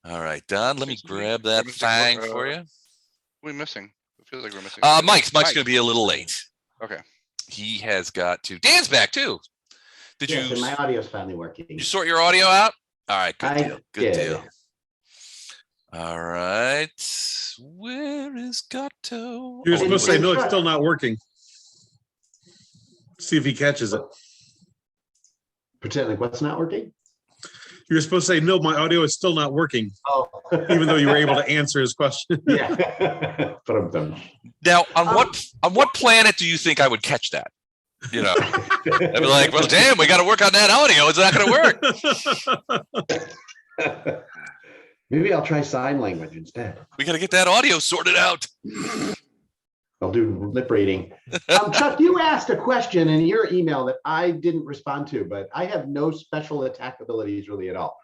All right, Don, let me grab that fang for you. What are we missing? It feels like we're missing. Mike's going to be a little late. Okay. He has got to. Dan's back too. Did Yes, you? and my audio's finally working. Did you sort your audio out? All right, good I deal. Good did. deal. All right, where is Gato? You're supposed to say, no, it's Chuck. still not working. See if he catches it. Pretend like what's not working? You're supposed to say, no, my audio is still not working, Oh. even though you were able to answer his question. Yeah. But I'm done. Now, on what planet do you think I would catch that? You know, I'd be like, well, damn, we got to work on that audio. It's not going to work. Maybe I'll try sign language instead. We got to get that audio sorted out. I'll do lip reading. Chuck, you asked a question in your email that I didn't respond to, but I have no special attack abilities really at all.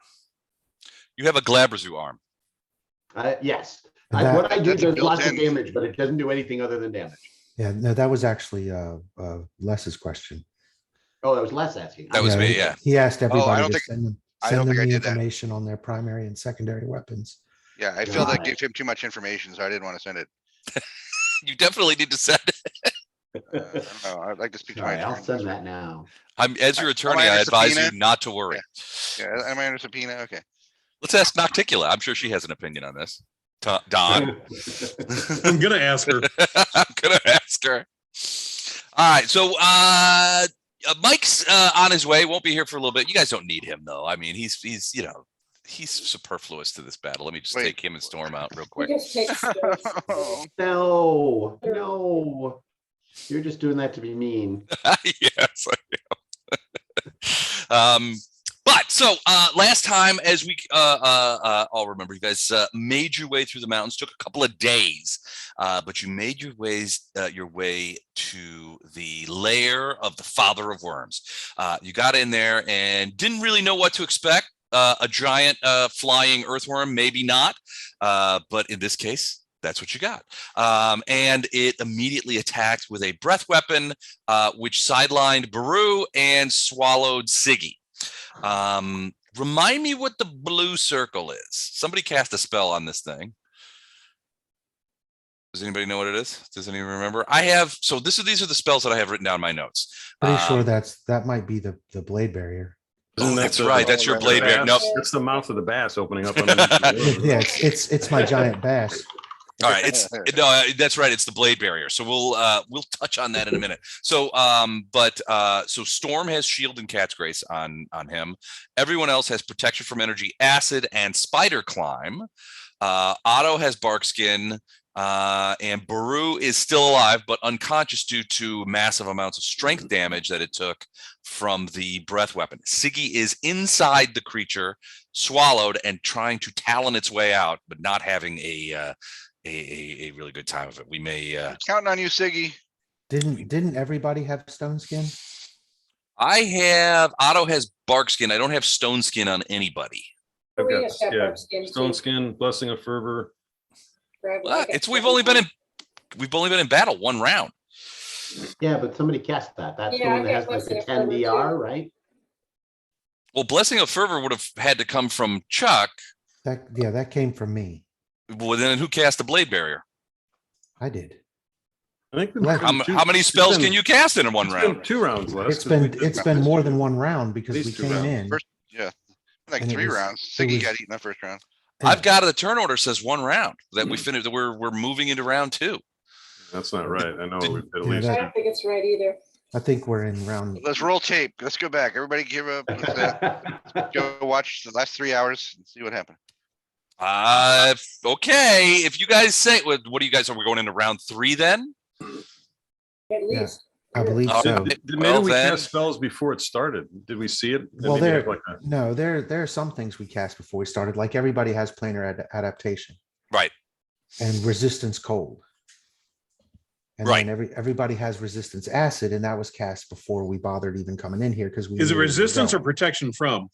You have a Glabrezu arm. Yes. That- What I do That's does lots of built in. damage, but it doesn't do anything other than damage. Yeah, no, that was actually Les's question. Oh, that was less asking. That was me, yeah. He asked everybody don't to think- send them, I don't send them think I the did that. information on their primary and secondary weapons. Yeah, I feel that Got gave him too much information, so I didn't want to send it. You definitely need to send it. I don't know. I'd like to speak to All my right, I'll attorney. send that now. As your Am attorney, I I under advise you subpoena? not to worry. Yeah, am I under subpoena? Okay. Let's ask Nocticula. I'm sure she has an opinion on this. Don. I'm going to ask her. I'm gonna ask her. All right, so Mike's on his way. Won't be here for a little bit. You guys don't need him though. I mean, he's he's superfluous to this battle. Let me just Wait. take him and Storm out real quick. No, no. You're just doing that to be mean. Yes, I am. But so last time, as we all remember, you guys made your way through the mountains. Took a couple of days, but you made your way to the lair of the Father of Worms. You got in there and didn't really know what to expect. A giant flying earthworm, maybe not, but in this case, that's what you got. And it immediately attacked with a breath weapon, which sidelined Baru and swallowed Siggy. Remind me what the blue circle is. Somebody cast a spell on this thing. Does anybody know what it is? Does anyone remember? I have. So these are the spells that I have written down in my notes. Pretty sure that might be the blade barrier. Oh, that's right. That's your blade bear. Nope. It's the mouth of the bass opening up. Underneath the water. Yeah, it's my giant bass. All right, no, that's right. It's the blade barrier. So we'll touch on that in a minute. So, so Storm has shield and cat's grace on him. Everyone else has protection from energy, acid, and spider climb. Otto has bark skin, and Baru is still alive but unconscious due to massive amounts of strength damage that it took from the breath weapon. Siggy is inside the creature, swallowed and trying to talon its way out, but not having a really good time of it. We may Counting on you, Siggy. Didn't everybody have stone skin? Otto has bark skin. I don't have stone skin on anybody. I've got, Maria's got yeah, bark skin, stone too. skin, blessing of fervor. Well, we've only been in battle one round. Yeah, but somebody cast that. That's the Yeah, one that I has got like the Blessing 10 of Fervor, DR, too. right? Well, blessing of fervor would have had to come from Chuck. That came from me. Well, then who cast the blade barrier? I did. I think we've Like, been How many spells been- can you cast in one it's been round? 2 rounds less. It's been more than one round because These we 2 came rounds. in. Yeah, like And it 3 was- rounds. it Siggy was- got eaten that first round. I've got the turn order says one round that we finished. We're moving into round 2. That's not right. I know we've at Yeah, least. I don't think it's right either. I think we're in round. Let's roll tape. Let's go back. Everybody give up. Let's go watch the last 3 hours and see what happened. Okay. If you guys say, what do you guys, are we going into round 3 then? At least. I believe Oh, so. Maybe Well, we then- cast spells before it started. Did we see it? Well, Maybe there, have like a- no, there are some things we cast before we started. Like everybody has planar adaptation Right. and resistance cold. And Right. then everybody has resistance acid, and that was cast before we bothered even coming in here because we. Is it knew where we were resistance or going. protection from?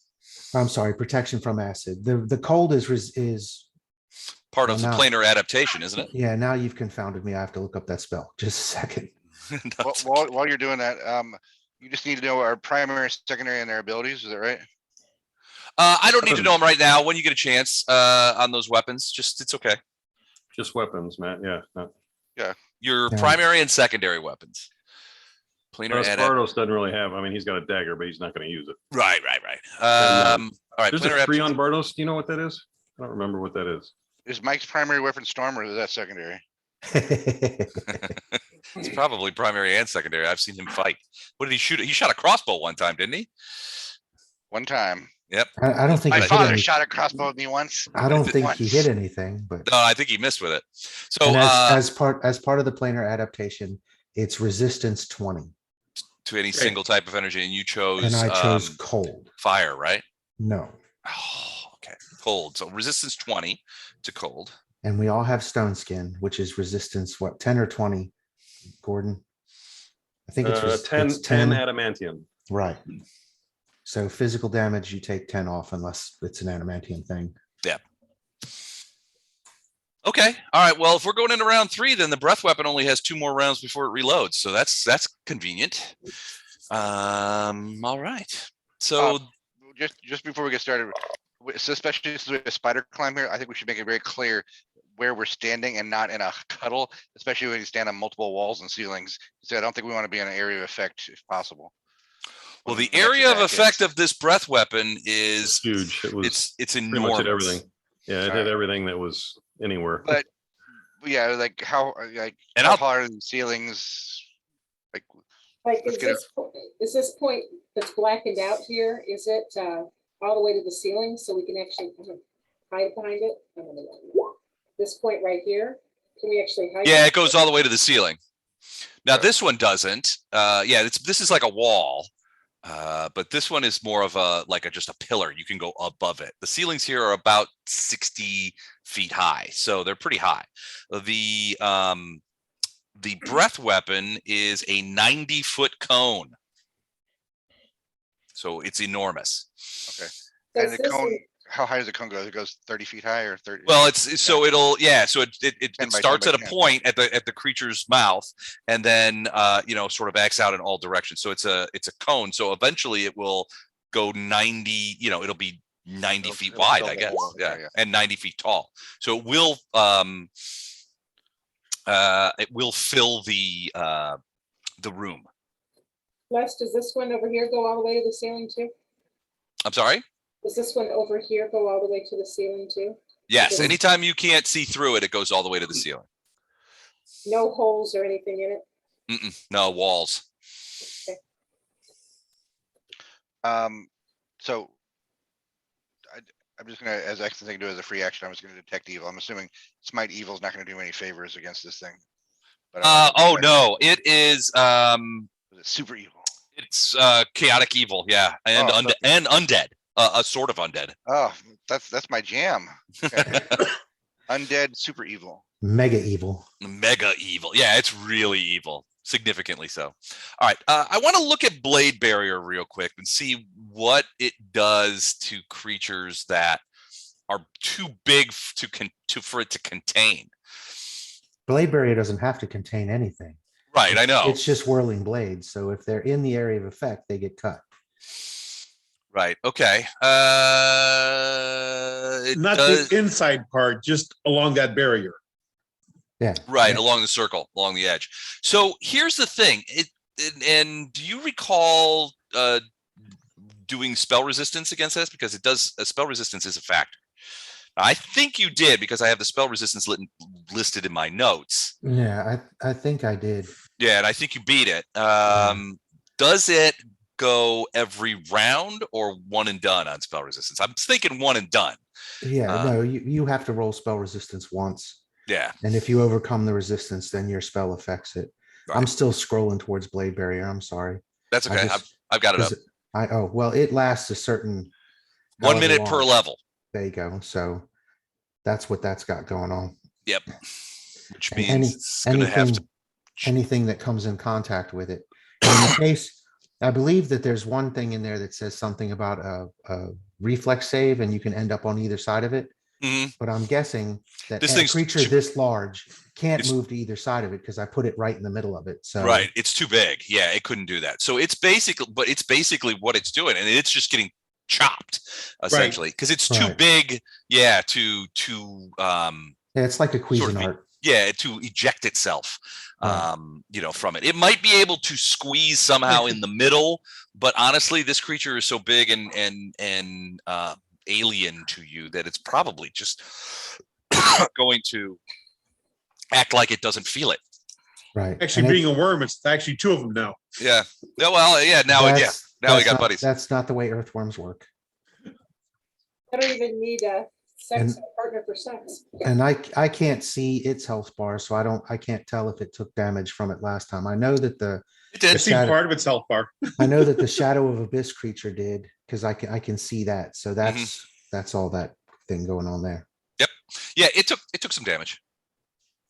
I'm sorry, protection from acid. The cold is Part of the Well, now- planar adaptation, isn't it? yeah. Now you've confounded me. I have to look up that spell. Just a second. While you're doing that, you just need to know our primary, secondary, and their abilities. Is that right? I don't need to know them right now. When you get a chance on those weapons, it's okay. Just weapons, Matt. Yeah. Your Yeah. primary and secondary weapons. Planar Spardos doesn't really have. I mean, he's got a dagger, but he's not going to use it. Right. And, All right. There's Planar a 3 on Bardos. Do you know what that is? I don't remember what that is. Is Mike's primary weapon Storm or is that secondary? It's probably primary and secondary. I've seen him fight. What did he shoot? He shot a crossbow one time, didn't he? One time. Yep. I don't think My he hit father any- shot a crossbow at me once. I don't think he once. hit anything, but No, I think he missed with it. So and as part of the planar adaptation, it's resistance 20, to any single type of energy, and you chose and I chose cold. fire, right? No, Oh, okay. Cold. So resistance 20 to cold. and we all have stone skin, which is resistance 10 or 20, Gordon? I think it's 10 it's 10 adamantium. Right. So physical damage, you take 10 off unless it's an adamantium thing. Okay. All right. Well, if we're going into round 3, then the breath weapon only has 2 more rounds before it reloads. So that's convenient. All right. So Just before we get started, so especially since we have a spider climb here, I think we should make it very clear where we're standing and not in a cuddle, especially when you stand on multiple walls and ceilings. So I don't think we want to be in an area of effect if possible. well, the When next area of attack effect hits. of this breath weapon is Huge. It was it's pretty much enormous. hit everything. Yeah, it hit Alright. everything that was anywhere. But yeah, like how And how I'll- hard are the ceilings? Like Like, Let's is get it. this point that's blackened out here, is it all the way to the ceiling so we can actually kind of hide behind it? I don't know. This point right here, can we actually hide? Yeah, behind it goes all the way to the ceiling. Now Right. this one doesn't. This is like a wall. But this one is more of just a pillar. You can go above it. The ceilings here are about 60 feet high, so they're pretty high. The breath weapon is a 90-foot cone, so it's enormous. okay, Does and the this cone. one- How high does the cone go? It goes 30 feet high or 30? Well, so it 10 by starts 10 at by a 10. point at the creature's mouth, and then sort of backs out in all directions. So it's a cone. So eventually it will go 90. It'll be 90 feet it'll wide, fill I the guess. wall, Yeah, yeah. and 90 feet tall. So it will fill the room. Les, does this one over here go all the way to the ceiling too? I'm sorry. Does this one over here go all the way to the ceiling too? Yes. Okay. Anytime you can't see through it, it goes all the way to the ceiling. No holes or anything in it? No walls. So I'm just gonna, as excellent thing to do as a free action, I'm just gonna detect evil. I'm assuming smite evil is not gonna do me any favors against this thing. But I don't know No, it is. if it's super evil. It's chaotic evil, yeah, and Oh, so- and undead, a sort of undead. Oh, that's my jam. Okay. Undead, super evil. Mega evil. Mega evil, yeah, it's really evil, significantly so. All right, I want to look at blade barrier real quick and see what it does to creatures that are too big for it to contain. Blade barrier doesn't have to contain anything. Right, I know. It's just whirling blades. So if they're in the area of effect, they get cut. Right. Okay. It Not does, the inside part, just along that barrier. Yeah. right Yeah. along the circle, along the edge. So here's the thing. And do you recall doing spell resistance against this? Because it does. Spell resistance is a factor. I think you did because I have the spell resistance listed in my notes. Yeah, I think I did. Yeah, and I think you beat it. Does it go every round or one and done on spell resistance? I'm thinking one and done. Yeah, no, you have to roll spell resistance once. Yeah. And if you overcome the resistance, then your spell affects it. I'm Right. still scrolling towards blade barrier. I'm sorry. That's I okay. just- I've got it up. Well, it lasts a certain 1 however minute per long. level. There you go. So that's what that's got going on. Yep. Which And means it's going to have to. anything that comes in contact with it. In the case, I believe that there's one thing in there that says something about a reflex save, and you can end up on either side of it. Mhm. But I'm guessing that This a thing's creature too- this large can't It's- move to either side of it because I put it right in the middle of it. So Right. It's too big. Yeah, it couldn't do that. So it's basically what it's doing. And it's just getting chopped essentially because it's too Right. big. Yeah, to Yeah, it's like a Cuisinart. to eject itself Right. from it. It might be able to squeeze somehow in the middle, but honestly, this creature is so big and alien to you that it's probably just going to act like it doesn't feel it. Right. Actually, And being a worm, it's actually two of them now. Yeah. Yeah. Well, yeah. Now we that's got not- buddies. That's not the way earthworms work. I don't even need a sex And- partner for sex. And I can't see its health bar, so I can't tell if it took damage from it last time. I know that It did. I see shadow- part of its health bar. I know that the shadow of abyss creature did, because I can see that. So that's all that thing going on there. Yeah. It took some damage.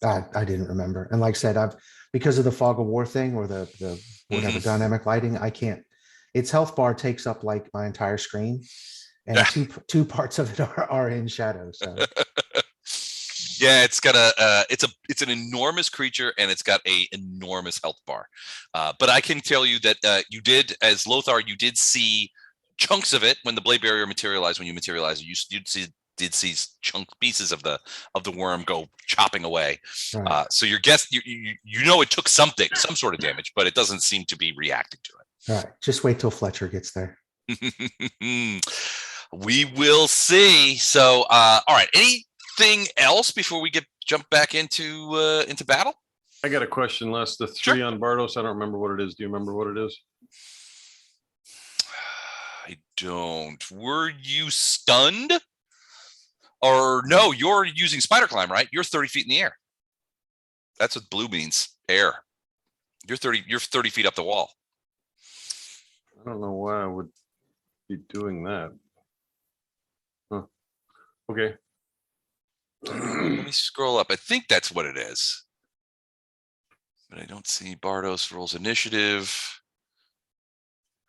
I didn't remember. And like I said, because of the fog of war thing or the whatever dynamic lighting, I can't, its health bar takes up like my entire screen. And two parts of it are in shadow. So Yeah, it's got it's an enormous creature and it's got a enormous health bar. But I can tell you that you did, as Lothar, you did see chunks of it when the blade barrier materialized. When you materialized, you did see chunk pieces of the worm go chopping away. right. So your guess, you know, it took some sort of damage, but it doesn't seem to be reacting to it. All right. Just wait till Fletcher gets there. We will see. So, all right. Anything else before we jump back into battle? I got a question, Les. The three on Bardos, I don't remember what it is. Do you remember what it is? I don't. Were you stunned? Or no, you're using spider climb, right? You're 30 feet in the air. That's what blue means. Air. You're 30 feet up the wall. I don't know why I would be doing that. Huh. Okay. Let me scroll up. I think that's what it is. But I don't see Bardos rolls initiative.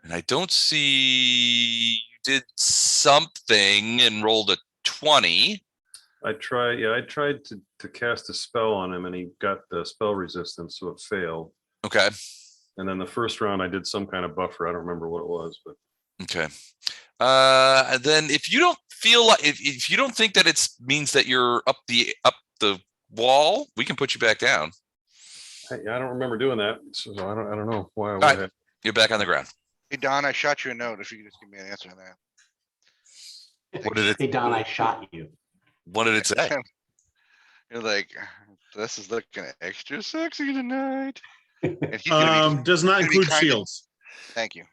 And I don't see you did something and rolled a 20. I tried to cast a spell on him and he got the spell resistance, so it failed. Okay. And then the first round I did some kind of buffer. I don't remember what it was, but Okay. Then if you don't feel like if you don't think that it means that you're up the wall, we can put you back down. I don't remember doing that. So I don't know why I would right. have. You're back on the ground. Hey, Don, I shot you a note. If you could just give me an answer on that. What did it? Hey, Don, I shot you. What did it say? You're like, this is looking extra sexy tonight. And he's gonna be, Does not gonna be include kind of- shields. thank you.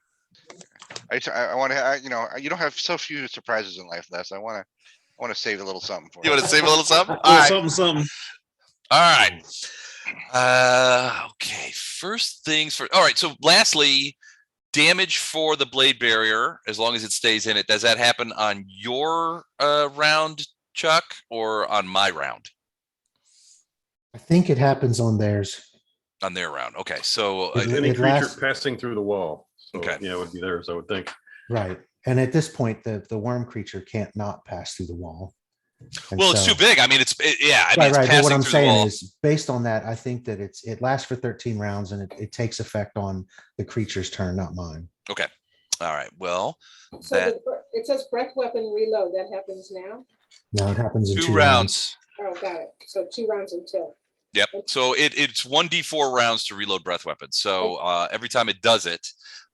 I want to, you don't have so few surprises in life, Les. I want to save a little something for You want to save a little something? All Well, right. something. All right. Okay. First things first. All right. So lastly, damage for the blade barrier, as long as it stays in it. Does that happen on your round, Chuck, or on my round? I think it happens on theirs. On their round. Okay. So Any It creature lasts- passing through the wall. So Okay. yeah, it would be theirs, I would think. Right. And at this point, the worm creature can't not pass through the wall. And well, it's so- too big. I mean, yeah. I mean, Right, it's right. But passing what I'm through the saying wall. is, based on that, I think that it lasts for 13 rounds and it takes effect on the creature's turn, not mine. Okay. All right. Well, So it says breath weapon reload. That happens now. No, it happens in 2 2 rounds. Oh, got it. So 2 rounds until. Yep. So it's 1d4 rounds to reload breath weapon. So every time it does it,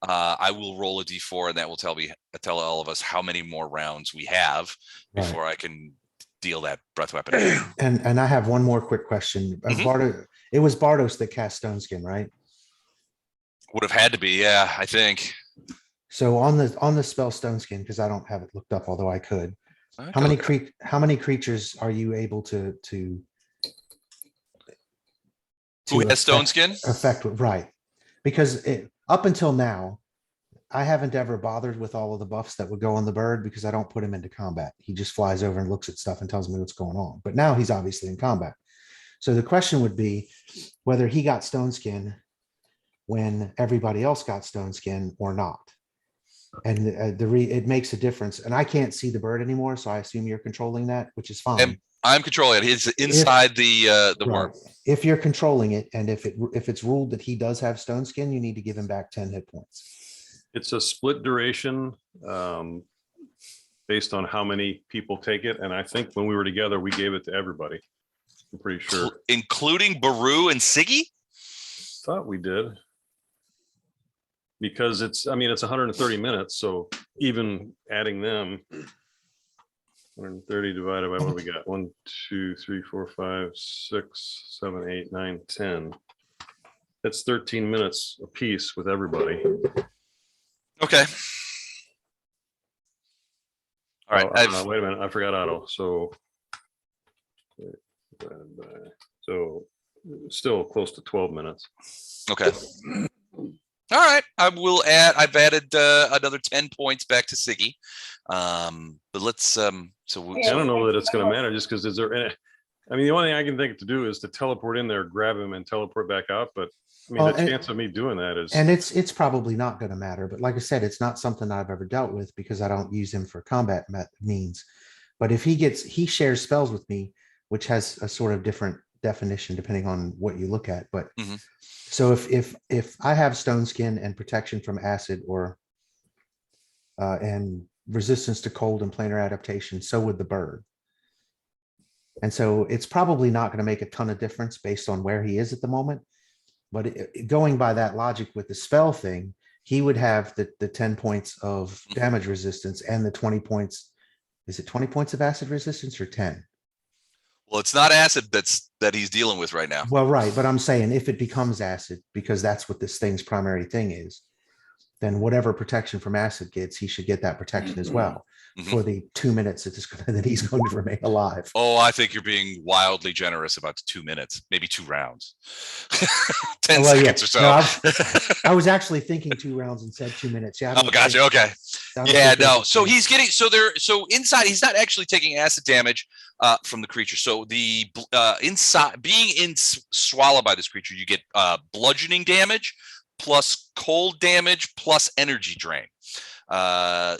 I will roll a d4, and that will tell all of us how many more rounds we have Right. before I can deal that breath weapon again. And I have one more quick question. Mhm. It was Bardos that cast Stone Skin, right? Would have had to be, yeah, I think. So on the spell Stone Skin, because I don't have it looked up, although I could. Okay. How many creatures are you able to Who has stone skin? affect? Right, because up until now, I haven't ever bothered with all of the buffs that would go on the bird because I don't put him into combat. He just flies over and looks at stuff and tells me what's going on. But now he's obviously in combat. So the question would be whether he got stone skin when everybody else got stone skin or not. And it makes a difference. And I can't see the bird anymore, so I assume you're controlling that, which is fine. I'm controlling it. It's inside the worm. Right. If you're controlling it, and if it's ruled that he does have stone skin, you need to give him back 10 hit points. It's a split duration. based on how many people take it. And I think when we were together, we gave it to everybody. I'm pretty sure. Including Baru and Siggy? Thought we did. Because it's 130 minutes. So even adding them, 130 divided by what we got? 1, 2, 3, 4, 5, 6, 7, 8, 9, 10. That's 13 minutes a piece with everybody. Okay. All right. Wait a minute. I forgot Otto. So, divided by, so still close to 12 minutes. Okay. All right. I've added another 10 points back to Siggy. But let's I don't know that it's going to matter just because the only thing I can think to do is to teleport in there, grab him and teleport back out. But I mean, the chance of me doing that is. And it's probably not going to matter. But like I said, it's not something I've ever dealt with because I don't use him for combat means. But if he shares spells with me, which has a sort of different definition depending on what you look at. But so if I have stone skin and protection from acid or and resistance to cold and planar adaptation, so would the bird. And so it's probably not going to make a ton of difference based on where he is at the moment. But going by that logic with the spell thing, he would have the 10 points of damage resistance and the 20 points. Is it 20 points of acid resistance or 10? Well, it's not acid that he's dealing with right now. Well, right. But I'm saying if it becomes acid, because that's what this thing's primary thing is, then whatever protection from acid gets, he should get that protection as well for the 2 minutes that he's going to remain alive. Oh, I think you're being wildly generous about 2 minutes, maybe 2 rounds, 10 seconds or so. No, I was actually thinking 2 rounds and said 2 minutes. Yeah. Oh, gotcha. Okay. Yeah, no. So he's getting, so inside, he's not actually taking acid damage from the creature. So the inside, being swallowed by this creature, you get bludgeoning damage plus cold damage plus energy drain.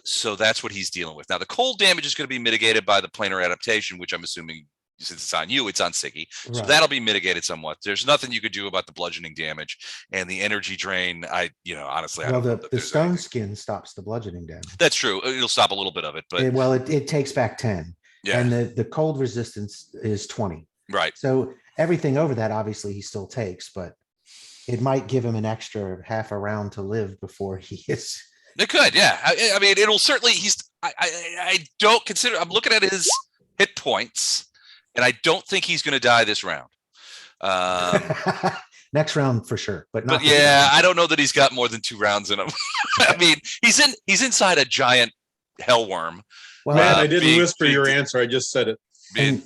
So that's what he's dealing with. Now, the cold damage is going to be mitigated by the planar adaptation, which I'm assuming since it's on you, it's on Siggy. So Right. that'll be mitigated somewhat. There's nothing you could do about the bludgeoning damage and the energy drain. Honestly, I Well, don't know that the there's stone anything. skin stops the bludgeoning damage. That's true. It'll stop a little bit of it, but It takes back 10. yeah, And the cold resistance is 20. right. So everything over that, obviously, he still takes, but it might give him an extra half a round to live before he is. It could, yeah. I mean, it'll certainly. I don't consider. I'm looking at his hit points, and I don't think he's going to die this round. Next round for sure, but not. But yeah, I don't know that he's got more than 2 rounds in him. I mean, he's inside a giant hellworm. Well, Man, I didn't being- whisper your answer. I just said it. Being,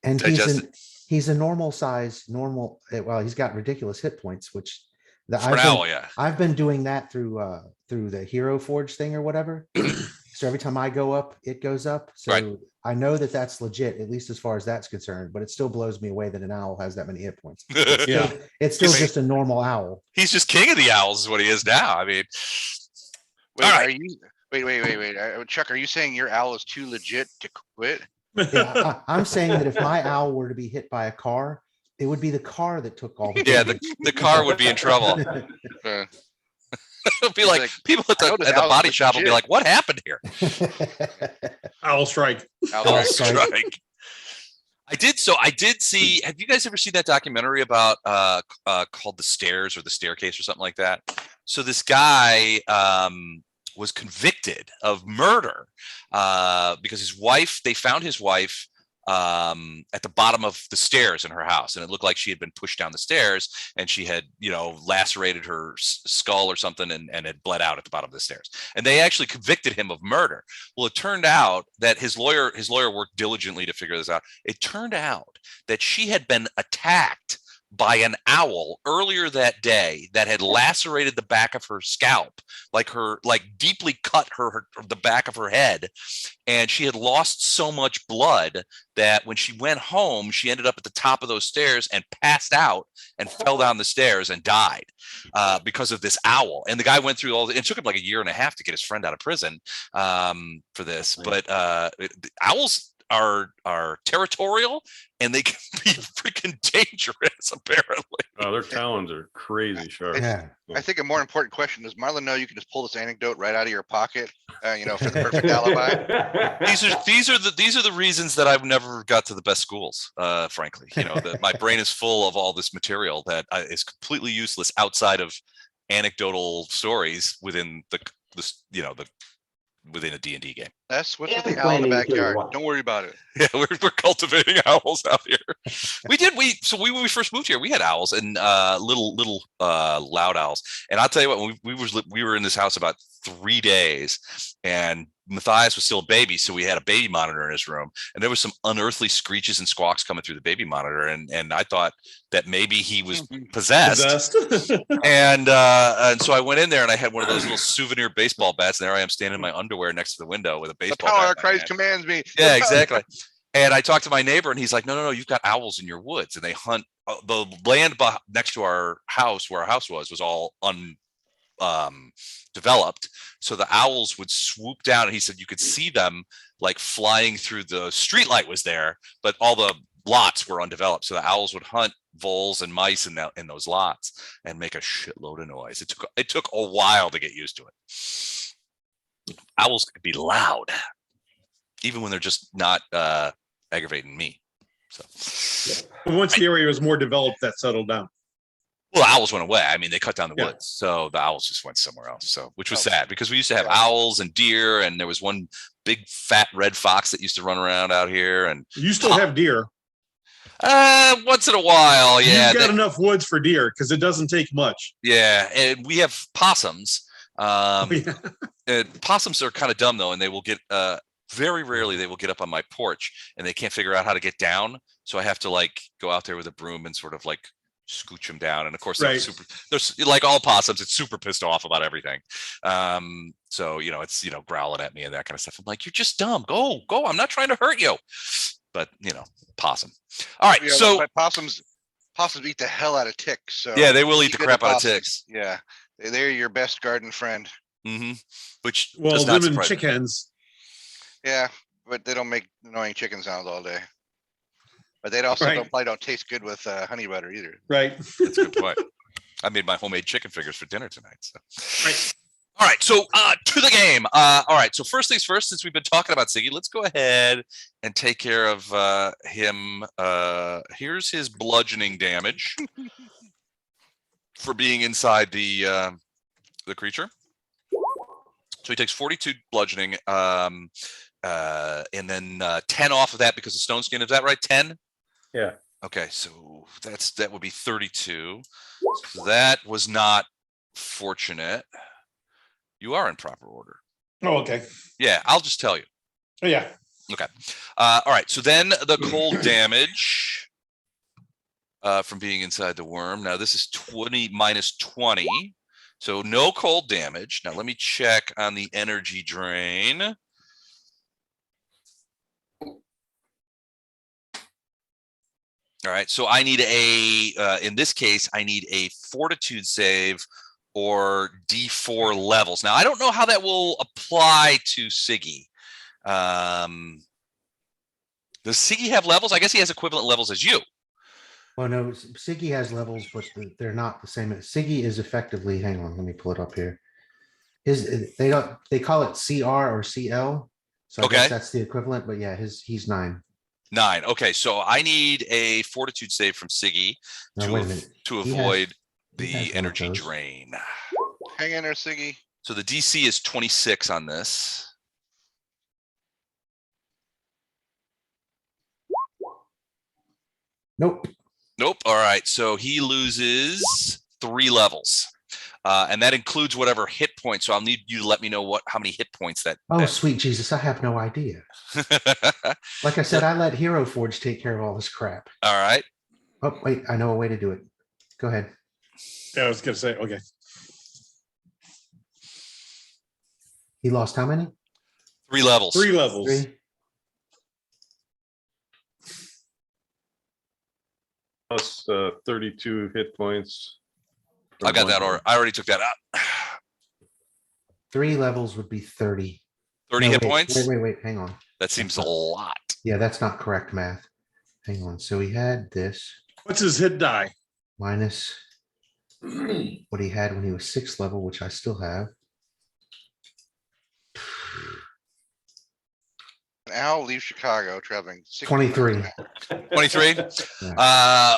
and digested. he's a normal size, well, he's got ridiculous hit points, which for now, yeah. I've been doing that through the Hero Forge thing or whatever. So every time I go up, it goes up. So Right. I know that that's legit, at least as far as that's concerned, but it still blows me away that an owl has that many hit points. Yeah. It's still He's- just a normal owl. He's just king of the owls, is what he is now. I mean, Wait, all right. are you? Wait. Chuck, are you saying your owl is too legit to quit? Yeah, I'm saying that if my owl were to be hit by a car, it would be the car that took all the Yeah, damage. the car would be in trouble. Uh, It'll be like people at I know the this owl body is shop will be legit. like, "What happened here?" Owl strike. owl Oh, strike. strike. I did see. Have you guys ever seen that documentary about called The Stairs or The Staircase or something like that? So this guy was convicted of murder because his wife. They found his wife at the bottom of the stairs in her house, and it looked like she had been pushed down the stairs, and she had lacerated her skull or something, and had bled out at the bottom of the stairs. And they actually convicted him of murder. Well, it turned out that his lawyer worked diligently to figure this out. It turned out that she had been attacked by an owl earlier that day that had lacerated the back of her scalp, like deeply cut the back of her head. And she had lost so much blood that when she went home, she ended up at the top of those stairs and passed out and fell down the stairs and died because of this owl. And the guy went through it took him like 1.5 years to get his friend out of prison for this. But owls are territorial, and they can be freaking dangerous. Apparently, Their talons are crazy sharp. Yeah. I think a more important question is, Marlon, know you can just pull this anecdote right out of your pocket, for the perfect alibi. these are the reasons that I've never got to the best schools. Frankly, my brain is full of all this material that is completely useless outside of anecdotal stories within within a D&D game. That's what's with And the owl in the planning to backyard. what? Don't worry about it. Yeah, we're cultivating owls out here. When we first moved here, we had owls and little loud owls. And I'll tell you what, we were in this house about 3 days, and Matthias was still a baby, so we had a baby monitor in his room, and there was some unearthly screeches and squawks coming through the baby monitor, and I thought that maybe he was possessed. And so I went in there and I had one of those little souvenir baseball bats, and there I am standing in my underwear next to the window with a The baseball power bat. of Christ commands me. Yeah, exactly. And I talked to my neighbor, and he's like, no, you've got owls in your woods, and they hunt. The land next to our house, where our house was all developed, so the owls would swoop down, and he said you could see them like flying through. The street light was there, but all the lots were undeveloped, so the owls would hunt voles and mice in those lots and make a shitload of noise. It took a while to get used to it. Owls could be loud even when they're just not aggravating me. So Once the area was more developed, that settled down. well, the owls went away. I mean, they cut down the Yeah. woods, so the owls just went somewhere else. So, which was Oh. sad because we used to have Yeah. owls and deer, and there was one big fat red fox that used to run around out here. And You still have deer. once in a while, yeah, You've got enough woods for deer because it doesn't take much. yeah, and we have possums. Yeah. Possums are kind of dumb though, and they will get very rarely they will get up on my porch, and they can't figure out how to get down. So I have to like go out there with a broom and sort of like scooch them down. And of course, Right. they're like all possums. It's super pissed off about everything. So it's growling at me and that kind of stuff. I'm like, you're just dumb. Go. I'm not trying to hurt you. But possum. All right. Yeah, So but possums eat the hell out of ticks. So yeah, they will eat the good crap out of possums. ticks. Yeah, they're your best garden friend. Mm-hmm. Which Well, does not them and surprise me. chickens. Yeah, but they don't make annoying chicken sounds all day. But they also Right. probably don't taste good with honey butter either. Right. That's a good point. I made my homemade chicken fingers for dinner tonight. So. Right. All right, so to the game. All right, so first things first, since we've been talking about Siggy, let's go ahead and take care of him. Here's his bludgeoning damage for being inside the creature. So he takes 42 bludgeoning, and then 10 off of that because of stone skin. Is that right? 10? Yeah. Okay, so that would be 32. So that was not fortunate. You are in proper order. Oh, okay. Yeah, I'll just tell you. Oh, yeah. Okay. All right. So then the cold damage from being inside the worm. Now this is 20 minus 20. So no cold damage. Now let me check on the energy drain. All right. So I need in this case, I need a fortitude save or D4 levels. Now I don't know how that will apply to Siggy. Does Siggy have levels? I guess he has equivalent levels as you. Well, no, Siggy has levels, but they're not the same. Siggy is effectively, hang on, let me pull it up here. They call it CR or CL. So I guess Okay. that's the equivalent, but yeah, he's 9. 9. Okay, so I need a fortitude save from Siggy Now, wait a minute. to He has- avoid he has the one of energy those. drain. Hang in there, Siggy. So the DC is 26 on this. Nope. Nope. All right. So he loses 3 levels. And that includes whatever hit points. So I'll need you to let me know how many hit points that. Oh, sweet Jesus, I have no idea. Like I said, I let Hero Forge take care of all this crap. All right. Oh, wait, I know a way to do it. Go ahead. Yeah, I was gonna say, okay. He lost how many? 3 levels. 3 levels. 3? Plus 32 hit points. I got that. Or I already took that out. 3 levels would be 30. 30 No, hit wait, points. Wait, hang on. That seems a lot. Yeah, that's not correct math. Hang on. So he had this What's his hit die? minus what he had when he was 6th level, which I still have. Al leaves Chicago traveling 23. 23. Yeah.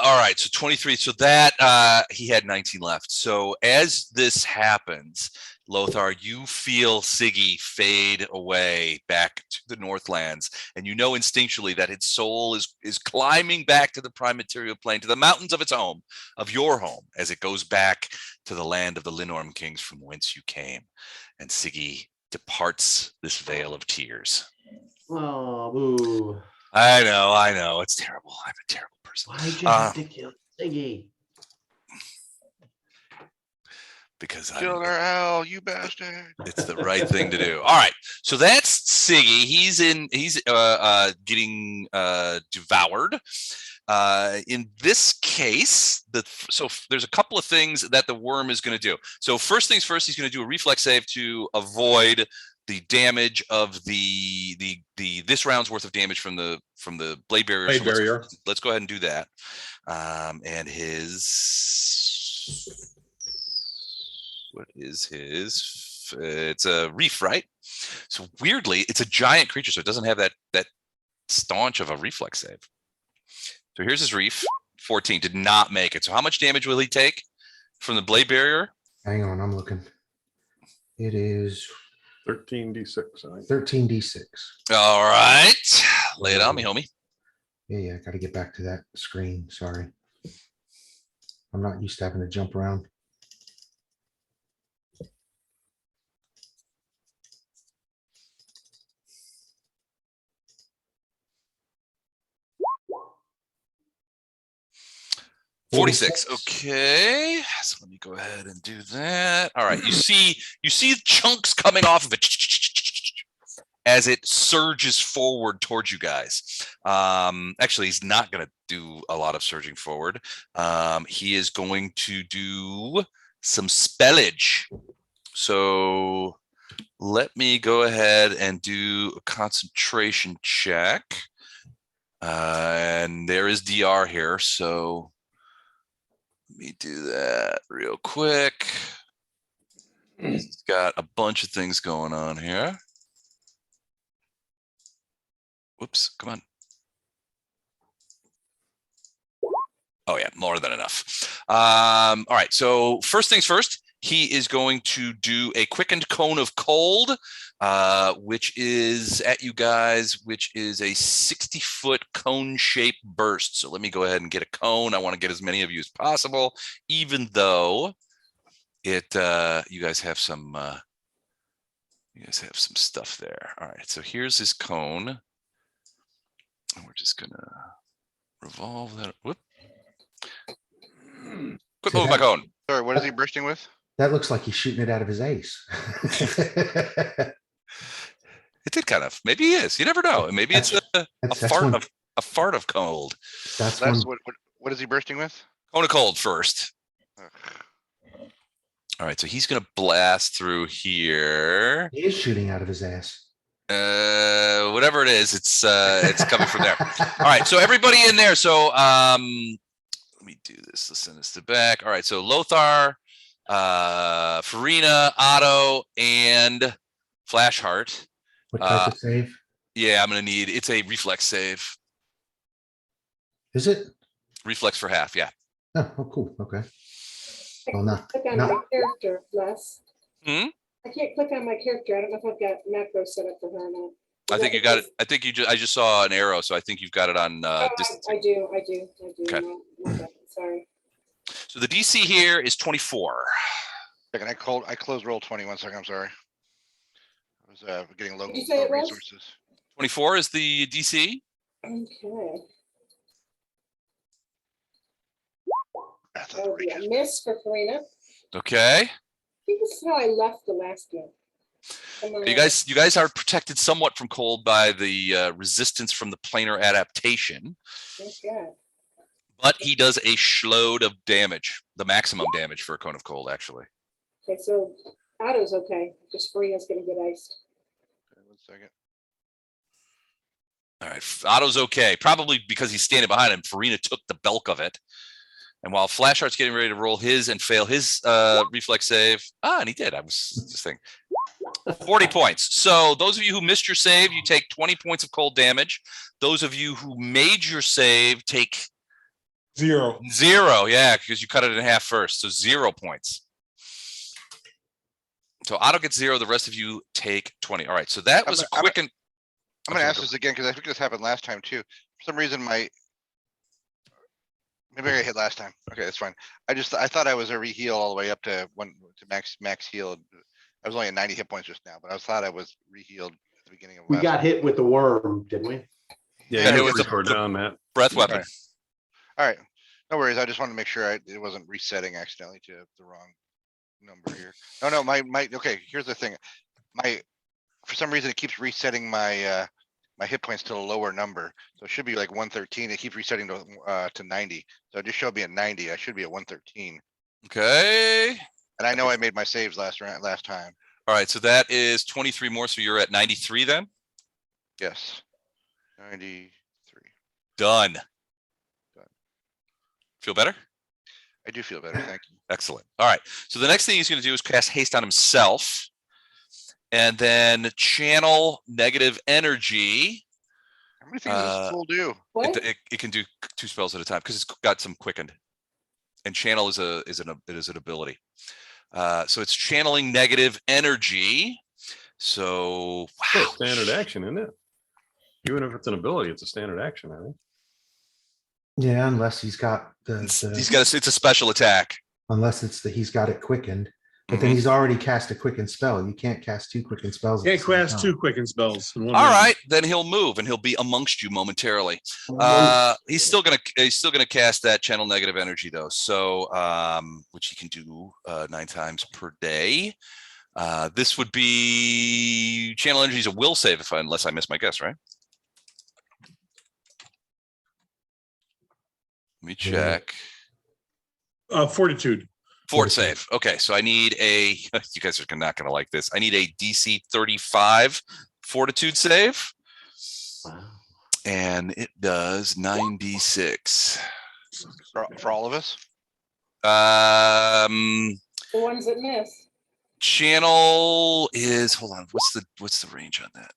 All right. So 23. So that he had 19 left. So as this happens, Lothar, you feel Siggy fade away back to the Northlands, and you know instinctually that its soul is climbing back to the prime material plane, to the mountains of its home, of your home, as it goes back to the land of the Linorm kings from whence you came. And Siggy departs this vale of tears. Oh, boo. I know. It's terrible. I'm a terrible person. Why'd you have to kill Siggy? Because Killed our Al, you bastard. it's the right thing to do. All right. So that's Siggy. He's getting devoured. In this case, there's a couple of things that the worm is going to do. So first things first, he's going to do a reflex save to avoid the damage of this round's worth of damage from the blade barrier. Blade barrier. Let's go ahead and do that. And his, what is his? It's a reef, right? So weirdly, it's a giant creature, so it doesn't have that staunch of a reflex save. So here's his reef. 14 did not make it. So how much damage will he take from the blade barrier? Hang on, I'm looking. It is 13d6. I think. 13d6. All right. Lay it on me, homie. Yeah, I got to get back to that screen. Sorry. I'm not used to having to jump around. $46. Okay. So let me go ahead and do that. All right. You see chunks coming off of it as it surges forward towards you guys. Actually, he's not going to do a lot of surging forward. He is going to do some spellage. So let me go ahead and do a concentration check. And there is DR here. So let me do that real quick. It's got a bunch of things going on here. Whoops, come on. Oh yeah, more than enough. All right, so first things first, he is going to do a quickened cone of cold, which is at you guys, which is a 60-foot cone-shaped burst. So let me go ahead and get a cone. I want to get as many of you as possible, even though it you guys have some stuff there. All right, so here's his cone. And we're just gonna revolve that. Whoop. Quit moving my cone. Sorry, what is he bursting with? That looks like he's shooting it out of his ace. It did kind of. Maybe he is. You never know. Maybe it's a fart of cold. That's what is he bursting with? Cone of cold first. Ugh. All right, so he's gonna blast through here. He is shooting out of his ass. Whatever it is, it's coming from there. All right, so everybody in there. So let me do this. Let's send this to back. All right, so Lothar, Farina, Otto, and Flashheart. What type of save? Yeah, I'm gonna need. It's a reflex save. Is it? Reflex for half. Yeah. Oh, cool. Okay. Well, not. Click on my character, Les. Hmm? I can't click on my character. I don't know if I've got macro set up for her or not. I think you got it. I think I just saw an arrow, so I think you've got it on distance. I do. Okay. My bad. Sorry. So the DC here is 24. Second, I closed roll 20. 1 second. I'm sorry. I was getting low Did you say it was? resources. 24 is the DC. Okay. That's That would be a outrageous. miss for Farina. Okay. I think this is how I left the last game. You guys are protected somewhat from cold by the resistance from the planar adaptation, Okay. but he does a shload of damage, the maximum damage for a cone of cold, actually. Okay, so Otto's okay. Just Farina's gonna get iced. Okay, 1 second. All right, Otto's okay, probably because he's standing behind him. Farina took the bulk of it. And while Flashheart's getting ready to roll his and fail his reflex save, and he did. I was just thinking 40 points. So those of you who missed your save, you take 20 points of cold damage. Those of you who made your save take 0. Yeah, because you cut it in half first. So 0 points. So Otto gets 0. The rest of you take 20. All right. So that was a quick and. I'm going to ask this again because I think this happened last time too. For some reason, maybe I hit last time. Okay, that's fine. I thought I was a reheal all the way up to max heal. I was only at 90 hit points just now, but I thought I was rehealed at the beginning of. We got hit with the worm, didn't we? Yeah, it it was was a- down, Matt. Breath weapon. All right, no worries. I just wanted to make sure it wasn't resetting accidentally to the wrong number here. No, okay, here's the thing. For some reason, it keeps resetting my hit points to a lower number. So it should be like 113. It keeps resetting to 90. So it just showed me at 90. I should be at 113. Okay. And I know I made my saves last time. All right. So that is 23 more. So you're at 93 then? Yes. 93. Done. Feel better? I do feel better. Thank you. Excellent. All right. So the next thing he's going to do is cast haste on himself. And then channel negative energy. How many things does this tool do? What? It can do 2 spells at a time because it's got some quickened. And channel is an ability. So it's channeling negative energy. So wow. It's a standard action, isn't it? Even if it's an ability, it's a standard action, I think. Yeah, unless he's got It's a special attack. unless he's got it quickened. But then he's already cast a quicken spell. You can't cast 2 quicken spells. Can't cast 2 quicken spells. In one All round. right, then he'll move and he'll be amongst you momentarily. He's still gonna cast that channel negative energy though. So which he can do 9 times per day. This would be channel energy is a will save unless I miss my guess, right? Let me check. Fortitude. Fort save. Okay, so I need a. You guys are not gonna like this. I need a DC 35 fortitude save. Wow. And it does 96. For all of us? The ones that miss. Channel is, hold on, what's the range on that?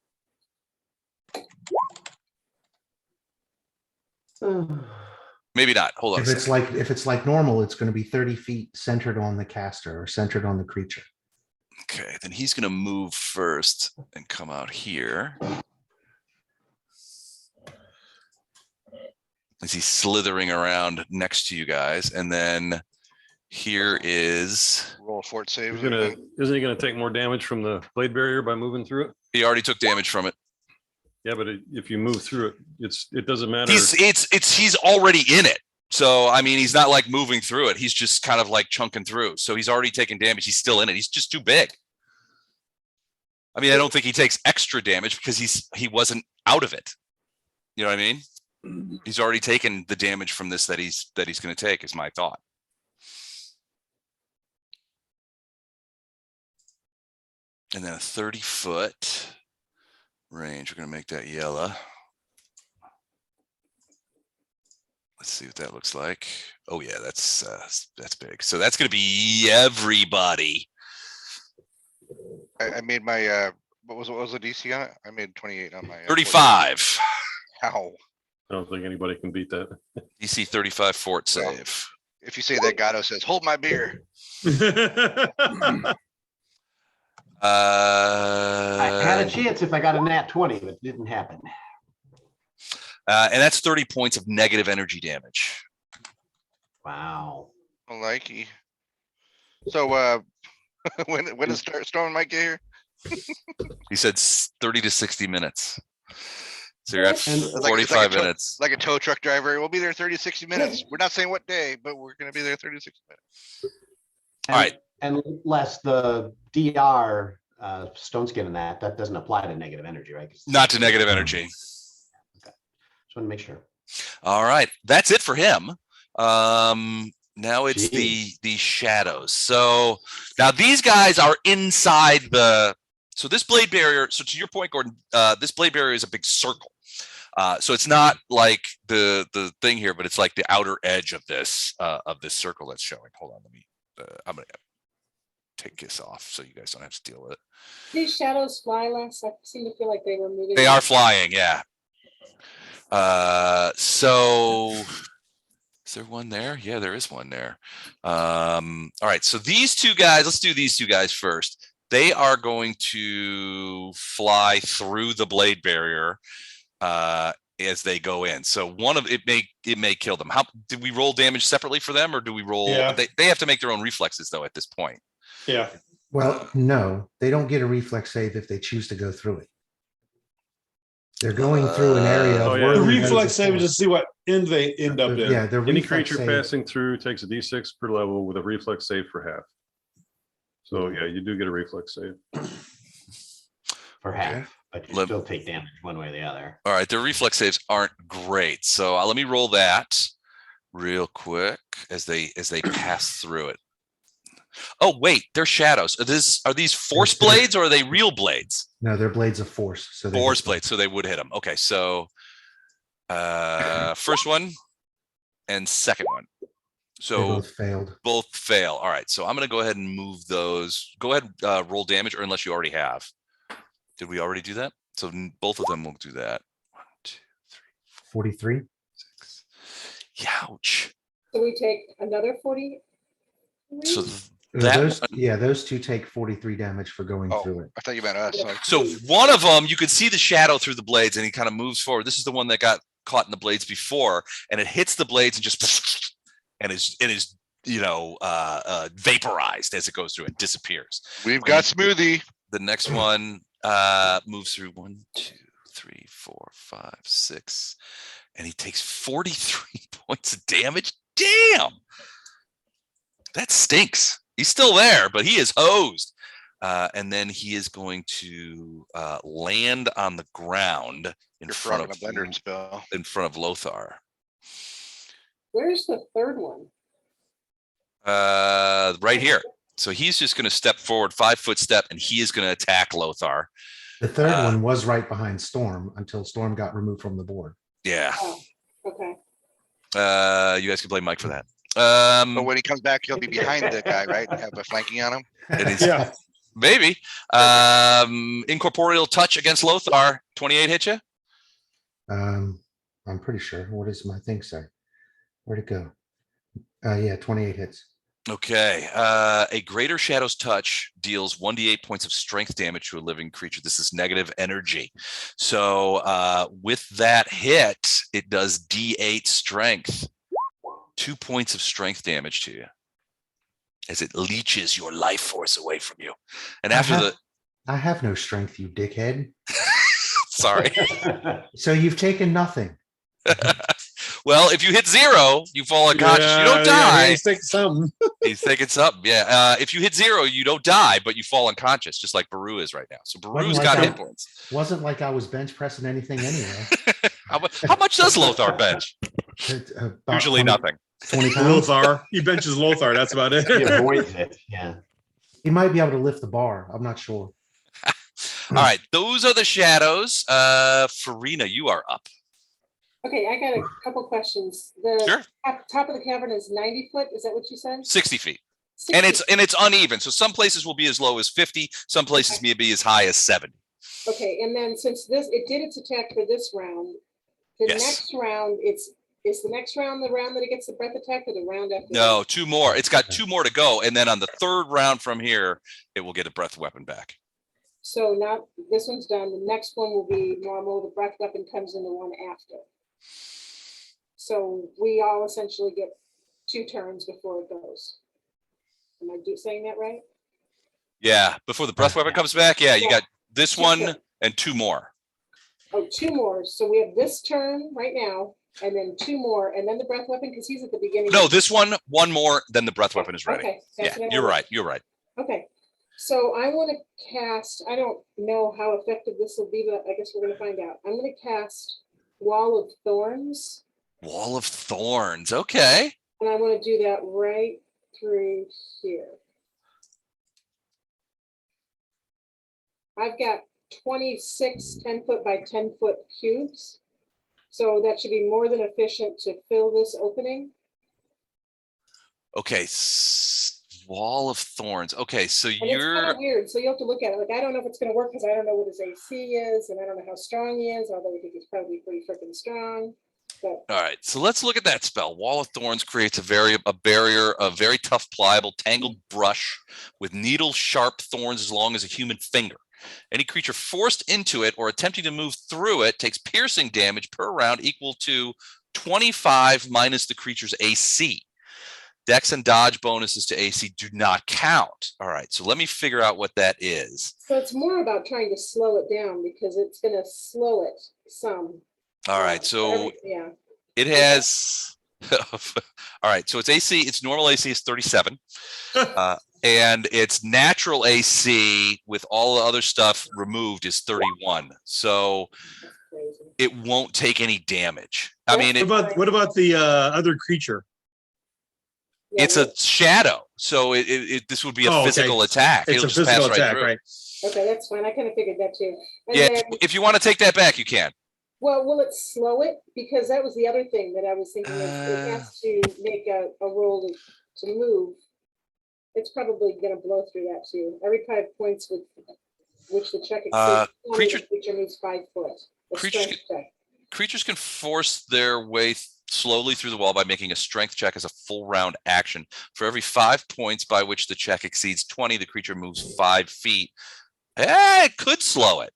Maybe not. Hold on. If it's like normal, it's going to be 30 feet centered on the caster or centered on the creature. Okay, then he's going to move first and come out here. As he's slithering around next to you guys, and then here is. Roll a fort save. Isn't he gonna take more damage from the blade barrier by moving through it? He already took damage from it. Yeah, but if you move through it, it doesn't matter. He's already in it. So I mean, he's not like moving through it. He's just kind of like chunking through. So he's already taken damage. He's still in it. He's just too big. I mean, I don't think he takes extra damage because he wasn't out of it. You know what I mean? He's already taken the damage from this that he's going to take, is my thought. And then a 30-foot range. We're going to make that yellow. Let's see what that looks like. Oh yeah, that's big. So that's going to be everybody. I made my what was the DC on it? I made 28 on my 35. Ow. I don't think anybody can beat that. DC 35 fort Well, save. If you say that, Gato says, "Hold my beer." I had a chance if I got a nat 20, but it didn't happen. And that's 30 points of negative energy damage. Wow. Likey. So when does Storm might get here? He said 30 to 60 minutes. So you're at And- 45 minutes. Like a tow truck driver, we'll be there 30 to 60 minutes. We're not saying what day, but we're gonna be there 30 to 60 minutes. All right. Unless the DR stone skin and that doesn't apply to negative energy, right? Not to negative energy. Okay. Just want to make sure. All right. That's it for him. Now it's the shadows. So now these guys are inside so this blade barrier. So to your point, Gordon, this blade barrier is a big circle. So it's not like the thing here, but it's like the outer edge of this circle that's showing. Hold on, let me. I'm gonna take this off so you guys don't have to deal with it. These shadows fly less. I seem to feel like they were moving. They are flying, yeah. So is there one there? Yeah, there is one there. All right, so these two guys, let's do these two guys first. They are going to fly through the blade barrier as they go in. So one of it may kill them. How did we roll damage separately for them, or do we roll? Yeah. They have to make their own reflexes though at this point. Yeah. Well, no, they don't get a reflex save if they choose to go through it. They're going through an area. Oh, of yeah. where The there's reflex a save is force. to see what end they end up in. Yeah, the Any reflex creature save. passing through takes a d6 per level with a reflex save for half. So yeah, you do get a reflex save. For half, but you Let- still take damage one way or the other. All right, their reflex saves aren't great, so let me roll that real quick as they pass through it. Oh wait, they're shadows. Are these force blades or are they real blades? No, they're blades of force. So they Force hit them. blades, so they would hit them. Okay, so first one and second one. They So both failed. both fail. All right, so I'm gonna go ahead and move those. Go ahead, roll damage, or unless you already have. Did we already do that? So both of them will do that. 1, 2, 3, 43. 6. Ouch. So we take another 40. So Those two take 43 damage for going Oh, through it. I thought you meant us. Sorry. So one of them, you could see the shadow through the blades, and he kind of moves forward. This is the one that got caught in the blades before, and it hits the blades and just and is vaporized as it goes through and disappears. We've got smoothie. The next one moves through 1, 2, 3, 4, 5, 6, and he takes 43 points of damage. Damn, that stinks. He's still there, but he is hosed. And then he is going to land on the ground in You're front frogging a blender and spill. Lothar. Where's the third one? Right here. So he's just going to step forward 5-foot step, and he is going to attack Lothar. The third one was right behind Storm until Storm got removed from the board. Yeah. Oh, okay. You guys can blame Mike for that. But when he comes back, he'll be behind the guy, right? And have a flanking on him. And he's, Yeah. maybe. Incorporeal touch against Lothar. 28 hit you? I'm pretty sure. What does my thing say? Where'd it go? Yeah, 28 hits. Okay. A greater shadow's touch deals 1d8 points of strength damage to a living creature. This is negative energy. So with that hit, it does d8 strength. 2 points of strength damage to you as it leeches your life force away from you. And after I have no strength, you dickhead. sorry. So you've taken nothing. Well, if you hit 0, you fall unconscious. You don't die. He's taking something. He's thinking something. Yeah. If you hit 0, you don't die, but you fall unconscious, just like Baru is right now. So Baru's Wasn't got like hit points. Wasn't like I was bench pressing anything anyway. How much does Lothar bench? About Usually 20 nothing. 20 pounds. Lothar. He benches Lothar. That's about it. He avoids it. Yeah. He might be able to lift the bar. I'm not sure. All right. Those are the shadows. Farina, you are up. Okay, I got a couple questions. The Sure. top of the cavern is 90 foot. Is that what you said? 60 feet. 60. And it's uneven. So some places will be as low as 50. Some places may be as high as 70. Okay, and then since it did its attack for this round, the Yes. next round, is the next round the round that it gets the breath attack, or the round after? No, 2 more. It's got 2 more to go. And then on the third round from here, it will get a breath weapon back. So now this one's done. The next one will be normal. The breath weapon comes in the one after. So we all essentially get 2 turns before it goes. Am I saying that right? Yeah. Before the breath weapon comes back. Yeah. You Yeah. got this Yeah. one and 2 more. Oh, 2 more. So we have this turn right now, and then 2 more, and then the breath weapon, because he's at the beginning. No, this one more, then the breath weapon is ready. Okay. Yeah, that's what I you're wanted. right. You're right. Okay, so I want to cast, I don't know how effective this will be, but I guess we're gonna find out. I'm gonna cast Wall of Thorns, Wall of Thorns. Okay. and I want to do that right through here. I've got 26 10-foot by 10-foot cubes. So that should be more than efficient to fill this opening. Okay, wall of thorns. Okay, so And it's kind of weird. So you have to look at it. Like, I don't know if it's going to work because I don't know what his AC is, and I don't know how strong he is, although I think he's probably pretty freaking strong. But all right, so let's look at that spell. Wall of Thorns creates a barrier, a very tough, pliable, tangled brush with needle sharp thorns as long as a human finger. Any creature forced into it or attempting to move through it takes piercing damage per round equal to 25 minus the creature's AC. Dex and dodge bonuses to AC do not count. All right, so let me figure out what that is. so it's more about trying to slow it down because it's going to slow it some. All right, so yeah, it has. All right, so its AC, its normal AC is 37. And its natural AC with all the other stuff removed is 31. So it won't take any damage. I mean, What about the other creature? yeah, it's a shadow. So this would be a Oh, okay. physical attack. It's It'll a just pass physical attack, through. right? okay, that's fine. I kind of figured that too. And Yeah, then, if you want to take that back, you can. well, will it slow it? Because that was the other thing that I was thinking. It has to make a roll to move. It's probably going to blow through that too. Every 5 points with which the check exceeds 20, the creature moves 5 foot. Creatures can force their way slowly through the wall by making a strength check as a full round action. For every 5 points by which the check exceeds 20, the creature moves 5 feet. It could slow it.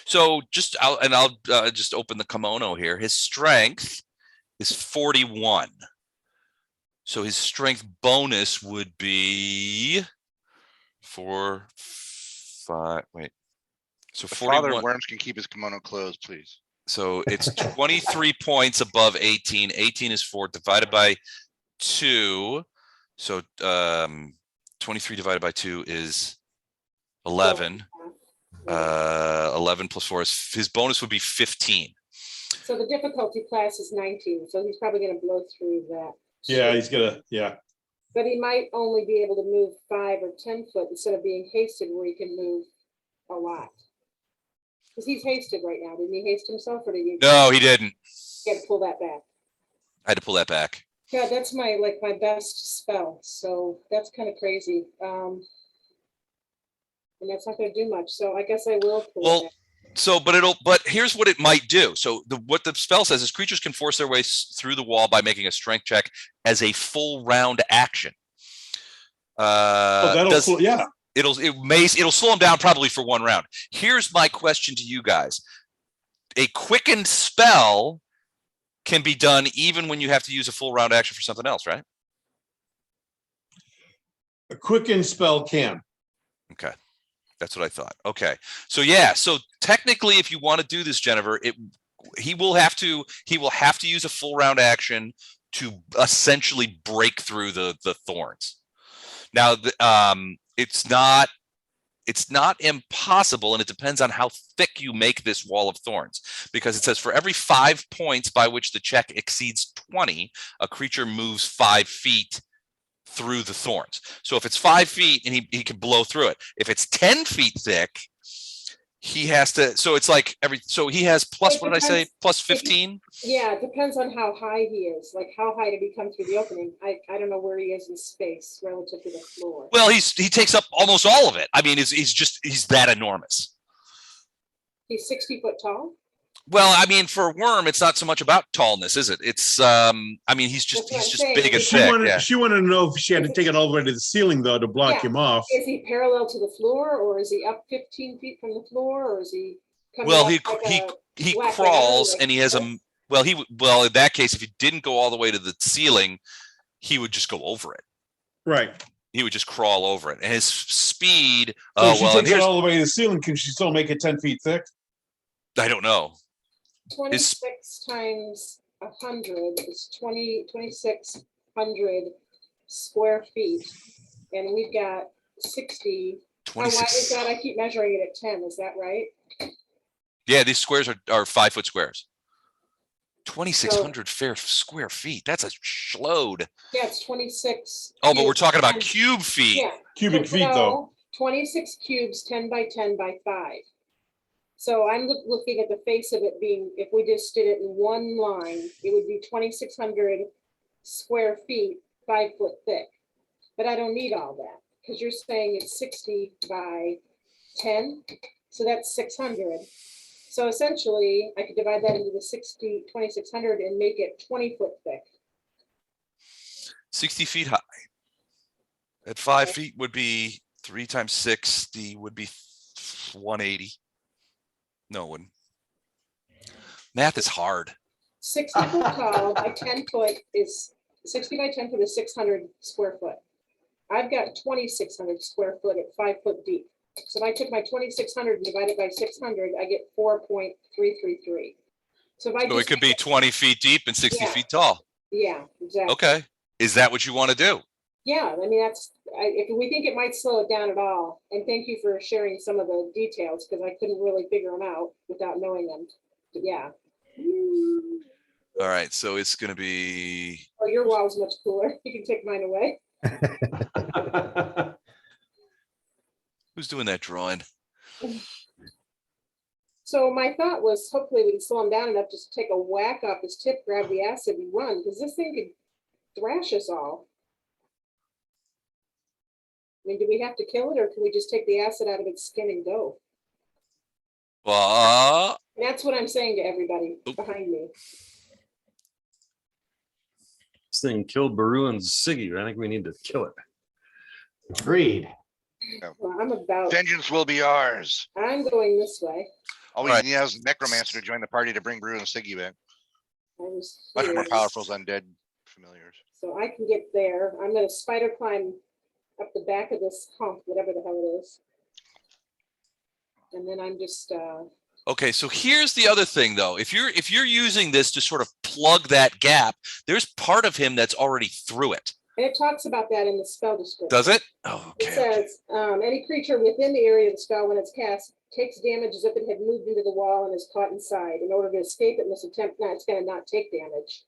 So I'll just open the kimono here. His strength is 41. So his strength bonus would be 4, 5. Wait. So The 41. Father Worms can keep his kimono closed, please. So it's 23 points above 18. 18 is 4 divided by 2. So 23 divided by 2 is 11. 11 plus 4 is his bonus would be 15. So the difficulty class is 19. So he's probably going to blow through that. Yeah, he's gonna. Yeah. But he might only be able to move 5 or 10 foot instead of being hasted, where he can move a lot. Because he's hasted right now. Didn't he haste himself, or did he? No, he didn't. He had to pull that back. I had to pull that back. Yeah, that's my best spell. So that's kind of crazy. And that's not going to do much. So I guess I will pull it back. So, but here's what it might do. So what the spell says is creatures can force their way through the wall by making a strength check as a full round action. It'll slow them down probably for 1 round. Here's my question to you guys. A quickened spell can be done even when you have to use a full round action for something else, right? A quickened spell can. Okay. That's what I thought. Okay. So yeah, so technically if you want to do this, Jennifer, he will have to use a full round action to essentially break through the thorns. Now it's not impossible, and it depends on how thick you make this wall of thorns, because it says for every 5 points by which the check exceeds 20, a creature moves 5 feet through the thorns. So if it's 5 feet and he can blow through it. If it's 10 feet thick, he has to. So it's like so he has plus, what did I say? Plus 15. Yeah, it depends on how high he is. Like, how high did he come through the opening? I don't know where he is in space relative to the floor. Well, he takes up almost all of it. I mean, he's that enormous. He's 60 foot tall. Well, I mean, for a worm, it's not so much about tallness, is it? It's I mean, he's just big and thick. She wanted to know if she had to take it all the way to the ceiling though to block him off. Is he parallel to the floor, or is he up 15 feet from the floor, or is he coming Well, up he crawls, and he has in that case, if he didn't go all the way to the ceiling, he would just go over it. Right. He would just crawl over it, and his speed. So she takes it all the way to the ceiling. Can she still make it 10 feet thick? I don't know. 26 times 100 is 2,600 square feet, and we've got 60. 26. How wide is that? I keep measuring it at 10. Is that right? Yeah, these squares are 5 foot squares. 2,600 square feet. That's a load. Yeah, it's 26. Oh, but we're talking about cube feet. Yeah. Cubic feet, though. 26 cubes, 10 by 10 by 5. So I'm looking at the face of it being, if we just did it in one line, it would be 2,600 square feet, 5 foot thick. But I don't need all that, because you're saying it's 60 by 10, so that's 600. So essentially, I could divide that into the 2,600 and make it 20 foot thick. 60 feet high. At 5 feet would be 3 times 60 would be 180. No, it wouldn't. Math is hard. 60 foot tall by 10 foot is 60 by 10 foot is 600 square foot. I've got 2,600 square foot at 5 foot deep. So if I took my 2,600 and divided by 600, I get 4.333. So if I So it could be 20 feet deep and 60 Yeah. feet tall. Yeah, exactly. Okay. Is that what you want to do? Yeah, I mean, if we think it might slow it down at all, and thank you for sharing some of the details, because I couldn't really figure them out without knowing them. But yeah. All right. So it's going to be. Oh, your wall's much cooler. You can take mine away. Who's doing that drawing? So my thought was, hopefully we can slow him down enough just to take a whack off his tip, grab the acid and run, because this thing could thrash us all. I mean, do we have to kill it, or can we just take the acid out of its skin and go? Well, And that's what I'm saying to everybody Oop. behind me. This thing killed Baru and Siggy. I think we need to kill it. Agreed. Well, I'm Vengeance will be ours. going this way. All we Right. need now is a necromancer to join the party to bring Brew and Siggy back. I was Much more here. powerful as undead familiars. So I can get there. I'm gonna spider climb up the back of this hump, whatever the hell it is. And then I'm just, okay. So here's the other thing, though. If you're using this to sort of plug that gap, there's part of him that's already through it. and it talks about that in the spell description. Does it? Oh, It okay. says, any creature within the area of the spell when it's cast takes damage as if it had moved into the wall and is caught inside. In order to escape, it must attempt, it's gonna not take damage.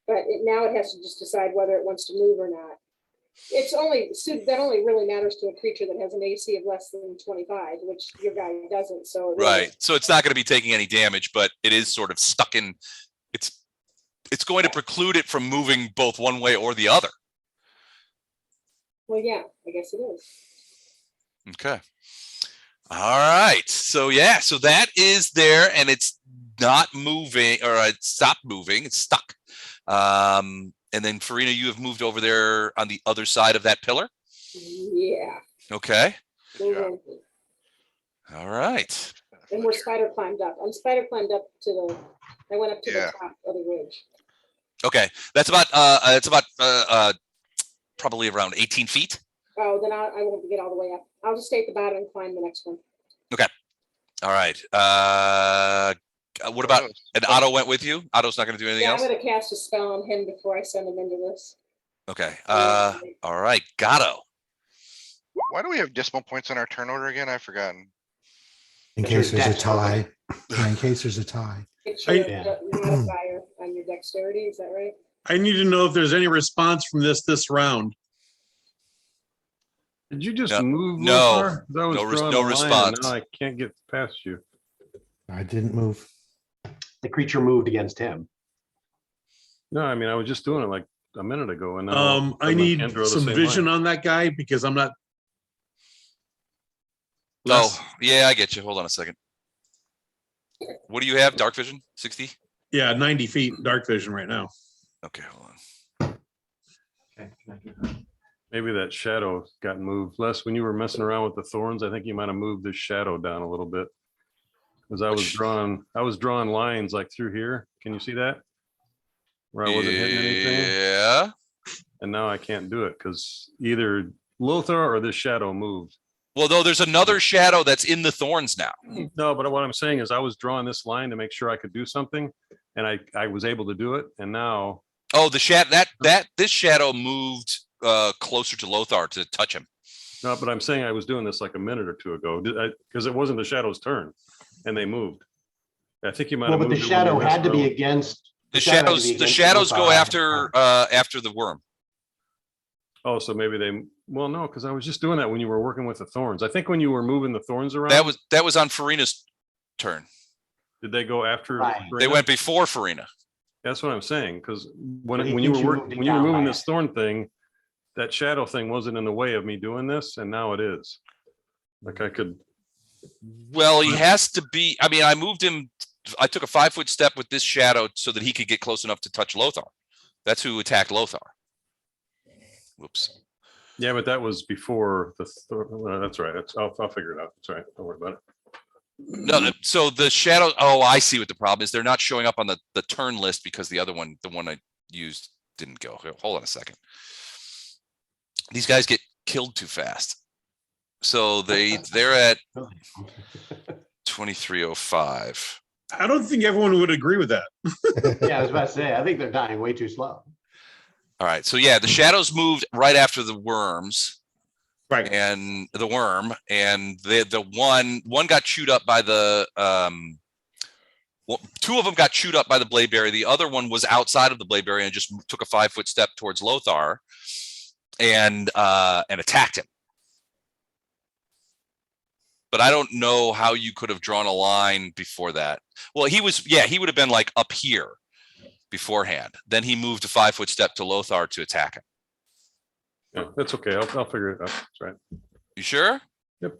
But now it has to just decide whether it wants to move or not. That only really matters to a creature that has an AC of less than 25, which your guy doesn't, so. it really- Right. So it's not going to be taking any damage, but it is sort of stuck in. It's going to preclude it from moving both one way or the other. Well, yeah, I guess it is. Okay. All right. So yeah, so that is there, and it's not moving, or it stopped moving. It's stuck. And then Farina, you have moved over there on the other side of that pillar. Yeah. Okay. Move Yeah. in. All right. And we're spider climbed up. I'm spider climbed up I went up to Yeah. the top of the ridge. Okay. That's about probably around 18 feet. Oh, then I won't get all the way up. I'll just stay at the bottom and climb the next one. All right. What about, and Otto went with you? Otto's not going to do anything Yeah, I'm else? gonna cast a spell on him before I send him into this. Okay. All right. Gatto. Why do we have decimal points on our turn order again? I've forgotten. In It's your case there's a dex tie. Yeah, in case there's a tie. It's I- your Yeah. modifier on your dexterity, is that right? I need to know if there's any response from this round. Did you just No, move? no, Lothar? 'Cause I was no drawing a line and response. now I can't get past you. I didn't move. The creature moved against him. No, I mean, I was just doing it like a minute ago and now. I need some vision on that guy because I'm not. Less- Oh, yeah, I get you. Hold on a second. What do you have? Dark vision? 60? Yeah, 90 feet dark vision right now. Okay, hold on. Maybe that shadow got moved. Les, when you were messing around with the thorns, I think you might have moved the shadow down a little bit. Because I was drawing lines like through here. Can you see that? Where I wasn't hitting anything. Yeah. And now I can't do it because either Lothar or this shadow moved. Well, though, there's another shadow that's in the thorns now. No, but what I'm saying is I was drawing this line to make sure I could do something and I was able to do it. And now, Oh, the this shadow moved closer to Lothar to touch him. no, but I'm saying I was doing this like a minute or two ago because it wasn't the shadow's turn and they moved. I think you might Well, have but the moved it when you shadow messed had to be around. against. The shadow had to shadows, be the against shadows go Lothar. after the worm. Oh, so maybe well, no, because I was just doing that when you were working with the thorns. I think when you were moving the thorns around. That was on Farina's turn. Did they go after? Right. They Farina? went before Farina. That's what I'm saying, because But he when you thinks were you moved it when you were down moving by this thorn thing, that shadow thing wasn't in the way of me doing this, and now it is. Like I could. Well, he has to be. I mean, I moved him. I took a 5-foot step with this shadow so that he could get close enough to touch Lothar. That's who attacked Lothar. Whoops. Yeah, but that was before the. That's right. I'll figure it out. That's right. Don't worry about it. No, so the shadow. Oh, I see what the problem is. They're not showing up on the turn list because the other one, the one I used, didn't go. Hold on a second. These guys get killed too fast. So they're at 2305. I don't think everyone would agree with that. Yeah, I was about to say, I think they're dying way too slow. All right. So yeah, the shadows moved right after the worms. Right. And the worm, and the one got chewed up by the well, two of them got chewed up by the blade barrier. The other one was outside of the blade barrier and just took a 5-foot step towards Lothar and attacked him. But I don't know how you could have drawn a line before that. Well, he would have been like up here beforehand. Then he moved a 5-foot step to Lothar to attack him. Yeah, that's okay. I'll figure it out. That's right. You sure? Yep.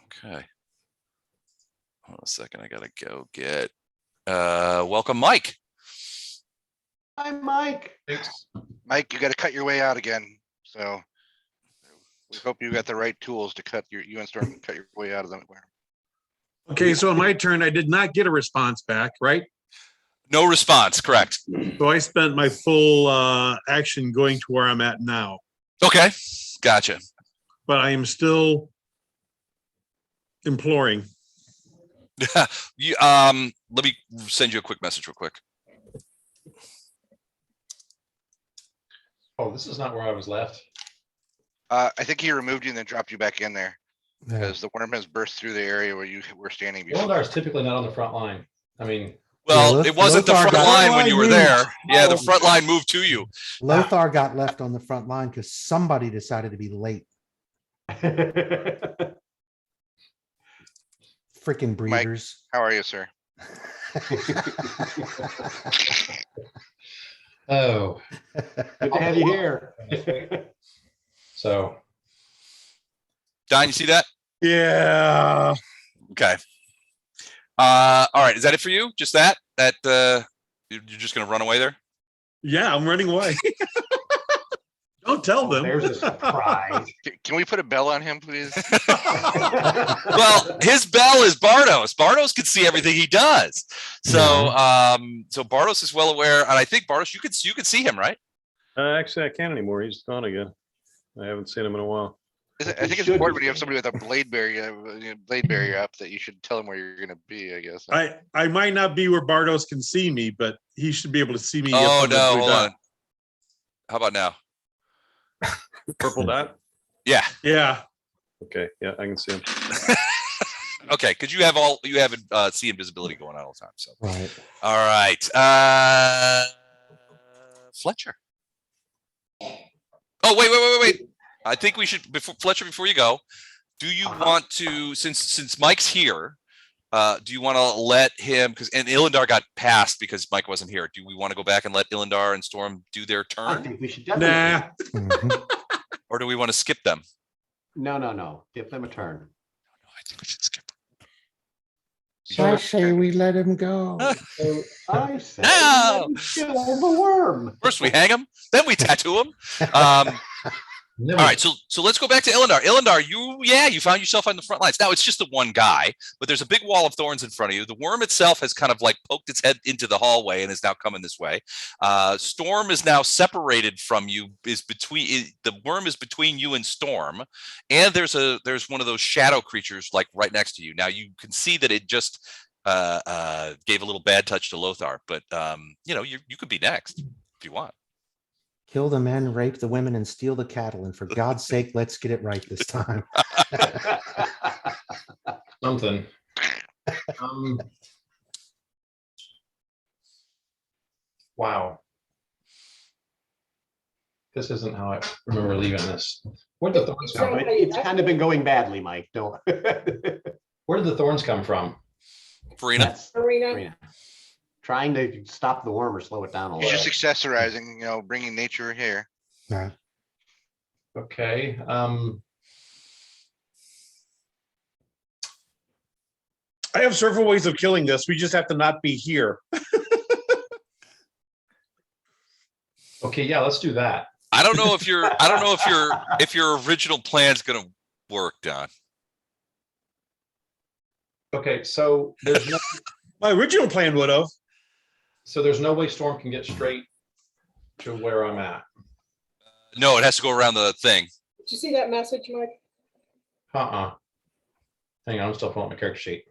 Okay. Hold on a second. I gotta go get welcome, Mike. Hi, Mike. Mike, you got to cut your way out again. So we hope you got the right tools to cut you and Storm cut your way out of them. Okay, so on my turn, I did not get a response back, right? No response, correct. So I spent my full action going to where I'm at now, Okay, gotcha. but I am still imploring. You let me send you a quick message real quick. Oh, this is not where I was left. I think he removed you and then dropped you back in there Yeah. because the worm has burst through the area where you were standing before. Eldar is typically not on the front line. I mean, Well, Yeah, it wasn't the Lothar front got- line when you were there. Yeah, the Oh. front line moved to you. Lothar got left on the front line because somebody decided to be late. Freaking breeders. How are you, sir? oh, Good to have you here. so Don, you see that? Yeah. Okay. All right. Is that it for you? Just that? You're just gonna run away there? Yeah, I'm running away. Don't tell them. There's a surprise. Can we put a bell on him, please? Well, his bell is Bardos. Bardos can see everything he does. So so Bardos is well aware, and I think Bardos, you could see him, right? Actually, I can't anymore. He's gone again. I haven't seen him in a while. I think it's should important be when you have somebody with a blade barrier up that you should tell him where you're going to be, I guess. I might not be where Bardos can see me, but he should be able to see me. if Oh I'm no, upside hold down. on. How about now? Purple dot? Yeah. Yeah. Okay, yeah, I can see him. Okay, because you have see invisibility going on all the time. So Right. all right. Fletcher. Oh, wait. I think we should Fletcher, before you go, do you want to, since Mike's here, do you want to let him, and Ilindar got passed because Mike wasn't here. Do we want to go back and let Ilindar and Storm do their I turn? think we should definitely. Nah. Mhm. Or do we want to skip them? No. Give them a turn. I think we should skip them. I say we let him go. I say, No! let him kill the worm. First we hang him, then we tattoo him. never, All right, so let's go back to Ilindar. Ilindar, you found yourself on the front lines. Now it's just the one guy, but there's a big wall of thorns in front of you. The worm itself has kind of like poked its head into the hallway and is now coming this way. Storm is now separated from you. The worm is between you and Storm, and there's one of those shadow creatures like right next to you. Now you can see that it just gave a little bad touch to Lothar, but you could be next if you want. Kill the men, rape the women, and steal the cattle. And for God's sake, let's get it right this time. something. Wow. This isn't how I remember leaving this. Where did the thorns come from? It's kind of been going badly, Mike. Don't. Where did the thorns come from? Farina. Yes, Arena. Farina. Trying to stop the worm or slow it down a He's little. just accessorizing, bringing nature here. Yeah. Okay, I have several ways of killing this. We just have to not be here. okay, yeah, let's do that. I don't know if your original plan's gonna work, Don. Okay, so there's no, My original plan would have. so there's no way Storm can get straight to where I'm at. No, it has to go around the thing. Did you see that message, Mike? Hang on, I'm still pulling up my character sheet.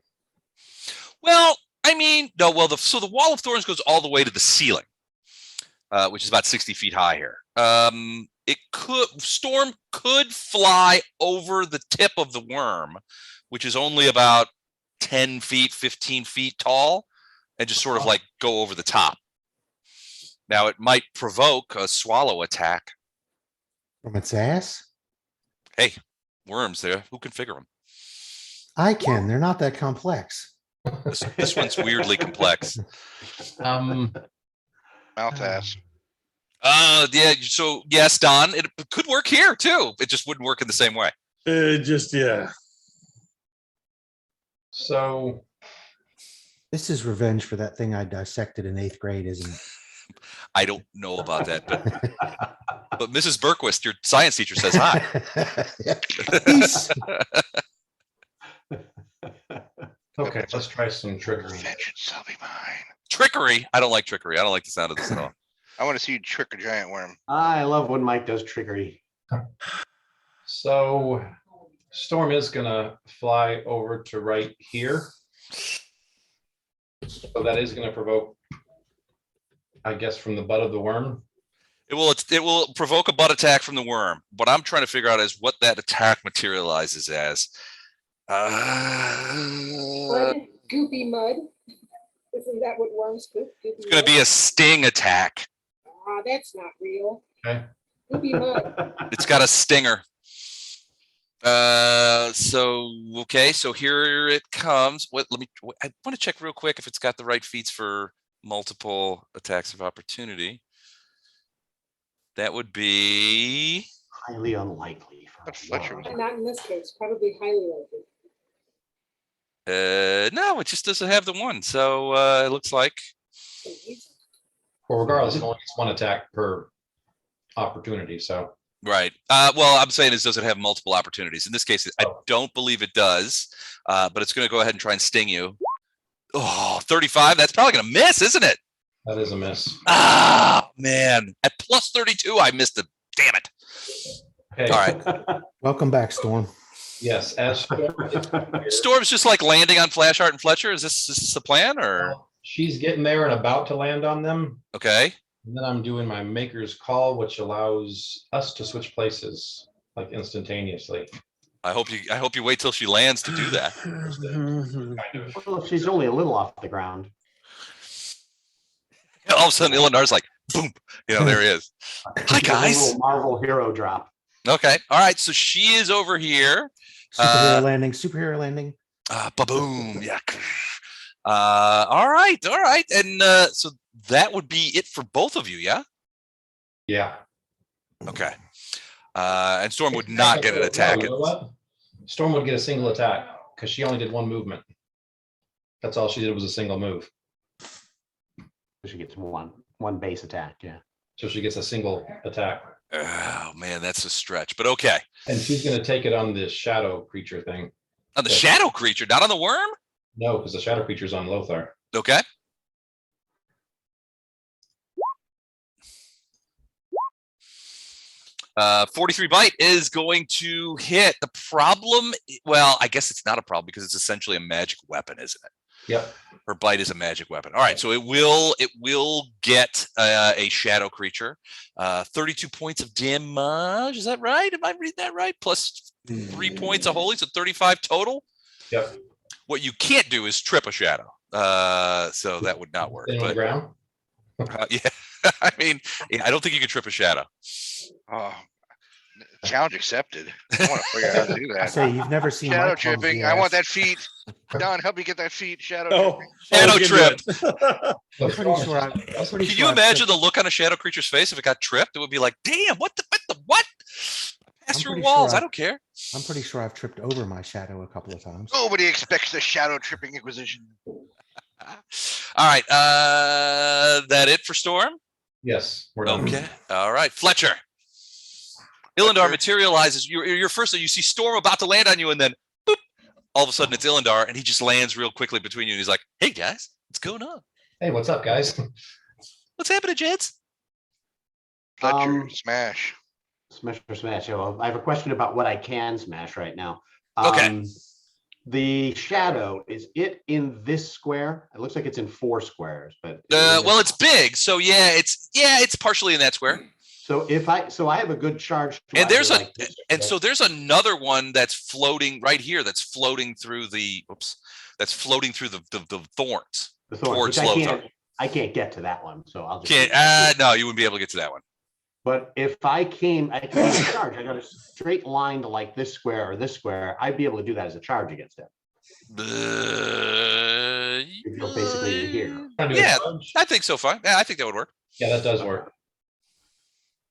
Well, I mean, no. Well, so the wall of thorns goes all the way to the ceiling, which is about 60 feet high here. Storm could fly over the tip of the worm, which is only about 10 feet, 15 feet tall, and just sort of like go over the top. Now, it might provoke a swallow attack. From its ass? Hey, worms there. Who can figure them? I can. They're not that complex. This one's weirdly complex. Mouth ass. Yeah. So yes, Don, it could work here too. It just wouldn't work in the same way. Yeah. So This is revenge for that thing I dissected in 8th grade, isn't it? I don't know about that, but Mrs. Berquist, your science teacher, says hi. Peace. okay, let's try some trickery. Vengeance shall be mine. Trickery. I don't like trickery. I don't like the sound of this at all. I want to see you trick a giant worm. I love when Mike does trickery. So Storm is gonna fly over to right here. So that is gonna provoke, I guess, from the butt of the worm. It will provoke a butt attack from the worm. What I'm trying to figure out is what that attack materializes as. Mud, goopy mud. Isn't that what worms do? It's going to be a sting attack. Ah, that's not real. Okay. Goopy mud. It's got a stinger. Okay, so here it comes. I want to check real quick if it's got the right feats for multiple attacks of opportunity. That would be Highly unlikely. But Fletcher was. Not in this case, probably highly likely. no, it just doesn't have the one. So it looks like Well, regardless, it only gets one attack per opportunity, so. right. Well, I'm saying is does it have multiple opportunities? In this case, I don't believe it does, but it's going to go ahead and try and sting you. Oh, 35. That's probably going to miss, isn't it? That is a miss. Ah, man. At plus 32, I missed it. Damn it. Okay. All right. Welcome back, Storm. Yes, as Storm gets here, Storm's just like landing on Flashheart and Fletcher. Is this the plan or? she's getting there and about to land on them. Okay. And then I'm doing my maker's call, which allows us to switch places like instantaneously. I hope you wait till she lands to do that. Kind of. Well, she's only a little off the ground. All of a sudden, Illinar's like, boom. There he is. Hi, A guys. little Marvel hero drop. Okay. All right. So she is over here. Superhero landing. Superhero landing. Ba-boom. Yeah. All right. And so that would be it for both of you. Yeah. Yeah. Okay. And Storm would not get an attack. No, you know what? Storm would get a single attack because she only did one movement. That's all she did was a single move. She gets one base attack. Yeah. So she gets a single attack. Oh man, that's a stretch, but okay. And she's going to take it on this shadow creature thing. On the shadow creature, not on the worm? No, because the shadow creature's on Lothar. Okay. Uh, 43 bite is going to hit. The problem, well, I guess it's not a problem because it's essentially a magic weapon, isn't it? Yep. Her bite is a magic weapon. All right, so it will get a shadow creature. 32 points of damage. Is that right? Am I reading that right? Plus 3 points of holy, so 35 total. Yep. What you can't do is trip a shadow. So that would not work. On the But ground. yeah, I mean, I don't think you can trip a shadow. Oh, Challenge accepted. I want to figure out how to do I that. say you've never seen Shadow my clumsy tripping. I want ass. that feet. Don, help me get that feet. Shadow Oh, tripping. Shadow trip. I'm pretty sure I'm pretty Can sure you I've imagine tripped- the look on a shadow creature's face if it got tripped? It would be like, damn, what? Pass I'm through pretty walls. sure I don't care. I'm pretty sure I've tripped over my shadow a couple of times. Nobody expects the shadow tripping inquisition. All right. That it for Storm? Yes, we're done. Okay. All right. Fletcher. Illendar Fletcher. materializes. You're first. You see Storm about to land on you, and then boop, all of a sudden it's Illendar, and he just lands real quickly between you. And he's like, "Hey guys, what's going on? Hey, what's up, guys? What's happening, Jeds?" Fletcher, smash. Smash or smash. Well, I have a question about what I can smash right now. Okay. The shadow, is it in this square? It looks like it's in 4 squares, but Well, it's big, so it's partially in that square. so I have a good charge. to And there's either like this, And right? so there's another one that's floating right here. That's floating through the That's floating through the thorns. The thorns, towards which Lothar. I can't get to that one, so I'll just. Can't. No, you wouldn't be able to get to that one. But if I can charge. I got a straight line to like this square or this square. I'd be able to do that as a charge against him. You'd go basically here. Trying to do a Yeah, charge? I think so. Fine. Yeah, I think that would work. Yeah, that does work.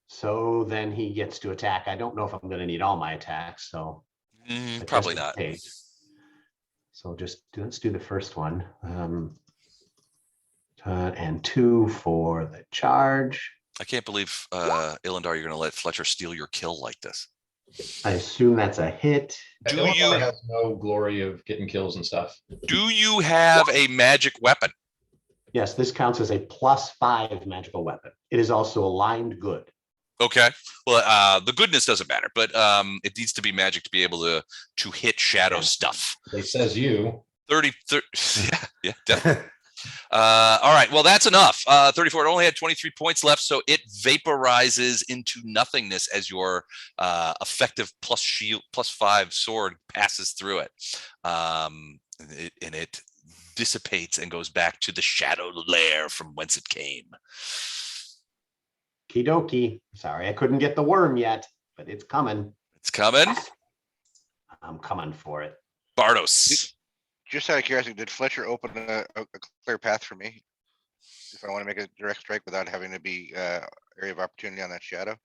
So then he gets to attack. I don't know if I'm going to need all my attacks, so. Probably just not. in case. So let's do the first one. And 2 for the charge. I can't believe, Illendar, you're going to let Fletcher steal your kill like this. I assume that's a hit. Do Illinois you- has no glory of getting kills and stuff. Do you have a magic weapon? Yes, this counts as a +5 magical weapon. It is also aligned good. Okay. Well, the goodness doesn't matter, but it needs to be magic to be able to hit shadow stuff. It says you. 30 yeah, definitely. All right, well, that's enough. 34, it only had 23 points left, so it vaporizes into nothingness as your effective +5 sword passes through it. And it dissipates and goes back to the shadow lair from whence it came. Kidoki. Sorry, I couldn't get the worm yet, but it's coming. It's coming. I'm coming for it. Bardos. Just out of curiosity, did Fletcher open a clear path for me? If I want to make a direct strike without having to be area of opportunity on that shadow?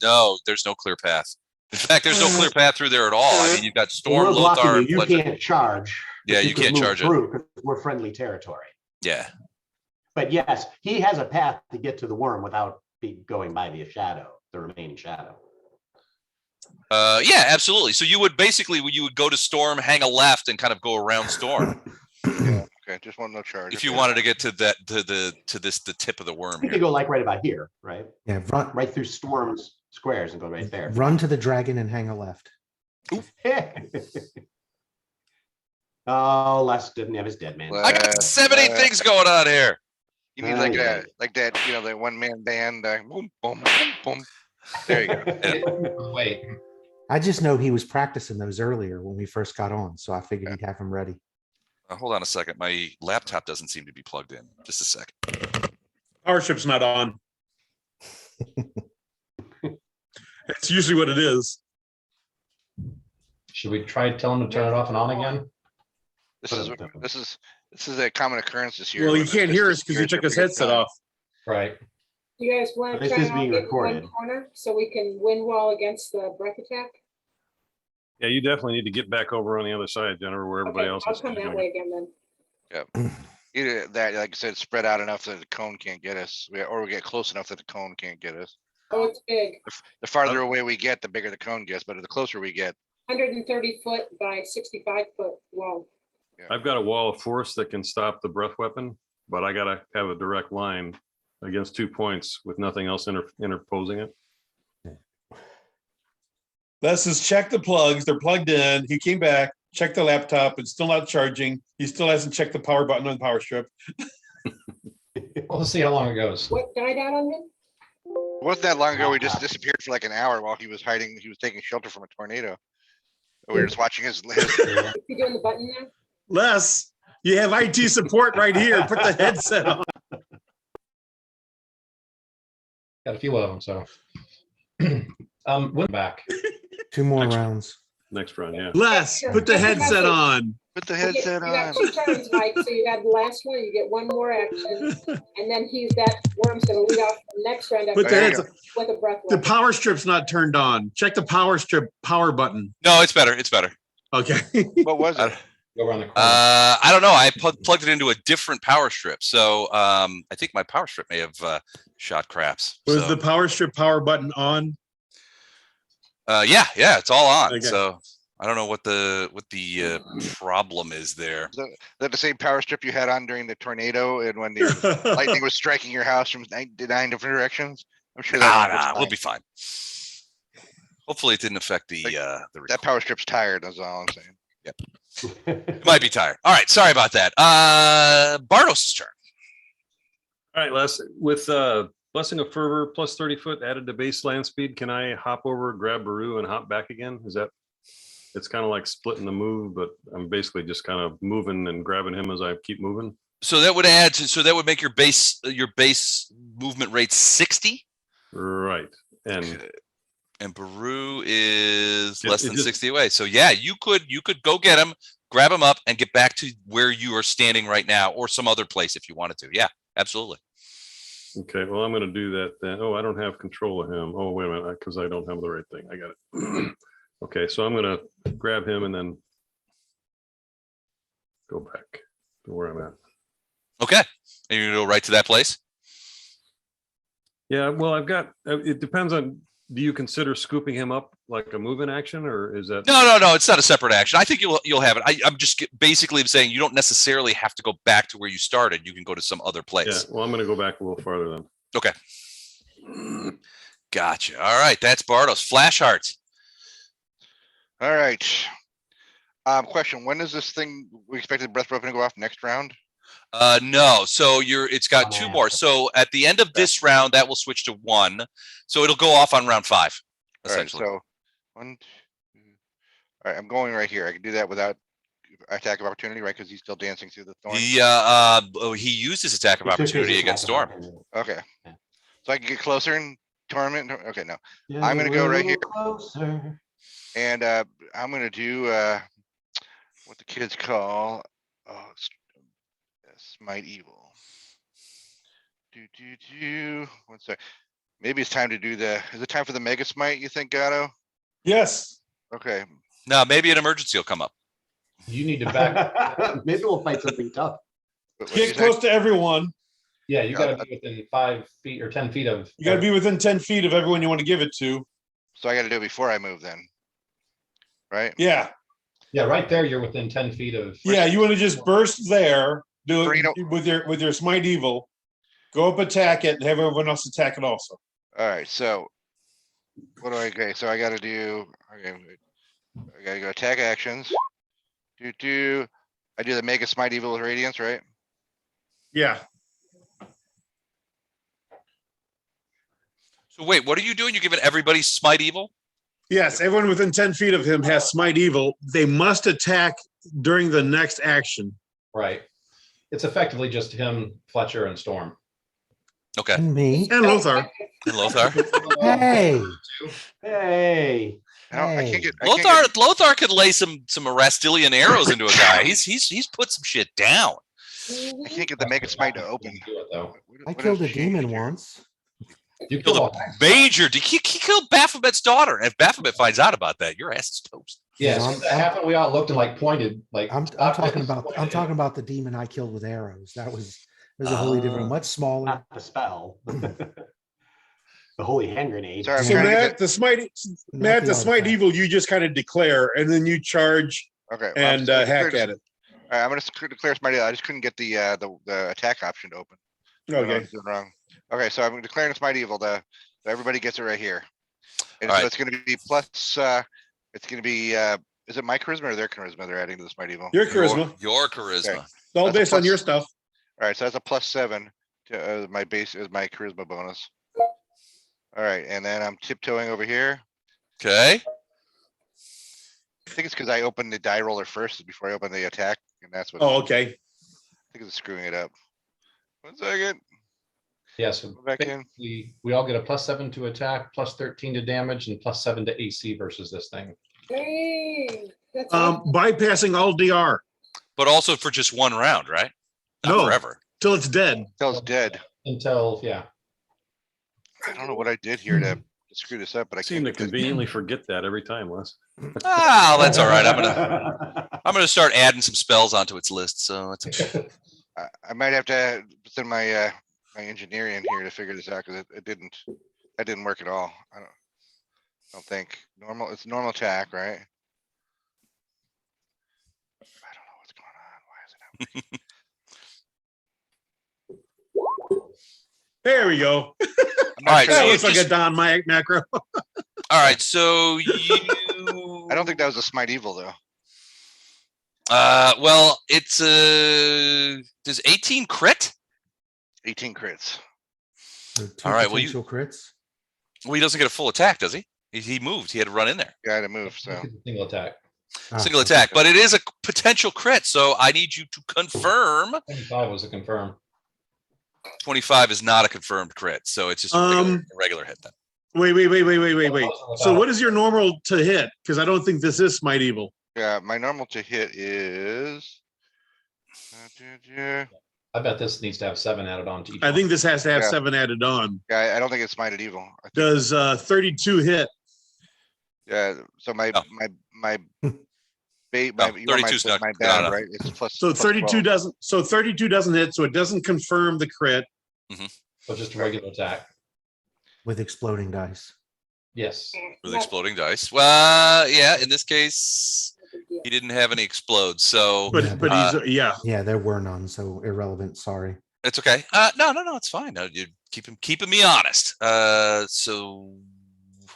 No, there's no clear path. In fact, there's no clear path through there at all. I mean, you've got Storm, We're blocking Lothar, you. and You Fletcher. can't charge. but Yeah, you can can't move charge it. through because we're friendly territory. Yeah. But yes, he has a path to get to the worm without going by the shadow, the remaining shadow. Yeah, absolutely. So you would basically, you would go to Storm, hang a left, and kind of go around Storm Yeah, okay, just want no charge. if you Okay. wanted to get to the tip of the worm You here. could go like right about here, right? Yeah, Right through Storm's squares and go right there. run to the dragon and hang a left. Oh, Les didn't have his dead man. I got 70 things going on here. You need like that, the one man band, boom, boom, boom, boom. There you go. Wait, I just know he was practicing those earlier when we first got on, so I figured he'd have him ready. Hold on a second. My laptop doesn't seem to be plugged in. Just a second. Power ship's not on. That's usually what it is. should we try telling him to turn it off and on again? This is a common occurrence this year. Well, he when can't the hear us because he spirits took are his pretty headset done. off. Right. You guys want to This try is and being get in recorded. one corner so we can wind wall against the break attack? Yeah, you definitely need to get back over on the other side, Jennifer, where everybody Okay, else I'll is. come that way again then. Either that, like I said, spread out enough that the cone can't get us, or we get close enough that the cone can't get us. Oh, it's big, The farther away we get, the bigger the cone gets, but the closer we get, 130 foot by 65 foot wall. I've got a wall of force that can stop the breath weapon, but I gotta have a direct line against 2 points with nothing else interposing it. Les has checked the plugs. They're plugged in. He came back, checked the laptop. It's still not charging. He still hasn't checked the power button on the power strip. Well, let's see how long it goes. What died out on him? it wasn't that long ago, he just disappeared for like an hour while he was hiding, he was taking shelter from a tornado. We were just watching his. Is he doing the button now? Les, you have IT support right here. Put the headset on. Got a few of them, so. Went back. 2 more Next- rounds. Next round, yeah. Les, put the headset on. Put the You get- headset you got on. 2 turns, Mike, so you have the last one, you get 1 more action, and then that worm's gonna lead off the next round Put after the There you that headset. with a breath The weapon. power strip's not turned on. Check the power strip power button. No, it's better. It's better. Okay. What was it? Go around the corner. I don't know. I plugged it into a different power strip. So I think my power strip may have shot craps. Was So, the power strip power button on? yeah, it's all on. Okay. So I don't know what the problem is there. Is that the same power strip you had on during the tornado and when the lightning was striking your house from 9 different directions? I'm sure that We'll be fine. Hopefully it didn't affect the that power strip's tired. That's all I'm saying. It might be tired. All right, sorry about that. Bartos' turn. All right, Les, with Blessing of Fervor plus 30 foot added to base land speed, can I hop over, grab Baru and hop back again? Is that, it's kind of like splitting the move, but I'm basically just kind of moving and grabbing him as I keep moving. So that would add to, so that would make your base movement rate 60. Right. And Baru is It- less it than just- 60 away. So yeah, you could go get him, grab him up, and get back to where you are standing right now, or some other place if you wanted to. Yeah, absolutely. Okay, well, I'm going to do that then. Oh, I don't have control of him. Oh, wait a minute, because I don't have the right thing. I got it. Okay, so I'm going to grab him and then go back to where I'm at. Okay, and you go right to that place. Yeah, well, I've got, it depends on, do you consider scooping him up like a moving action, or is that? No, it's not a separate action. I think you'll have it. I'm just basically saying you don't necessarily have to go back to where you started. You can go to some other Yeah, place. well, I'm going to go back a little farther then. Okay. Gotcha. All right, that's Bartos. Flash hearts. All right. Question: when is this thing we expected breath weapon to go off next round? No, so it's got 2 more. So at the end of this round, that will switch to 1. So it'll go off on round 5, All right, essentially. so 1, 2. All right, I'm going right here. I can do that without attack of opportunity, right? Because he's still dancing through the thorn. He used his attack of He took his opportunity attack against of Storm. opportunity. Okay. Yeah. So I can get closer and torment. Okay, no. Just I'm gonna a go right little here. Closer. And I'm gonna do what the kids call smite evil. One sec. Maybe it's time to do is it time for the mega smite, you think, Gatto? Yes. Okay. No, maybe an emergency will come up. You need to back. Maybe we'll fight something tough. What'd you Get say? close to everyone. Yeah, you gotta be within 5 feet or 10 feet of. You got to be within 10 feet of everyone you want to give it to. So I gotta do it before I move then. Right? Yeah. Yeah, right there, you're within 10 feet of. Yeah. You want to just burst there, do Torino. it with your smite evil, go up, attack it, and have everyone else attack it also. All right, so what do okay, so I gotta do, okay, wait. I gotta go attack actions. I do the mega smite evil with radiance, right? Yeah. So wait, what are you doing? You're giving everybody smite evil? Yes. Everyone within 10 feet of him has smite evil. They must attack during the next action. Right. It's effectively just him, Fletcher, and Storm. Okay. And me. And Lothar. And Lothar. Hey. Hey. I Hey. can't get, Lothar could lay some Arastilian arrows into a guy. He's put some shit down. I can't get the mega smite to open. Do it, though. I What killed has a changed demon here? once. You Killed killed a major. He killed Baphomet's daughter. And if Baphomet finds out about that, your ass is toast. Yeah, No, so that happened. We all looked and like pointed, like. I'm talking about the demon I killed with arrows. That was a wholly different, much smaller. Not the spell. The holy hand grenade. Sorry, I'm So trying to Matt, get the smite, Not the smite artifact. evil, you just kind of declare, and then you charge okay. well, I'm and still hack declared- at it. All right, I'm gonna declare smite evil. I just couldn't get the attack option to open. I don't know what I Okay. was doing wrong. Okay, so I'm declaring smite evil. Everybody gets it right here. And All so right. it's gonna be plus, it's gonna be, is it my charisma or their charisma they're adding to the smite evil? Your charisma. Your charisma. It's all That's a based on plus- your stuff. All right, so that's a +7 to my base is my charisma bonus. All right, and then I'm tiptoeing over here. Okay. I think it's because I opened the die roller first before I open the attack, and that's what Oh, I okay. think it's screwing it up. 1 second. Yeah, so Go back in. we all get a +7 to attack, +13 to damage, and +7 to AC versus this thing. Dang, that's awesome. Bypassing all DR But also for just one round, right? Not No. forever. till it's dead. Till it's dead. Until, yeah. I don't know what I did here to screw this up, but I I seem to can't. get this- conveniently forget that every time, Les. Ah, that's all right. I'm gonna start adding some spells onto its list. So it's okay. I might have to send my my engineer in here to figure this out because that didn't work at all. I don't think normal. It's normal attack, right? I don't know what's going on. Why is it not working? There we go. I'm All not right, sure so That that you looks like a just- Don macro. All right, so you. I don't think that was a smite evil though. Well, it's does 18 crit? 18 crits. So 2 All right, well, you- potential crits. Well, he doesn't get a full attack, does he? He moved. He had to run in there. Yeah, I had to move. So Single attack. Ah, Single okay. attack, but it is a potential crit. So I need you to confirm. 25 was a confirm. 25 is not a confirmed crit, so it's just a regular hit then. Wait. So what is your normal to hit? Because I don't think this is Smite Evil. yeah, my normal to hit is. I bet this needs to have 7 added on to each. I think one. this has to have Yeah. 7 added on. Yeah, I don't think it's smited evil. I think, Does 32 hit? yeah, so my Oh. my No, you want 32 is not my good bad, enough. right? It's plus. So plus 32 12. doesn't. So 32 doesn't hit. So it doesn't confirm the crit. So just a regular attack. With exploding dice. Yes. With Not- exploding dice. Well, yeah, in this case, not a big deal. he didn't have any explodes, so But Yeah, but he's yeah. Yeah, there were none, so irrelevant. Sorry. it's okay. No, it's fine. No, you keeping me honest. So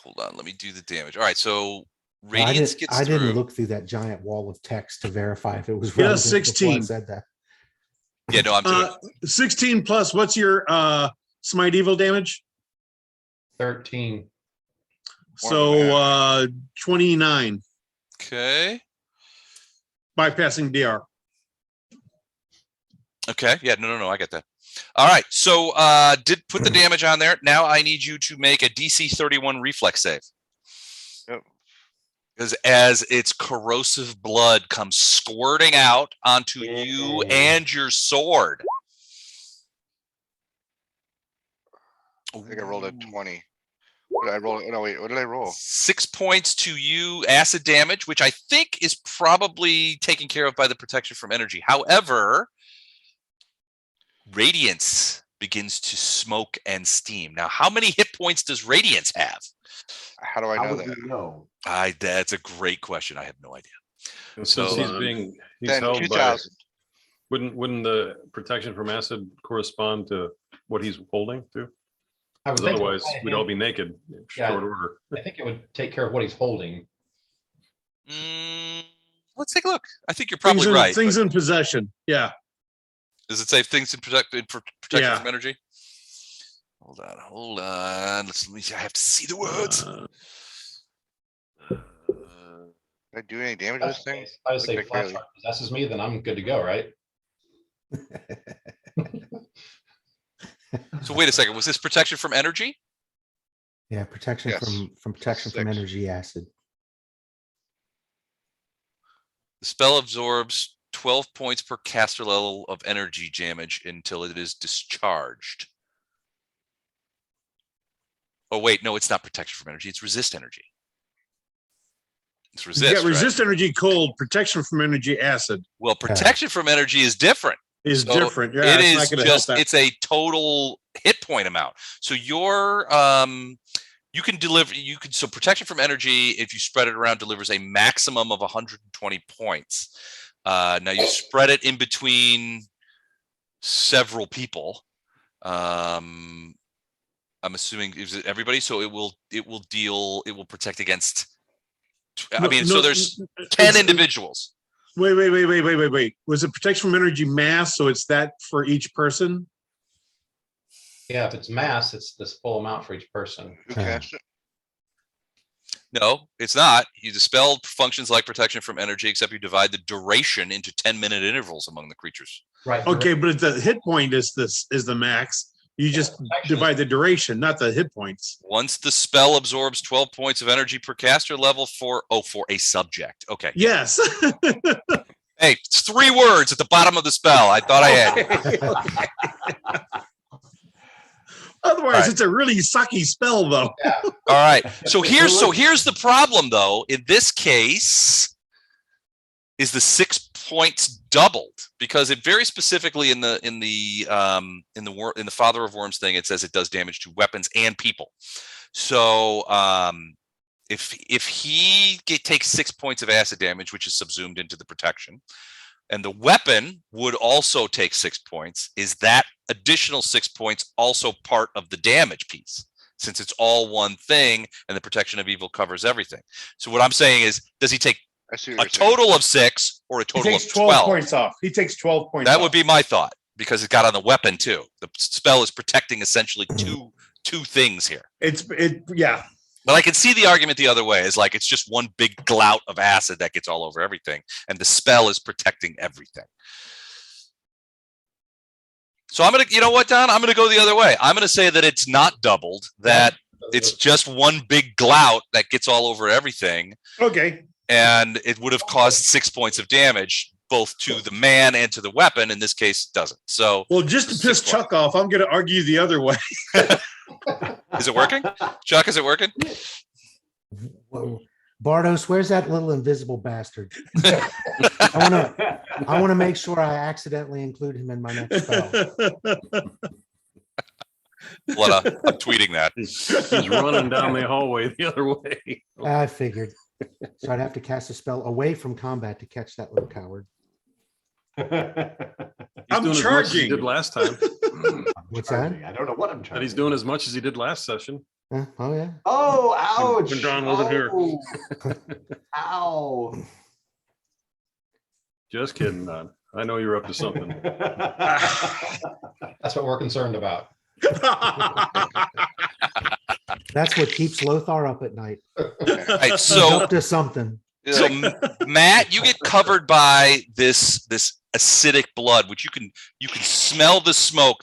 hold on, let me do the damage. All right, so Radiance gets I through. didn't look through that giant wall of text to verify if it was Yeah, relevant before I 16. said that. Yeah, no, I'm doing 16 plus. What's your Smite Evil damage? 13. So 29 okay. bypassing DR. Okay. Yeah, no, I get that. All right. So did put the damage on there. Now I need you to make a DC 31 reflex save. Yep. Because as its corrosive blood comes squirting out onto you and your sword. I think I rolled a 20. What did I roll? No, wait, what did I roll? 6 points to you acid damage, which I think is probably taken care of by the protection from energy. However, Radiance begins to smoke and steam. Now, how many hit points does Radiance have? How do I How know would that? we know? That's a great question. I have no idea. And So, since he's Then held by, 2000. wouldn't the protection from acid correspond to what he's holding to? I would Because think it would otherwise, tie we'd him- all be naked in Yeah. short order. I think it would take care of what he's holding. Let's take a look. I think you're Things probably in, right. Things but in possession. Yeah. does it say things in protection Yeah. from energy? Hold on. Let me see. I have to see the words. Did I do any damage to this thing? I would say Like flash barely. Heart possesses me, then I'm good to go, right? So wait a second. Was this protection from energy? Yeah, protection Yes. from protection from 6. energy acid. The spell absorbs 12 points per caster level of energy damage until it is discharged. Oh, wait. No, it's not protection from energy. It's resist energy. It's You resist. got right? resist energy cold, protection from energy acid Well, protection from energy is different. is So different. Yeah, it it's is not gonna help just that. it's a total hit point amount. So your you can so protection from energy, if you spread it around, delivers a maximum of 120 points. Now you spread it in between several people. I'm assuming is it everybody, so it will protect against I mean, so there's 10 individuals. Wait. Was it protection from energy mass? So it's that for each person? Yeah, if it's mass, it's this full amount for each person. Who Yeah. cast it? No, it's not. The spell functions like protection from energy, except you divide the duration into 10-minute intervals among the creatures. Right. Okay, but the hit point is the max. You just divide the duration, not the hit points. Once the spell absorbs 12 points of energy per caster level for a subject. Okay. Yes. Hey, it's 3 words at the bottom of the spell. I thought I had. Otherwise, Right. it's a really sucky spell, though. All right. So here's the problem, though. In this case, is the 6 points doubled, because it very specifically in the Father of Worms thing, it says it does damage to weapons and people. So if he takes 6 points of acid damage, which is subsumed into the protection, and the weapon would also take 6 points, is that additional 6 points also part of the damage piece, since it's all one thing and the protection of evil covers everything? So what I'm saying is, does he take I see a what you're saying. total of 6 or a He total takes of 12 points off. He takes 12 points That off. would be my thought, because it got on the weapon too. The spell is protecting essentially two things here. Yeah. But I can see the argument the other way, is like it's just one big glout of acid that gets all over everything, and the spell is protecting everything. So I'm gonna, you know what, Don? I'm gonna go the other way. I'm gonna say that it's not doubled, that it's just one big glout that gets all over everything, Okay. and it would have caused 6 points of damage, both to the man and to the weapon. In this case, it doesn't. So, Well, just to piss 6 Chuck off, I'm going to argue the other way. is it working? Chuck, is it working? Whoa. Bardos, where's that little invisible bastard? I want to make sure I accidentally include him in my next spell. I'm tweeting that. He's running down the hallway the other way. I figured. So I'd have to cast a spell away from combat to catch that little coward. He's I'm doing as much as he charging. did last time. What's that? I don't know what I'm But trying. he's doing as much as he did last session. Oh, yeah. Oh, ouch! When Don wasn't here. Oh. Ow! Just kidding, Don. I know you're up to something. That's what we're concerned about. That's what keeps Lothar up at night. Right, He's so up to something. Matt, you get covered by this acidic blood, which you can smell the smoke.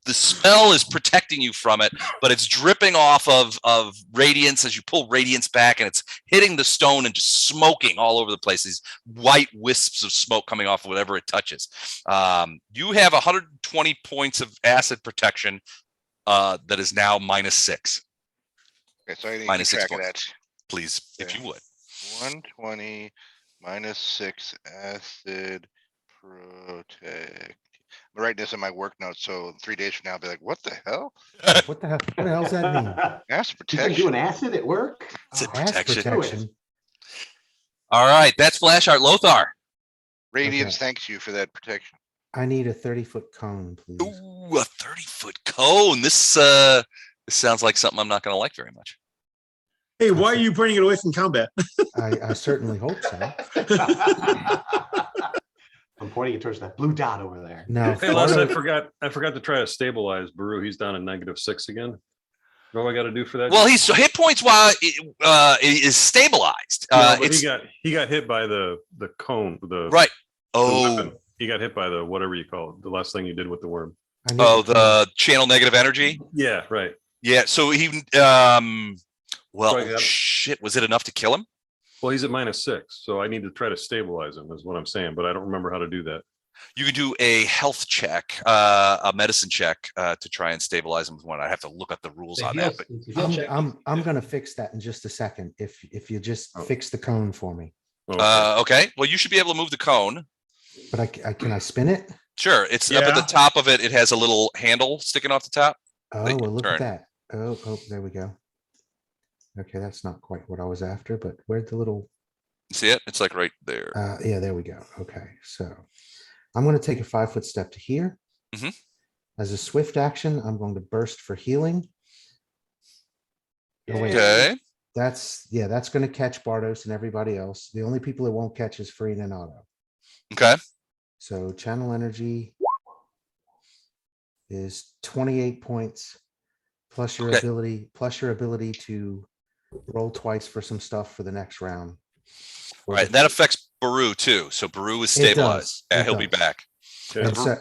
The smell is protecting you from it, but it's dripping off of radiance as you pull radiance back, and it's hitting the stone and just smoking all over the place. These white wisps of smoke coming off of whatever it touches. You have 120 points of acid protection that is now -6. Okay, so I need to Minus keep 6 track of points. that. Please, if you would. 120 -6 acid protect. I'm writing this in my work notes, so 3 days from now, I'll be like, what the hell? What the hell does that mean? Acid You been protection. doing acid at work? It's a Oh, ass protection. All right, that's Flash Art. Lothar. Radiance Okay. thanks you for that protection. I need a 30-foot cone, please. Ooh, a 30-foot cone. This sounds like something I'm not going to like very much. Hey, why are you pointing it away from combat? I certainly hope so. I'm pointing it towards that blue dot over there. No, Hey, Les, I Bardo- forgot to try to stabilize Baru. He's down at -6 again. What do I got to do for that? Well, he's hit points while is stabilized. No, but It's he got hit by the cone. right. the Oh, weapon. He got hit by the whatever you call it. The last thing you did with the worm. I need oh, a cone. the channel negative energy. Yeah, right. Yeah. So he well, Right, yeah. shit. Was it enough to kill him? Well, he's at -6, so I need to try to stabilize him. Is what I'm saying, but I don't remember how to do that. You can do a health check, a medicine check to try and stabilize him with one. I have to look up the rules on that. But I'm gonna fix that in just a second. If you just Oh. fix the cone for me. okay. Well, you should be able to move the cone. But I can I spin it? Sure. It's up at the Yeah. top of it. It has a little handle sticking off the top. Oh, That you well, look turn. at that. Oh, there we go. Okay, that's not quite what I was after, but where'd the little, See it? It's like right there. yeah, there we go. Okay, so I'm going to take a 5-foot step to here. Mhm. As a swift action, I'm going to burst for healing. Oh, wait, Okay. that's going to catch Bardos and everybody else. The only people it won't catch is Free and Auto. Okay. So channel energy is 28 points plus your Okay. ability to roll twice for some stuff for the next round. All right. That affects Baru too. So Baru is It does. stabilized. Yeah, It he'll be does. back. Okay. And so,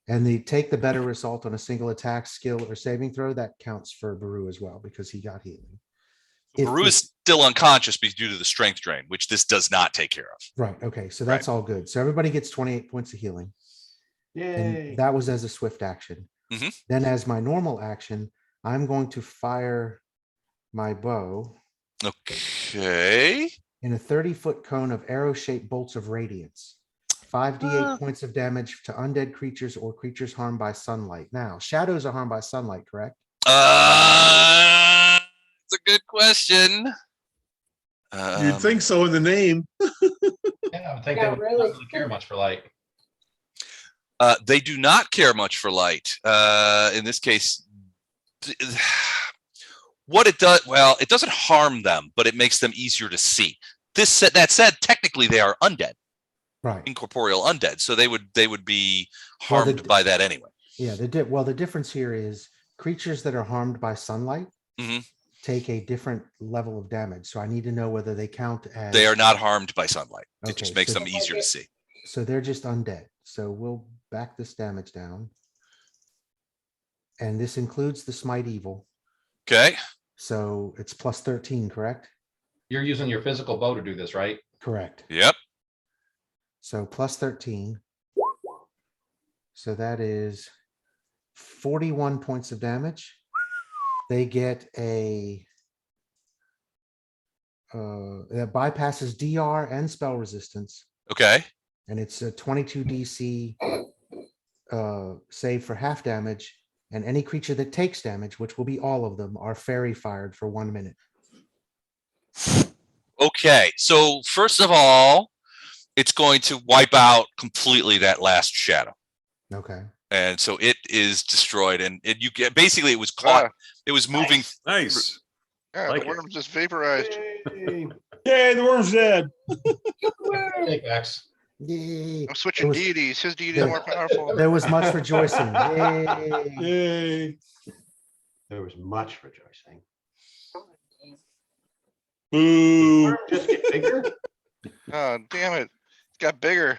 And the take the better result on a single attack, skill, or saving throw, that counts for Baru as well because he got healing. If Baru is this- still unconscious due to the strength drain, which this does not take care of. Right. Okay. So that's all good. So everybody gets 28 points of healing. Yay. And that was as a swift action. Mhm. Then as my normal action, I'm going to fire my bow Okay. in a 30-foot cone of arrow-shaped bolts of radiance. 5d8 points of damage to undead creatures or creatures harmed by sunlight. Now, shadows are harmed by sunlight, correct? It's a good question. You'd think so in the name. Yeah, I would think Yeah, they would really. not really care much for light. They do not care much for light. In this case, what it does, well, it doesn't harm them, but it makes them easier to see. That said, technically they are undead, Right. incorporeal undead, so they would be Well, harmed by that anyway. Yeah. The difference here is creatures that are harmed by sunlight Mhm. take a different level of damage. So I need to know whether they count as. They are not harmed by sunlight. It Okay, just makes so- them easier to see. So they're just undead. So we'll back this damage down. And this includes the smite evil. Okay. So it's plus 13, correct? You're using your physical bow to do this, right? Correct. Yep. So plus 13. So that is 41 points of damage. They get that bypasses DR and spell resistance. Okay. And it's a 22 DC save for half damage. And any creature that takes damage, which will be all of them, are fairy fired for 1 minute. Okay. So first of all, it's going to wipe out completely that last shadow. Okay. And so it is destroyed, and you get basically it was caught. It was moving. Nice. Yeah, Like the it. worm just vaporized. Yay. Yay, the worm's dead. Take X. Yay. I'm switching was- deities. His deities are more powerful. There was much rejoicing. Yay. Yay. There was much rejoicing. Boo. Just get bigger. Oh, damn it. It's got bigger.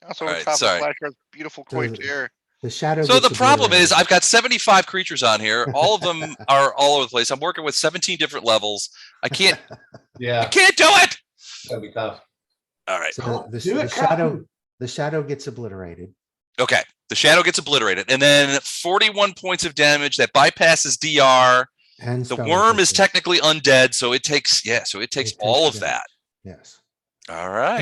Also on Alright, top sorry. of Flashcard's beautiful So koi the- tear. The shadow. So the gets problem is obliterated. I've got 75 creatures on here. All of them are all over the place. I'm working with 17 different levels. I can't Yeah, do it. that'd be tough. All right. So the Do it, shadow, Captain. the shadow gets obliterated. Okay. The shadow gets obliterated. And then 41 points of damage that bypasses DR. And The spell worm is resistance. technically undead, so it takes all of damage. that. Yes. All right.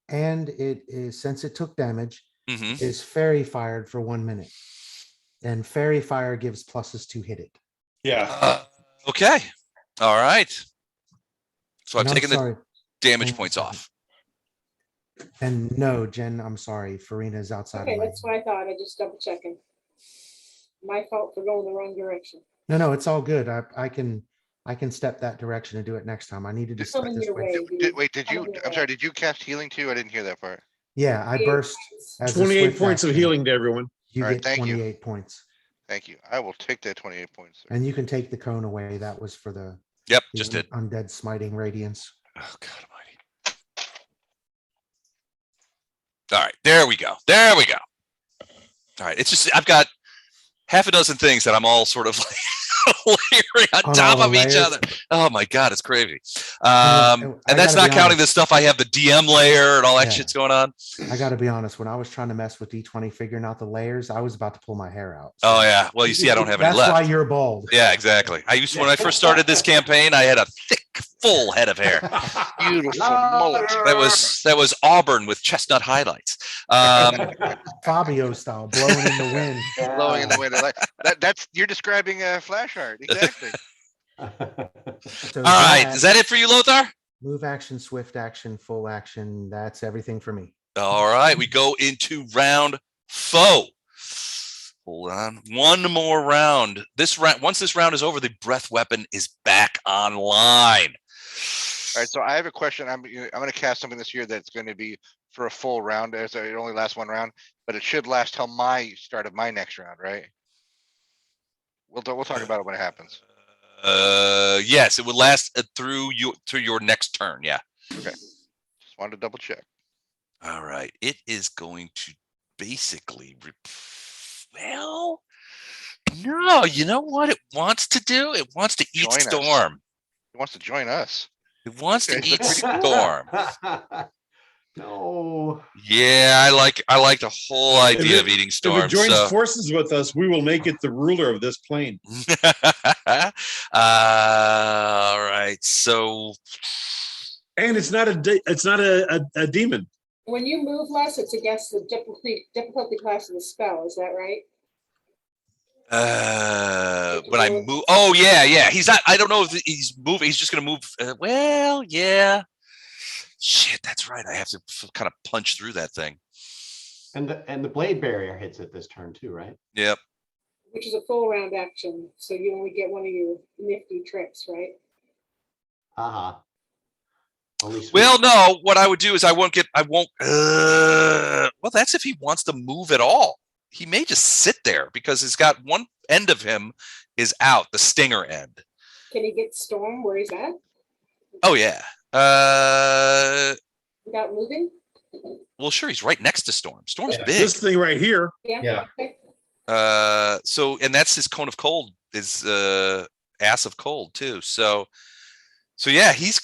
And it is, since it took damage, hmm is fairy fired for 1 minute. And fairy fire gives pluses to hit it. Yeah. Okay. All right. So I've And I'm taken the sorry. damage Hang on a points second. off. And no, Jen, I'm sorry. Farina's outside. Okay, of my- that's what I thought. I just double checking. My fault for going the wrong direction. No, it's all good. I can step that direction and do it next time. I needed to Just step Coming this your way. way. dude. Wait, did you? Coming your I'm way. sorry. Did you cast healing too? I didn't hear that part. Yeah, I 28 burst points. as a 28 swift points of action. healing to everyone. You All right, get thank you. 28 points. Thank you. I will take that 28 points. And you can take the cone away. That was for the Yep, the just did. undead smiting radiance. Oh God Almighty! All right, there we go. There we go. All right, it's just I've got half a dozen things that I'm all sort of like layering on On top all of the each layers? other. Oh my God, it's crazy. I And that's gotta not be counting the honest. stuff I have the DM layer and all that Yeah. shit's going on. I got to be honest. When I was trying to mess with D20, figuring out the layers, I was about to pull my hair out. Oh yeah. Well, you see, I don't have any That's left. why you're bald. Yeah, exactly. I used when I first started this campaign, I had a thick, full head of hair. Beautiful mullet. That was auburn with chestnut highlights. Fabio style, blowing in the wind. Blowing in the wind. I like that's you're describing flash art exactly. So All right, that- is that it for you, Lothar? move action, swift action, full action? That's everything for me. All right, we go into round 4. Hold on, one more round. This round, once this round is over, the breath weapon is back online. All right, so I have a question. I'm going to cast something this year that's going to be for a full round. As it only lasts one round, but it should last till my start of my next round, right? We'll talk about it when it happens. Yes, it would last through your next turn. Yeah. Just wanted to double check. All right, it is going to basically, well, no, you know what it wants to do? It wants to eat Join us. Storm. He wants to join us. It wants to Okay, eat so Storm. No. Yeah, I like the whole idea of eating If Storm. it joins So. forces with us, we will make it the ruler of this plane. All right. So. And it's not a demon. When you move less, it's against the difficulty class of the spell. Is that right? When I move, oh yeah, he's not. I don't know if he's moving. He's just gonna move. Well, yeah. Shit, that's right. I have to kind of punch through that thing. And the blade barrier hits it this turn too, right? Yep. Which is a full round action, so you only get one of your nifty tricks, right? Well, no. What I would do is I won't. Well, that's if he wants to move at all. He may just sit there because he's got one end of him is out, the stinger end. Can he get Storm where he's at Oh yeah. without moving? Well, sure. He's right next to Storm. Storm's Yeah. big. This thing right here. Yeah. Okay. So, and that's his cone of cold, his ass of cold too. So yeah, he's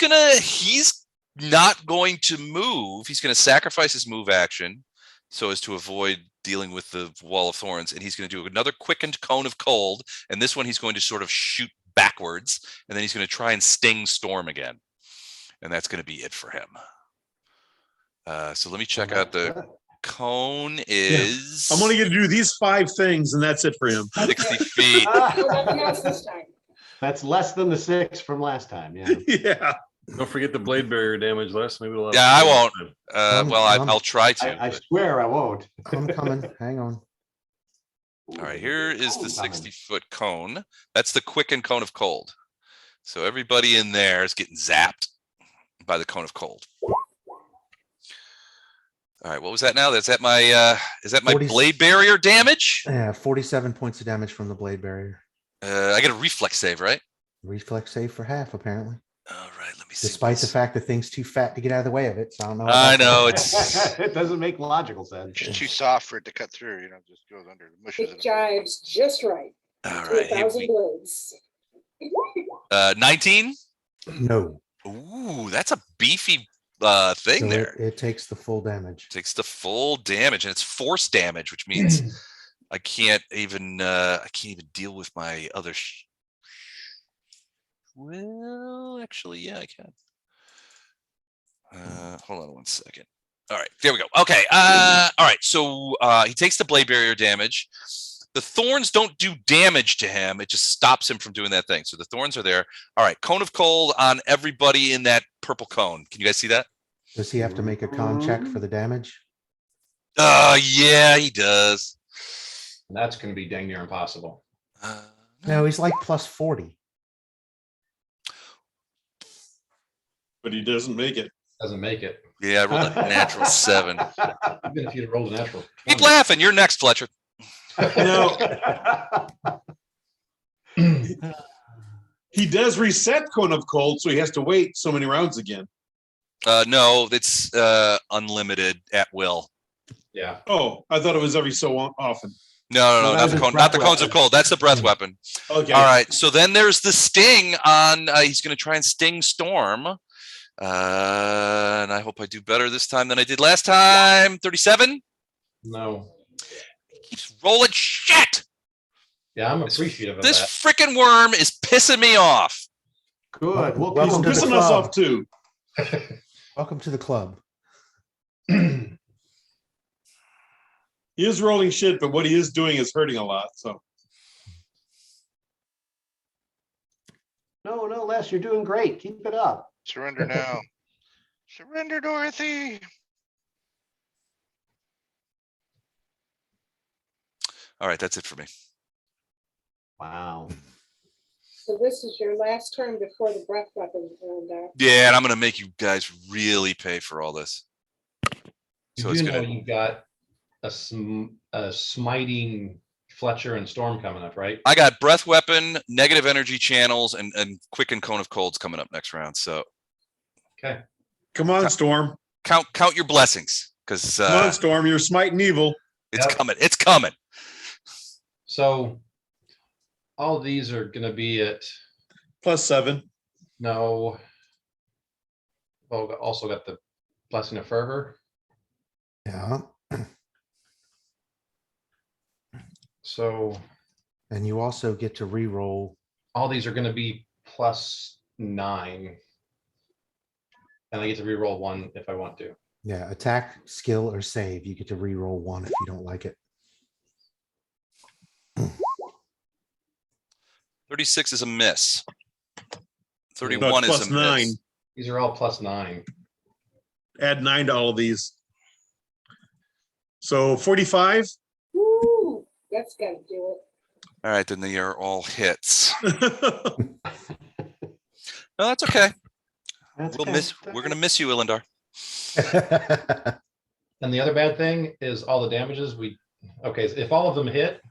not going to move. He's going to sacrifice his move action so as to avoid dealing with the wall of thorns. And he's going to do another quickened cone of cold. And this one, he's going to sort of shoot backwards. And then he's going to try and sting Storm again. And that's going to be it for him. So let me check out the cone is. I'm only going to do these 5 things, and that's it for him. 60 feet. Nothing else this time. That's less than the 6 from last time. Yeah. Yeah. Don't forget the blade barrier damage, Les. Maybe we'll have Yeah, I won't. I'm- I'll try to. I but- swear I won't. I'm coming. Hang on. All right, here is the 60-foot cone. That's the quickened cone of cold. So everybody in there is getting zapped by the cone of cold. All right, what was that now? Is that my 40 blade barrier damage? Yeah, 47 points of damage from the blade barrier. I get a reflex save, right? Reflex save for half, apparently. All right, let me see. Despite the fact that thing's too fat to get out of the way of it. So I don't know. I about that. know it's It doesn't make logical sense. It's too soft for it to cut through, just goes under the mushes. It jives just right. all To right. Here 1,000 blades. 19. No. Ooh, that's a beefy thing So there. it takes the full damage. Takes the full damage, and it's force damage, which means I can't even deal with my other. Well, actually, yeah, I can. Hold on one second. All right, there we go. Okay. All right. So he takes the blade barrier damage. The thorns don't do damage to him. It just stops him from doing that thing. So the thorns are there. All right. Cone of cold on everybody in that purple cone. Can you guys see that? Does he have to make a con check for the damage? Yeah, he does. And that's going to be dang near impossible. No, he's like plus 40. But he doesn't make it. Doesn't make it. Yeah, I rolled a natural 7. Even if you'd rolled a natural. Keep 20. laughing. You're next, Fletcher. He does reset cone of cold, so he has to wait so many rounds again. No, it's unlimited at will. Yeah. Oh, I thought it was every so often. No, No, not that's the his not the breath cones of weapon. cold. That's the breath weapon. Okay. All right. So then there's the sting on. He's going to try and sting Storm. And I hope I do better this time than I did last time. 37. No. He keeps rolling shit. Yeah, I'm appreciative of This that. freaking worm is pissing me off. Good. Well, Welcome He's to the pissing us club. off too. Welcome to the club. He is rolling shit, but what he is doing is hurting a lot. So no, Les, you're doing great. Keep it up. Surrender now. Surrender, Dorothy. All right, that's it for me. Wow. So this is your last turn before the breath weapon. And Yeah, and I'm going to make you guys really pay for all this. So You it's do know going to. you've got a smiting Fletcher and Storm coming up, right? I got breath weapon, negative energy channels, and quicken cone of colds coming up next round. So Okay. come on, Storm. count your blessings, because Come on, Storm. You're smiting evil. It's Yep. coming. It's coming. So all of these are gonna be at, +7. no. Oh, also got the blessing of fervor. Yeah. So And you also get to re-roll. all these are gonna be +9. And I get to re-roll 1 if I want to. Yeah, attack, skill, or save. You get to re-roll 1 if you don't like it. 36 is a miss. No, 31 it's is a +9. miss. These are all +9. Add 9 to all of these. So 45. Woo, that's gotta do All right, then they are all hits. No, that's okay. We're gonna miss you, Ilindar. And the other bad thing is all the damages okay, if all of them hit,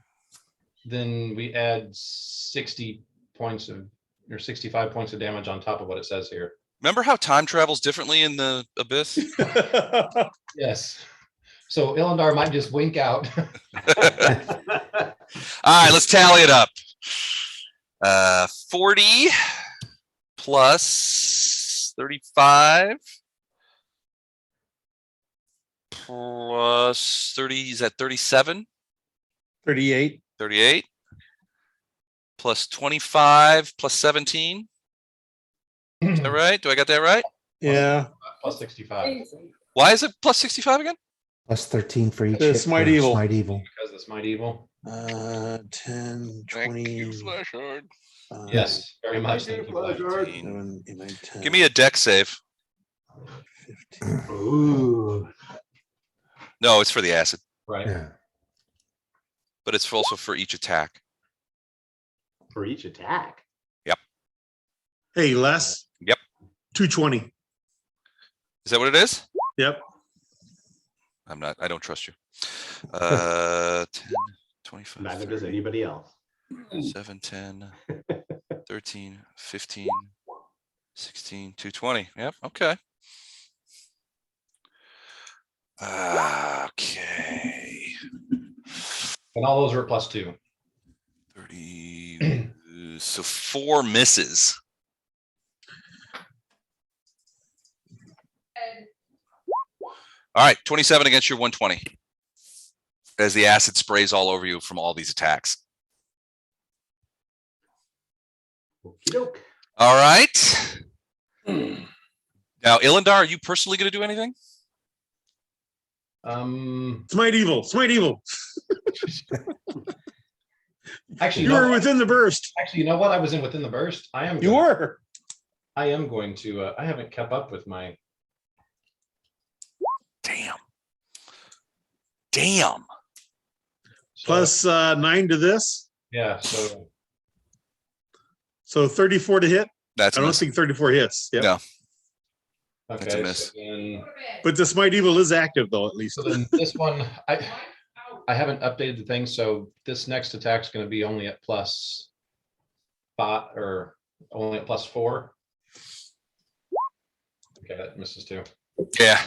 then we add 60 points or 65 points of damage on top of what it says here. Remember how time travels differently in the abyss? Yes. So Ilindar might just wink out. All right, let's tally it up. 40 plus 35 plus 30, is that 37? 38. 38 plus 25 plus 17. Is that right? Do I got that right? Yeah. +65 it. Why is it plus 65 again? Plus 13 for each The hit smite for evil. Smite evil. because the smite evil. 10, Thank 20. you, Flashard. Yes, very much. Thank you, Vlad. 18. Give me a deck save. 15. Ooh. No, it's for the acid, Right. Yeah. but it's also for each attack. For each attack. Hey, Les. Yep. 220. Is that what it is? Yep. I don't trust you. 10, 25, Neither does 30, anybody else. 7, 10, 13, 15, 16, 220. Yep. Okay. Okay. And all those are at +2. 30. So 4 misses. All right, 27 against your 120. As the acid sprays all over you from all these attacks. Okey-doke. All right. Now, Ilindar, are you personally going to do anything? Smite evil. Smite evil. Actually, You were within the burst. Actually, you know what? I was within the burst. You were. I am going to. I haven't kept up with my. Damn. Damn. Plus 9 to this. Yeah. So 34 to hit. That's I a don't miss. think 34 hits. Yep. No. Okay. That's a miss. So then, But the smite evil is active though, at least. so then this one, I haven't updated the thing, so this next attack's going to be only at +5 or only at +4. Okay, that misses too. Yeah.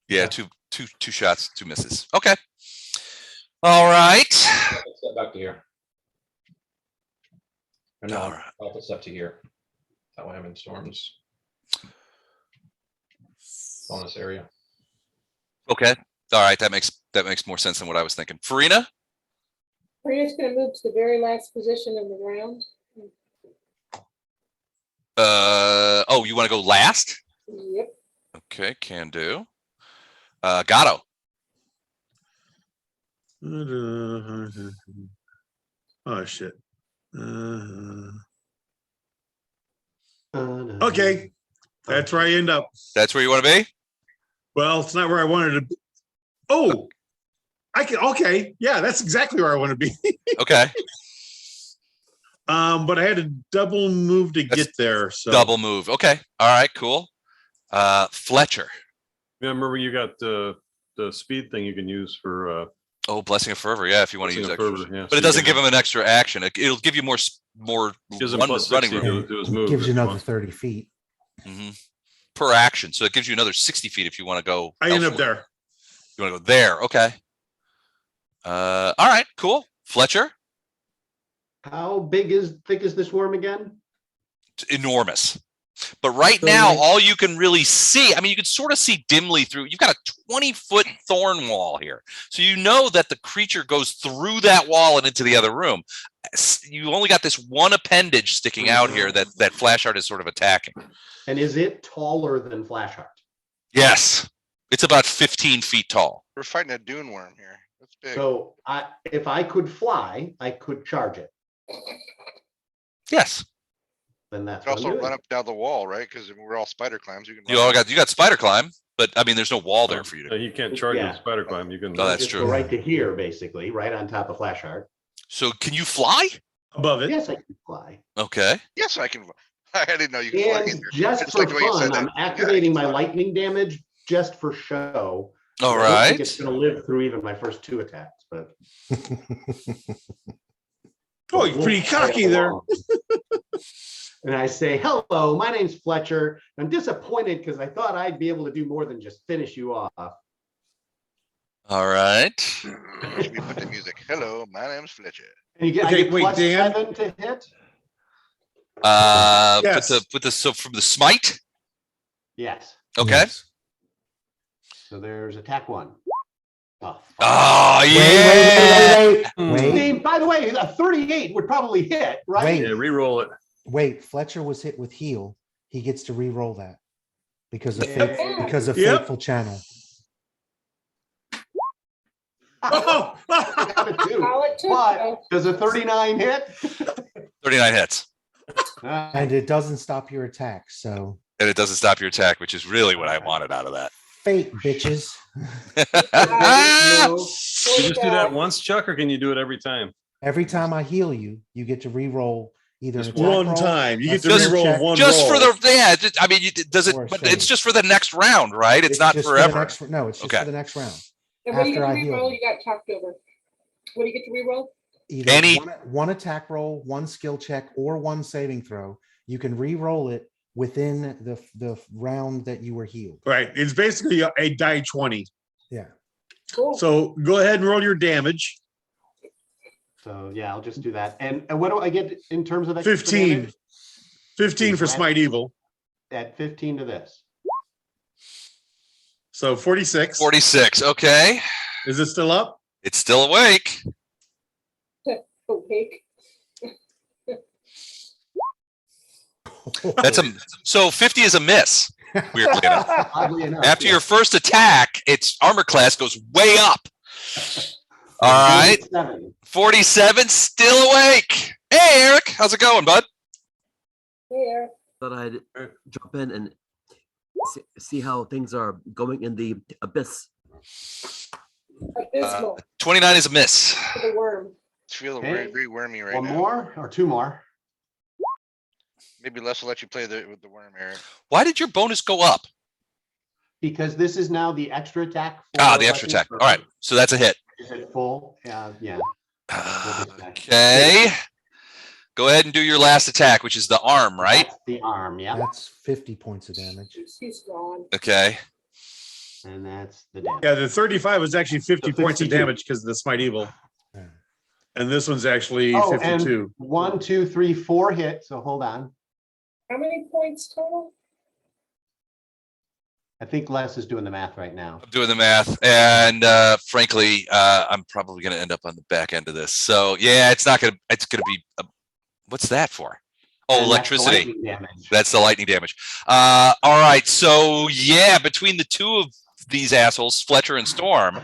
Yeah, two shots, 2 misses. Okay. All right. Let's step back to here. Or no, All right. I'll put step to here. That way I'm in storms. Bonus area. Okay. All right. That makes more sense than what I was thinking. Farina? Marina's gonna move to the very last position in the round. Oh, you want to go last? Yep. Okay, can do. Gatto. Oh shit. Okay. That's where I end up. That's where you want to be? Well, it's not where I wanted to be. Oh, I can. Okay. Yeah, that's exactly where I want to be. Okay. But I had to double move to get there. So Double move. Okay. All right, cool. Fletcher. Yeah, remember you got the speed thing you can use for Oh, Blessing of Fervor. Yeah, if you want to use Blessing of extra. Fervor, yeah. But it doesn't give him an extra action. It'll give you more Gives him running +60 room to his It move. gives you if you another want. 30 feet. per action. So it gives you another 60 feet if you want to go. I end up elsewhere. there. You want to go there? Okay. All right, cool. Fletcher, How thick is this worm again? it's enormous. But right So now, like- all you can really see, I mean, you can sort of see dimly through. You've got a 20-foot thorn wall here. So you know that the creature goes through that wall and into the other room. You only got this one appendage sticking out here that Flashheart is sort of attacking. And is it taller than Flashheart? Yes. It's about 15 feet tall. We're fighting a dune worm here. That's big. So if I could fly, I could charge it. Yes. Then that's You what I'm also doing. run up down the wall, right? Because we're all spider climbs. You can. You got spider climb, but I mean, there's no wall there for you So to. you can't charge Yeah. with spider climb. You can. Oh, that's Just true. go right to here, basically, right on top of Flashheart. So can you fly? Above it. Yes, I can fly. Okay. Yes, I can. I didn't know you could fly And either. just Just for like the way you said fun, I'm that. Yeah, I activating can my fly. lightning damage just for show. All I don't think right. it's gonna live through even my first 2 attacks, but. Oh, you're pretty cocky there. And I say, hello, my name's Fletcher. I'm disappointed because I thought I'd be able to do more than just finish you off. All right. Should we put the music? Hello, my name's Fletcher. And you get, I Okay, get wait, plus Dan? 7 to hit? Yes. So from the smite. Yes. Okay. Yes. So there's attack 1. Oh, fuck. Oh Wait, yeah. wait. I Wait, mean, by the way, a 38 would probably hit, right? Wait. Yeah, re-roll it. wait. Fletcher was hit with heal. He gets to re-roll that because of Yeah. Yep. fateful channel. Oh, Got it too. All it took, But though. does a 39 hit? 39 hits. And it doesn't stop your attack. So And it doesn't stop your attack, which is really what I wanted out of that. fate, bitches. No. You just do that once, Chuck, or can you do it every time? Every time I heal you, you get to re-roll either an Just attack one roll, time. You a get to skill Just- re-roll check, one Just for roll. the I mean, does it? Or a But save. it's just for the next round, right? It's not just for the forever. next- no, it's just Okay. for the next round. And what do you after get I to heal reroll? them. You got talked over. What do you get to reroll? Either Any- one attack roll, one skill check, or one saving throw. You can re-roll it within the round that you were healed. Right. It's basically a die 20. Yeah. Cool. So go ahead and roll your damage. So yeah, I'll just do that. And what do I get in terms of extra 15. damage? 15 for Smite Evil. At 15 to this. So 46. 46. Okay. Is it still up? It's still awake. Opaque. That's so 50 is a miss. Weirdly enough. Oddly enough. After yeah. your first attack, its armor class goes way up. All right. 47. 47 still awake. Hey Eric, how's it going, bud? There. Thought I'd jump in and see how things are going in the abyss. Abysmal 29 is a miss. for the worm. It's feeling Okay. very wormy right One now. more or 2 more? Maybe Les will let you play with the worm, Eric. Why did your bonus go up? Because this is now the extra attack. for The extra weapons attack. for- All right. So that's a hit. Is it full? Yeah. Okay. Go ahead and do your last attack, which is the arm, right? That's the arm, yeah. That's 50 points of damage. He's gone. Okay. And that's the damage. Yeah, the 35 was actually 50 So points of 52. damage because of the Smite Evil. Yeah. And this one's actually Oh, and 52. 1, 2, 3, 4 hit. So hold on. How many points total? I think Les is doing the math right now. I'm doing the math. And frankly, I'm probably going to end up on the back end of this. So yeah, it's going to be, what's that for? Oh, And that's the electricity. lightning damage. That's the lightning damage. All right. So yeah, between the two of these assholes, Fletcher and Storm,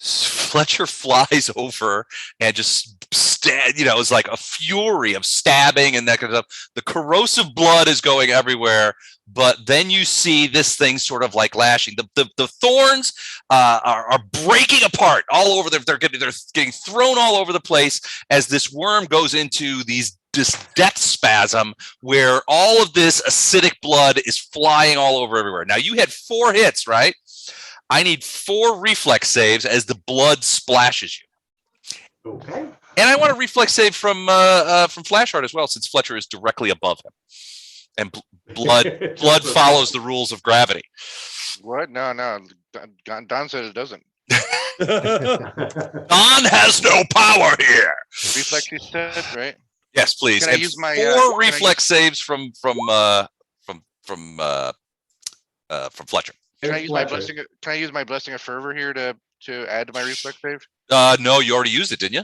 Fletcher flies over and just it's like a fury of stabbing and that kind of stuff. The corrosive blood is going everywhere, but then you see this thing sort of like lashing. The thorns are breaking apart all over. They're getting thrown all over the place as this worm goes into this death spasm where all of this acidic blood is flying all over everywhere. Now you had 4 hits, right? I need 4 reflex saves as the blood splashes you. Okay. And I want a reflex save from Flashheart as well, since Fletcher is directly above him. And blood follows the rules of gravity. What? No. Don said it doesn't. Don has no power here. Reflex you said, right? Yes, please. Can I And use my, four can I reflex saves from Fletcher. Can I There's use my Fletcher. blessing? Can I use my blessing of fervor here to add to my reflex save? No, you already used it, didn't you?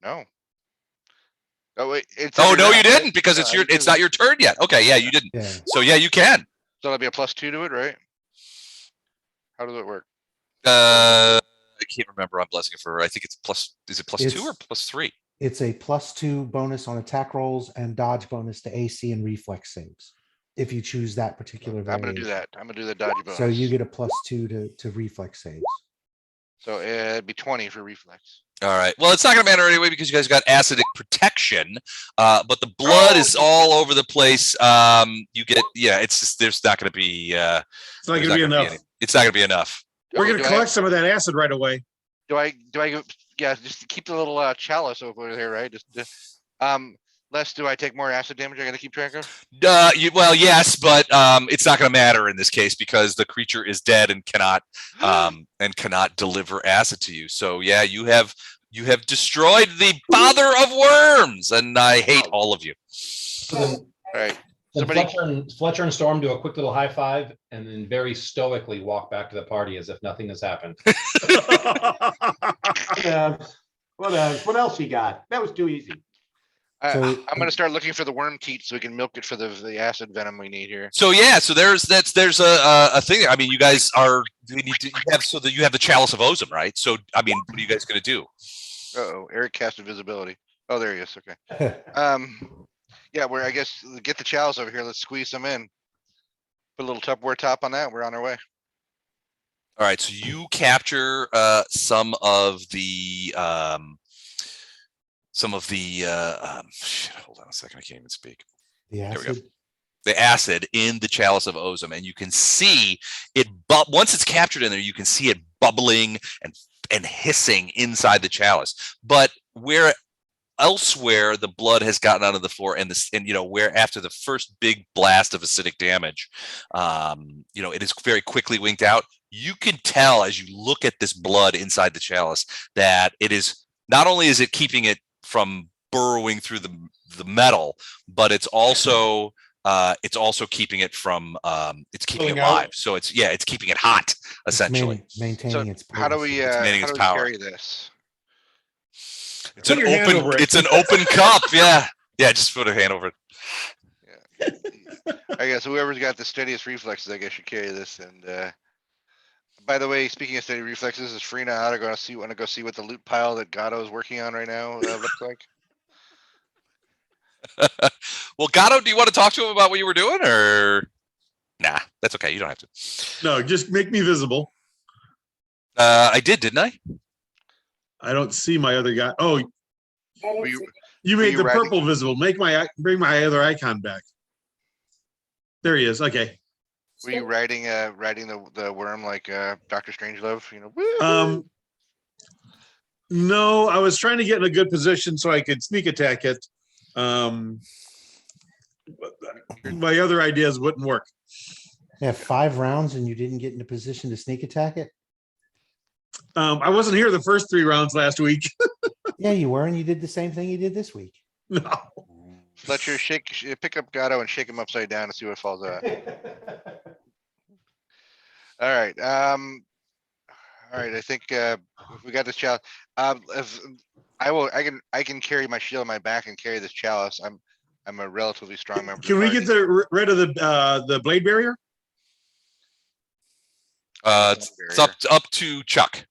No. Oh wait, it's Oh every no, you round, right? didn't, because it's No, it's not your turn yet. Okay, yeah, you didn't. Yeah. So yeah, you can. So that'll be a +2 to it, right? How does it work? I can't remember. I'm blessing it for. I think it's plus. Is it +2 or It's- +3? It's a +2 bonus on attack rolls and dodge bonus to AC and reflex saves. If you choose that particular I'm gonna do variation. that. I'm gonna do the dodgy bonus. So you get a +2 to reflex saves. So it'd be 20 for reflex. All right. Well, it's not going to matter anyway because you guys got acidic protection, but the blood is all over the place. You get, yeah. It's just there's not going to be. It's not going to be enough. It's not going to be enough. We're Okay, going to collect some of that acid right away. Do I? Yeah, just keep the little chalice over there, right? Les, do I take more acid damage? I got to keep track of. Well, yes, but it's not going to matter in this case because the creature is dead and cannot deliver acid to you. So yeah, you have destroyed the father of worms, and I hate all of you. All right. So Somebody- Fletcher and Storm do a quick little high five and then very stoically walk back to the party as if nothing has happened. What else you got? That was too easy. So- I'm gonna start looking for the worm teat so we can milk it for the acid venom we need here. So yeah, so there's a thing. I mean, you guys are you have the chalice of Ozum, right? So I mean, what are you guys gonna do? Uh-oh, Eric cast invisibility. Oh, there he is. Okay. Yeah, we're I guess get the chalice over here. Let's squeeze some in. Put a little Tupperware top on that. We're on our way. All right, so you capture some of the shit, hold on a second, I can't even speak. The There we go. acid. The acid in the chalice of Ozum, and you can see it. But once it's captured in there, you can see it bubbling and hissing inside the chalice. But where elsewhere the blood has gotten onto the floor, and where after the first big blast of acidic damage, it is very quickly winked out. You can tell as you look at this blood inside the chalice that it is not only is it keeping it from burrowing through the metal, but it's also keeping it from it's keeping it Pulling out. live. So it's keeping it hot It's essentially. maintaining its. How do potency. we maintaining its how do power. we carry this? It's Put an your hand over open it. it's an open cup. Yeah. Just put a hand over it. I guess whoever's got the steadiest reflexes, I guess, should carry this. And by the way, speaking of steady reflexes, is Frina out to want to go see what the loot pile that Gatto is working on right now looks like? Well, Gatto, do you want to talk to him about what you were doing, or nah? That's okay. You don't have to. No, just make me visible. I did, didn't I? I don't see my other guy. Oh, I don't Were see- you Were made you the writing- purple visible. Bring my other icon back. There he is. Okay. Were you riding the worm like Dr. Strangelove? Woo! No, I was trying to get in a good position so I could sneak attack it. My other ideas wouldn't work. Yeah, 5 rounds and you didn't get in a position to sneak attack it? I wasn't here the first 3 rounds last week. Yeah, you were, and you did the same thing you did this week. No. Fletcher, pick up Gatto and shake him upside down and see what falls out. All right. All right. I think if we got this chalice. If I can carry my shield on my back and carry this chalice. I'm a relatively strong member. of the Can we party. get rid of the blade barrier? It's up to Chuck.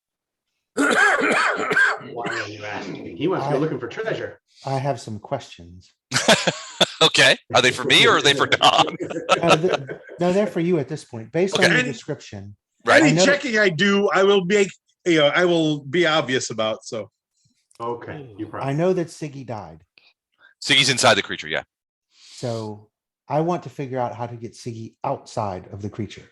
Why are you asking? He wants to go looking for treasure. I have some questions. Okay. Are they for me or are they for Don? No, they're for you at this point. Based on Okay. the description, Right. I Any know- checking I do, I will be obvious about. So Okay, you I probably. know that Siggy died. Siggy's inside the creature, yeah. So I want to figure out how to get Siggy outside of the creature.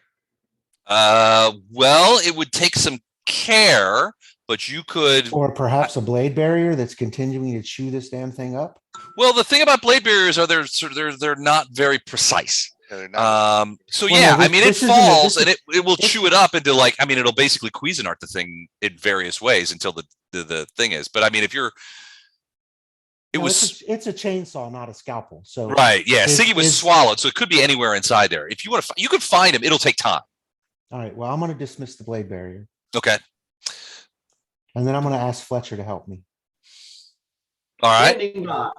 Well, it would take some care, but you could. Or perhaps a blade barrier that's continuing to chew this damn thing up. Well, the thing about blade barriers are they're not very precise. So Well, yeah, no, I mean, it this isn't a- falls this and is- it will chew it up into like, I mean, it'll basically Cuisinart the thing in various ways until the thing is. But I mean, if you're, it No, was it's a chainsaw, not a scalpel. So right. Yeah, is- Siggy was is- swallowed, so it could be anywhere inside there. If you want to, you could find him. It'll take time. all right. Well, I'm going to dismiss the blade barrier, Okay. and then I'm going to ask Fletcher to help me. All right. Standing by.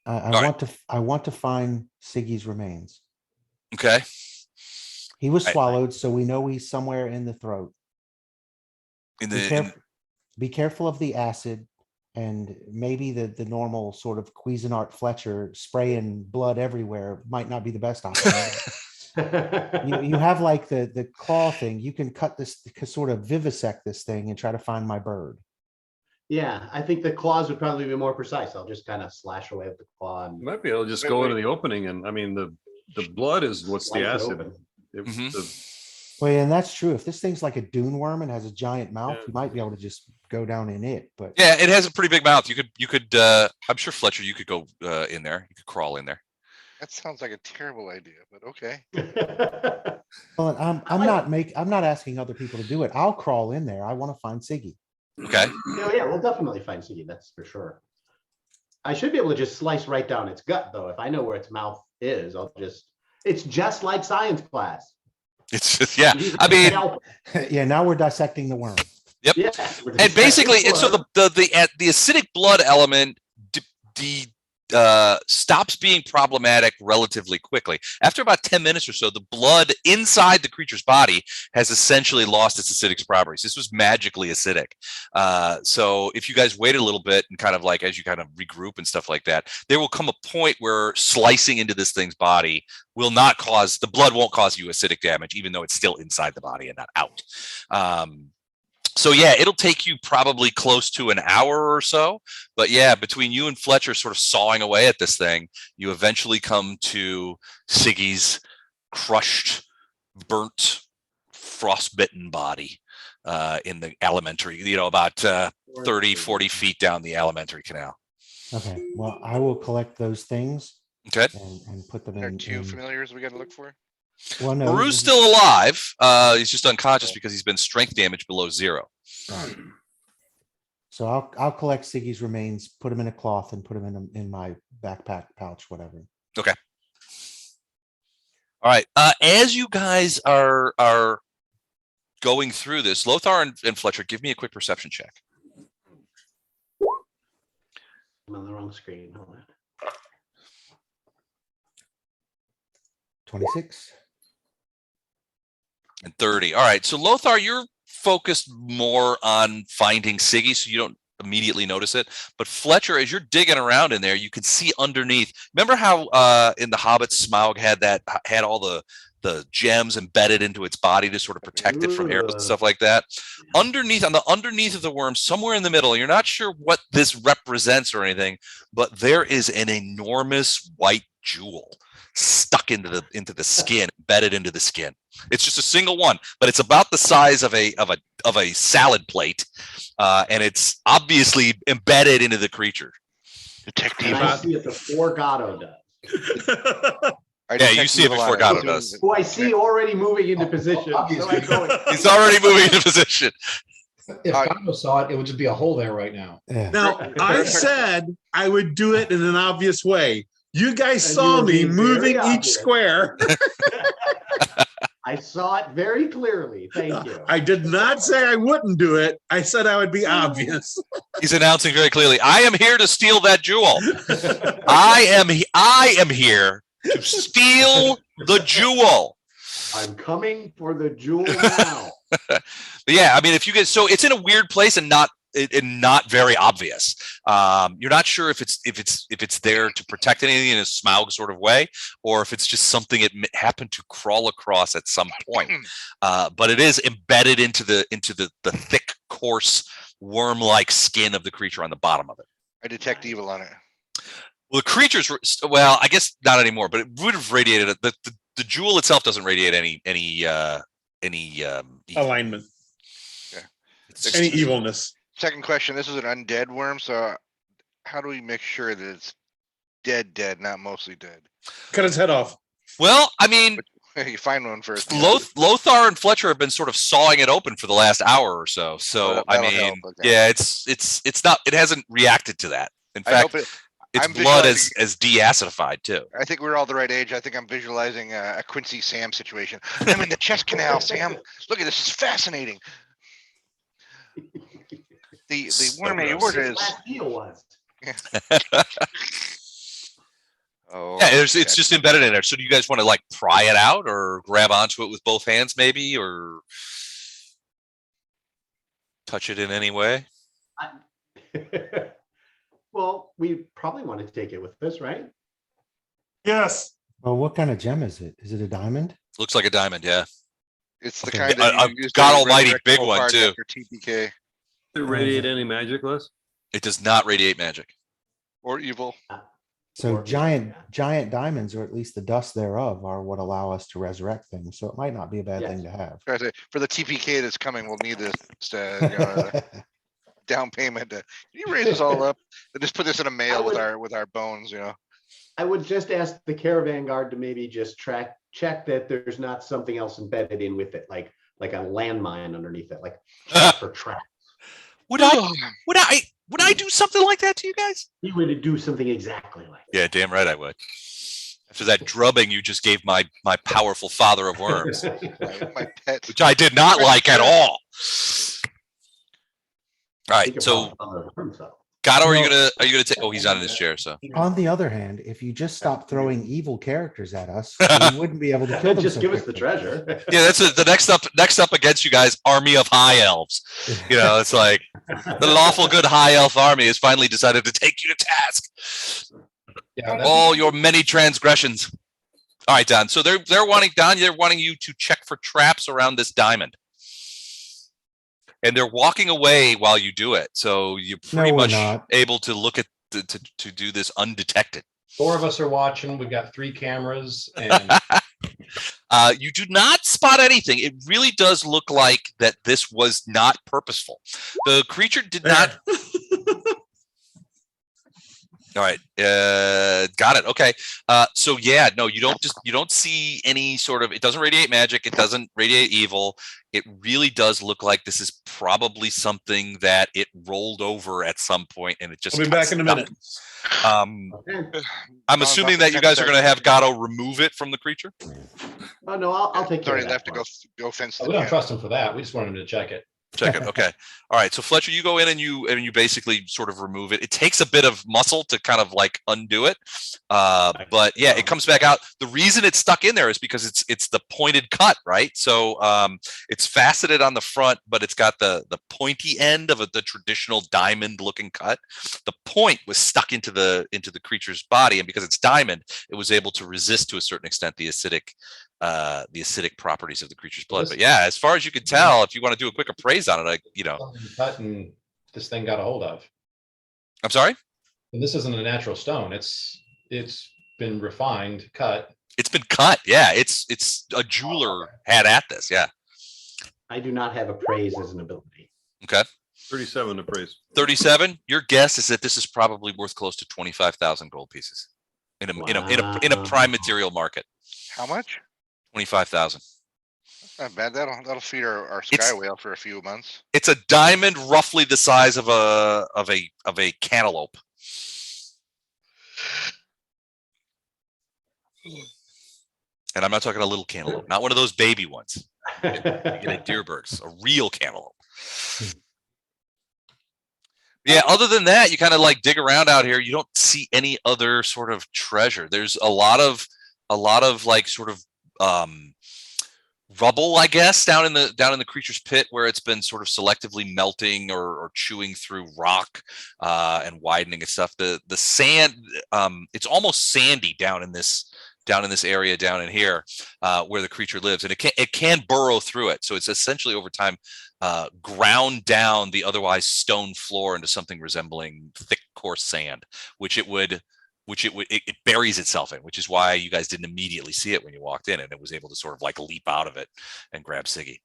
I want to find Siggy's remains. Okay. He was Right. swallowed, so we know he's somewhere in the throat. In Be the, careful, be careful of the acid, and maybe the normal sort of Cuisinart Fletcher spraying blood everywhere might not be the best option. You have like the claw thing. You can cut this, sort of vivisect this thing and try to find my bird. Yeah, I think the claws would probably be more precise. I'll just kind of slash away with the claw. You And might be able to just go into the opening and, I mean, the blood is what's the slice it acid. open. If Mhm. the- Well, and that's true. If this thing's like a dune worm and has a giant mouth, Yeah. you might be able to just go down in it. But yeah, it has a pretty big mouth. You could. I'm sure Fletcher, you could go in there. You could crawl in there. That sounds like a terrible idea, but okay. well, I'm not asking other people to do it. I'll crawl in there. I want to find Siggy. Okay. Yeah, we'll definitely find Siggy, that's for sure. I should be able to just slice right down its gut, though. If I know where its mouth is, it's just like science class. It's just, yeah. You I mean, help. Yeah, now we're dissecting the worm. Yep. Yeah, And basically, and so the acidic blood element stops being problematic relatively quickly. After about 10 minutes or so, the blood inside the creature's body has essentially lost its acidic properties. This was magically acidic. So if you guys wait a little bit and kind of like, as you kind of regroup and stuff like that, there will come a point where slicing into this thing's body will not cause, the blood won't cause you acidic damage, even though it's still inside the body and not out. So yeah, it'll take you probably close to an hour or so. But yeah, between you and Fletcher sort of sawing away at this thing, you eventually come to Siggy's crushed, burnt, frostbitten body in the alimentary, about 30, 40 feet down the alimentary canal. Okay, well, I will collect those things Okay. and put them There are in. two familiars we gotta look for. Well, no, Maru's this is- still alive. He's just unconscious because he's been strength damage below 0. So I'll collect Siggy's remains, put them in a cloth, and put them in my backpack pouch, whatever. Okay. All right. As you guys are going through this, Lothar and Fletcher, give me a quick perception check. I'm on the wrong screen. Hold on. 26. And 30. All right. So Lothar, you're focused more on finding Siggy, so you don't immediately notice it. But Fletcher, as you're digging around in there, you can see underneath. Remember how in the Hobbit, Smaug had all the gems embedded into its body to sort of protect it from arrows and stuff like that. Underneath, on the underneath of the worm, somewhere in the middle, you're not sure what this represents or anything, but there is an enormous white jewel stuck into the skin, embedded into the skin. It's just a single one, but it's about the size of a salad plate, and it's obviously embedded into the creature. Detective. And I see it before Gatto does. Yeah, you see it before Gatto does. Who I see already moving into position. So I go, He's already moving into position. If Gatto saw it, it would just be a hole there right now. Yeah. Now, I said I would do it in an obvious way. You guys And saw you were me being very moving each obvious. square. I saw it very clearly. Thank you. I did not say I wouldn't do it. I said I would be obvious. He's announcing very clearly, I am here to steal that jewel. I am here to steal the jewel. I'm coming for the jewel now. But yeah, I mean, if you get, so it's in a weird place and not very obvious. You're not sure if it's there to protect anything in a Smaug sort of way, or if it's just something it happened to crawl across at some point. But it is embedded into the thick, coarse, worm-like skin of the creature on the bottom of it. I detect evil on it. Well, the creatures were, well, I guess not anymore, but it would have radiated. The jewel itself doesn't radiate any Alignment. It's Any just- evilness. Second question, this is an undead worm, so how do we make sure that it's dead, not mostly dead? Cut his head off. Well, I mean, You find one first. Lothar and Fletcher have been sort of sawing it open for the last hour or so. So I that'll mean, help, okay. yeah, it's not. It hasn't reacted to that. In I fact, hope it. its I'm blood visualizing- is deacidified too. I think we're all the right age. I think I'm visualizing a Quincy Sam situation. I'm in the chest canal, Sam. Look at this. It's fascinating. The So worm gross. aorta His is. last deal was. Oh, Yeah, it's shit. just embedded in there. So do you guys want to like pry it out or grab onto it with both hands, maybe, or touch it in any way? Well, we probably want to take it with us, right? Yes. Well, what kind of gem is it? Is it a diamond? Looks like a diamond, yeah. It's the Okay. kind that A you use to God almighty resurrect big old one, parts too. after TPK Did it radiate any magic, Les? It does not radiate magic. or evil. So Or- giant diamonds, or at least the dust thereof, are what allow us to resurrect things. So it might not be a bad Yes. thing to have. I say, for the TPK that's coming, we'll need this down payment. Can you raise us all up and just put this in a mail with our bones? I would just ask the caravan guard to maybe just check that there's not something else embedded in with it, like a landmine underneath it, like check for traps. Would I do something like that to you guys? You would do something exactly like that. Yeah, damn right I would. After that drubbing you just gave my powerful father of worms, My pet. which I did not like at all. All Think right, so about other worms, though. Gato, are you No. gonna take? Oh, he's not in his chair, so On the other hand, if you just stop throwing evil characters at us, we wouldn't be able to kill them. Just so give us the quickly. treasure. yeah, that's the next up against you guys, army of high elves. You know, it's like the lawful good high elf army has finally decided to take you to task. Yeah, All your many transgressions. All right, Don. So they're wanting you to check for traps around this diamond. And they're walking away while you do it. So you're pretty No, we're much not. able to look at to do this undetected. 4 of us are watching. We've got 3 cameras, and You do not spot anything. It really does look like that this was not purposeful. The creature did not. All right, got it. Okay, so yeah, no, you don't see any sort of. It doesn't radiate magic. It doesn't radiate evil. It really does look like this is probably something that it rolled over at some point, and it just. I'll be got back in a stuck. minute. I'm assuming that you guys are going to have Gato remove it from the creature. Oh, no, I'll take It's care of already that. left to part. go fence. we the don't camp. trust him for that. We just want him to check it. Check it. Okay. All right. So Fletcher, you go in and you basically sort of remove it. It takes a bit of muscle to kind of like undo it. But yeah, it comes back out. The reason it's stuck in there is because it's the pointed cut, right? So it's faceted on the front, but it's got the pointy end of the traditional diamond looking cut. The point was stuck into the creature's body, and because it's diamond, it was able to resist to a certain extent the acidic properties of the creature's blood. But yeah, as far as you can tell, if you want to do a quick appraise on it, Something cut and this thing got a hold of. I'm sorry. And this isn't a natural stone. It's been refined, cut. It's been cut. Yeah, it's a jeweler had at this. Yeah. I do not have appraise as an ability. Okay. 37 appraised. 37. Your guess is that this is probably worth close to 25,000 gold pieces in a prime material market. How much? 25,000. Not bad. That'll feed our It's- sky whale for a few months. It's a diamond roughly the size of a cantaloupe. And I'm not talking a little cantaloupe, not one of those baby ones. You get at Deerberg's, a real cantaloupe. Yeah, other than that, you kind of like dig around out here. You don't see any other sort of treasure. There's a lot of like sort of rubble, I guess, down in the creature's pit where it's been sort of selectively melting or chewing through rock and widening and stuff. The sand, it's almost sandy down in this area down in here where the creature lives, and it can burrow through it. So it's essentially over time ground down the otherwise stone floor into something resembling thick, coarse sand, which it buries itself in, which is why you guys didn't immediately see it when you walked in, and it was able to sort of like leap out of it and grab Siggy.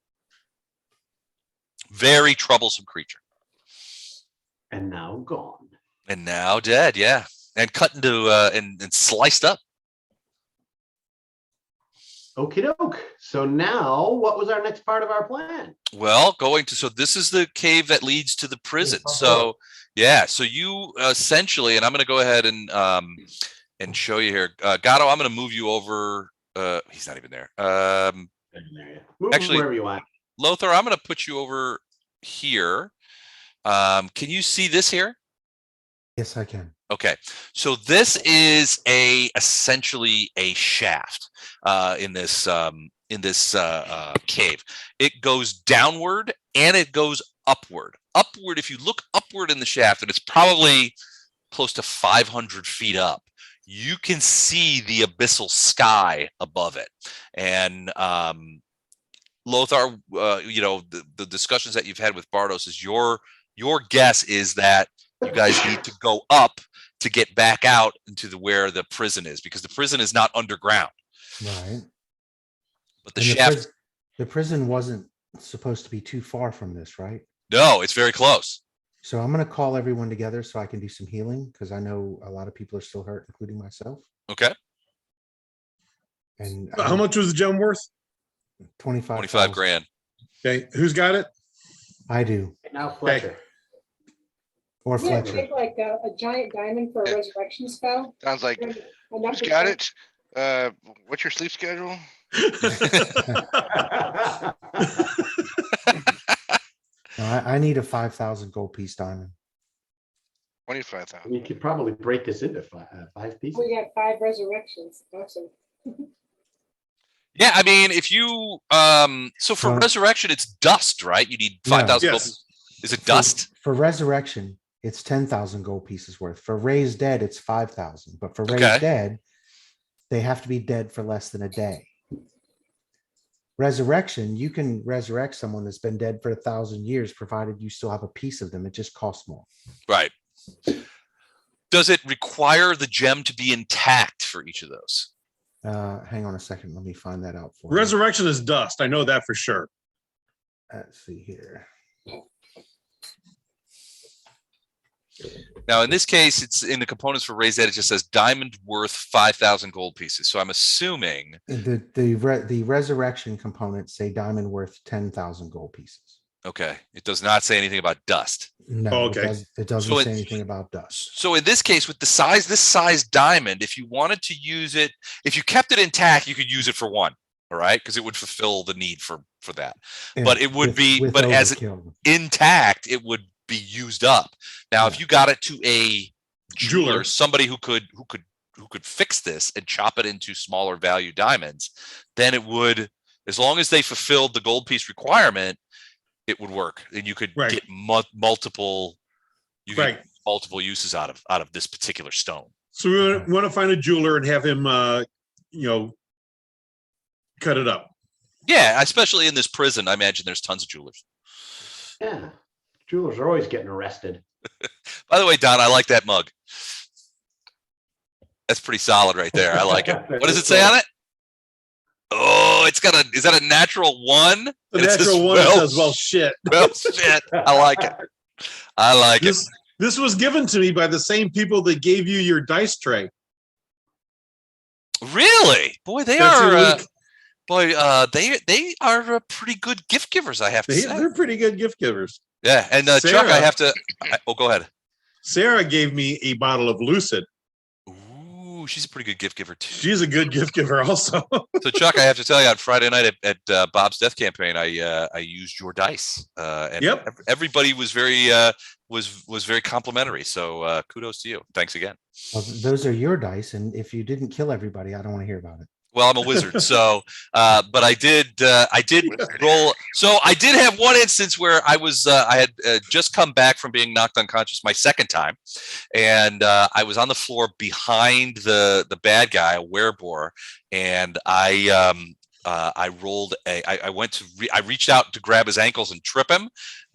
Very troublesome creature. And now gone. And now dead, yeah. And cut into and sliced up. Okie doke. So now what was our next part of our plan? Well, so this is the cave that leads to the prison. front So yeah, so you essentially, and I'm going to go ahead and show you here. Gatto, I'm going to move you over. He's not even there. Move Actually, wherever you want. Lothar, I'm going to put you over here. Can you see this here? Yes, I can. Okay, so this is essentially a shaft in this cave. It goes downward and it goes upward. Upward, if you look upward in the shaft, and it's probably close to 500 feet up, you can see the abyssal sky above it. And Lothar, the discussions that you've had with Bardos is your guess is that you guys need to go up to get back out into where the prison is, because the prison is not underground. Right. But the And shaft. the prison wasn't supposed to be too far from this, right? No, it's very close. So I'm going to call everyone together so I can do some healing, because I know a lot of people are still hurt, including myself. Okay. And How much was the gem worth? 25 grand. Okay, who's got it? I do. Now Fletcher. Or Yeah, Fletcher. take like a giant diamond for a resurrection spell. Sounds like, and who's got it? What's your sleep schedule? No, I need a 5,000 gold piece diamond. 25,000. You could probably break this into five pieces. We got 5 resurrections. Awesome. Yeah, I mean, if you so for resurrection, it's dust, right? You need 5,000 gold. Yes. Is it dust? For resurrection, it's 10,000 gold pieces worth. For raised dead, it's 5,000. But for raised Okay. dead, they have to be dead for less than a day. Resurrection, you can resurrect someone that's been dead for 1,000 years, provided you still have a piece of them. It just costs more. Right. Does it require the gem to be intact for each of those? Hang on a second. Let me find that out for you. Resurrection is dust. I know that for sure. Let's see here. Now, in this case, it's in the components for raised dead. It just says diamond worth 5,000 gold pieces. So I'm assuming The resurrection components say diamond worth 10,000 gold pieces. okay. It does not say anything about dust. No, Oh, okay. it doesn't So say anything about dust. So in this case, with this size diamond, if you wanted to use it, if you kept it intact, you could use it for one. All right, because it would fulfill the need for that. But it would be, with but as it overkill. intact, it would be used up. Now, if you got it to a jeweler, somebody who could fix this and chop it into smaller value diamonds, then it would, as long as they fulfilled the gold piece requirement, it would work, and you could get multiple uses out of this particular stone. So we want to find a jeweler and have him, cut it up. Yeah, especially in this prison, I imagine there's tons of jewelers. Yeah. Jewelers are always getting arrested. By the way, Don, I like that mug. That's pretty solid right there. I like it. What does it say on it? Oh, is that a natural one? The natural one says, well, shit. Well, shit. I like it. I like it. This was given to me by the same people that gave you your dice tray. Really? Boy, they are pretty good gift givers, I have to say. They're pretty good gift givers. Yeah, and Chuck, I have to. Go ahead. Sarah gave me a bottle of Lucid. Ooh, she's a pretty good gift giver too. She's a good gift giver, also. So, Chuck, I have to tell you, on Friday night at Bob's Death Campaign, I used your dice, and everybody was very very complimentary. So, kudos to you. Thanks again. Well, those are your dice, and if you didn't kill everybody, I don't want to hear about it. Well, I'm a wizard, so but I did roll. So I did have one instance where I had just come back from being knocked unconscious my second time, and I was on the floor behind the bad guy, a wereboar, and I rolled I reached out to grab his ankles and trip him,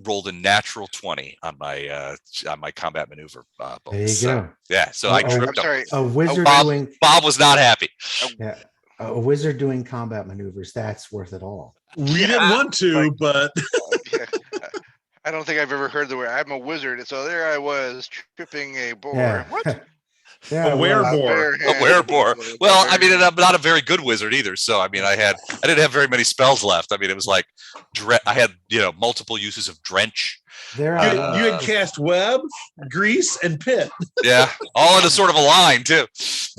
rolled a natural 20 on my combat maneuver. There you go. Yeah, so I tripped him. A wizard Bob was not happy. Yeah. A wizard doing combat maneuvers, that's worth it all. We didn't want to, but I don't think I've ever heard the word. I'm a wizard, so there I was tripping a boar. Yeah. What? There I A was. werebore. A werebore. Well, I mean, and I'm not a very good wizard either. So, I mean, I didn't have very many spells left. I mean, it was like, I had, multiple uses of drench. There You, I Uh, you had was. cast web, grease, and pit. Yeah. All in a sort of a line too.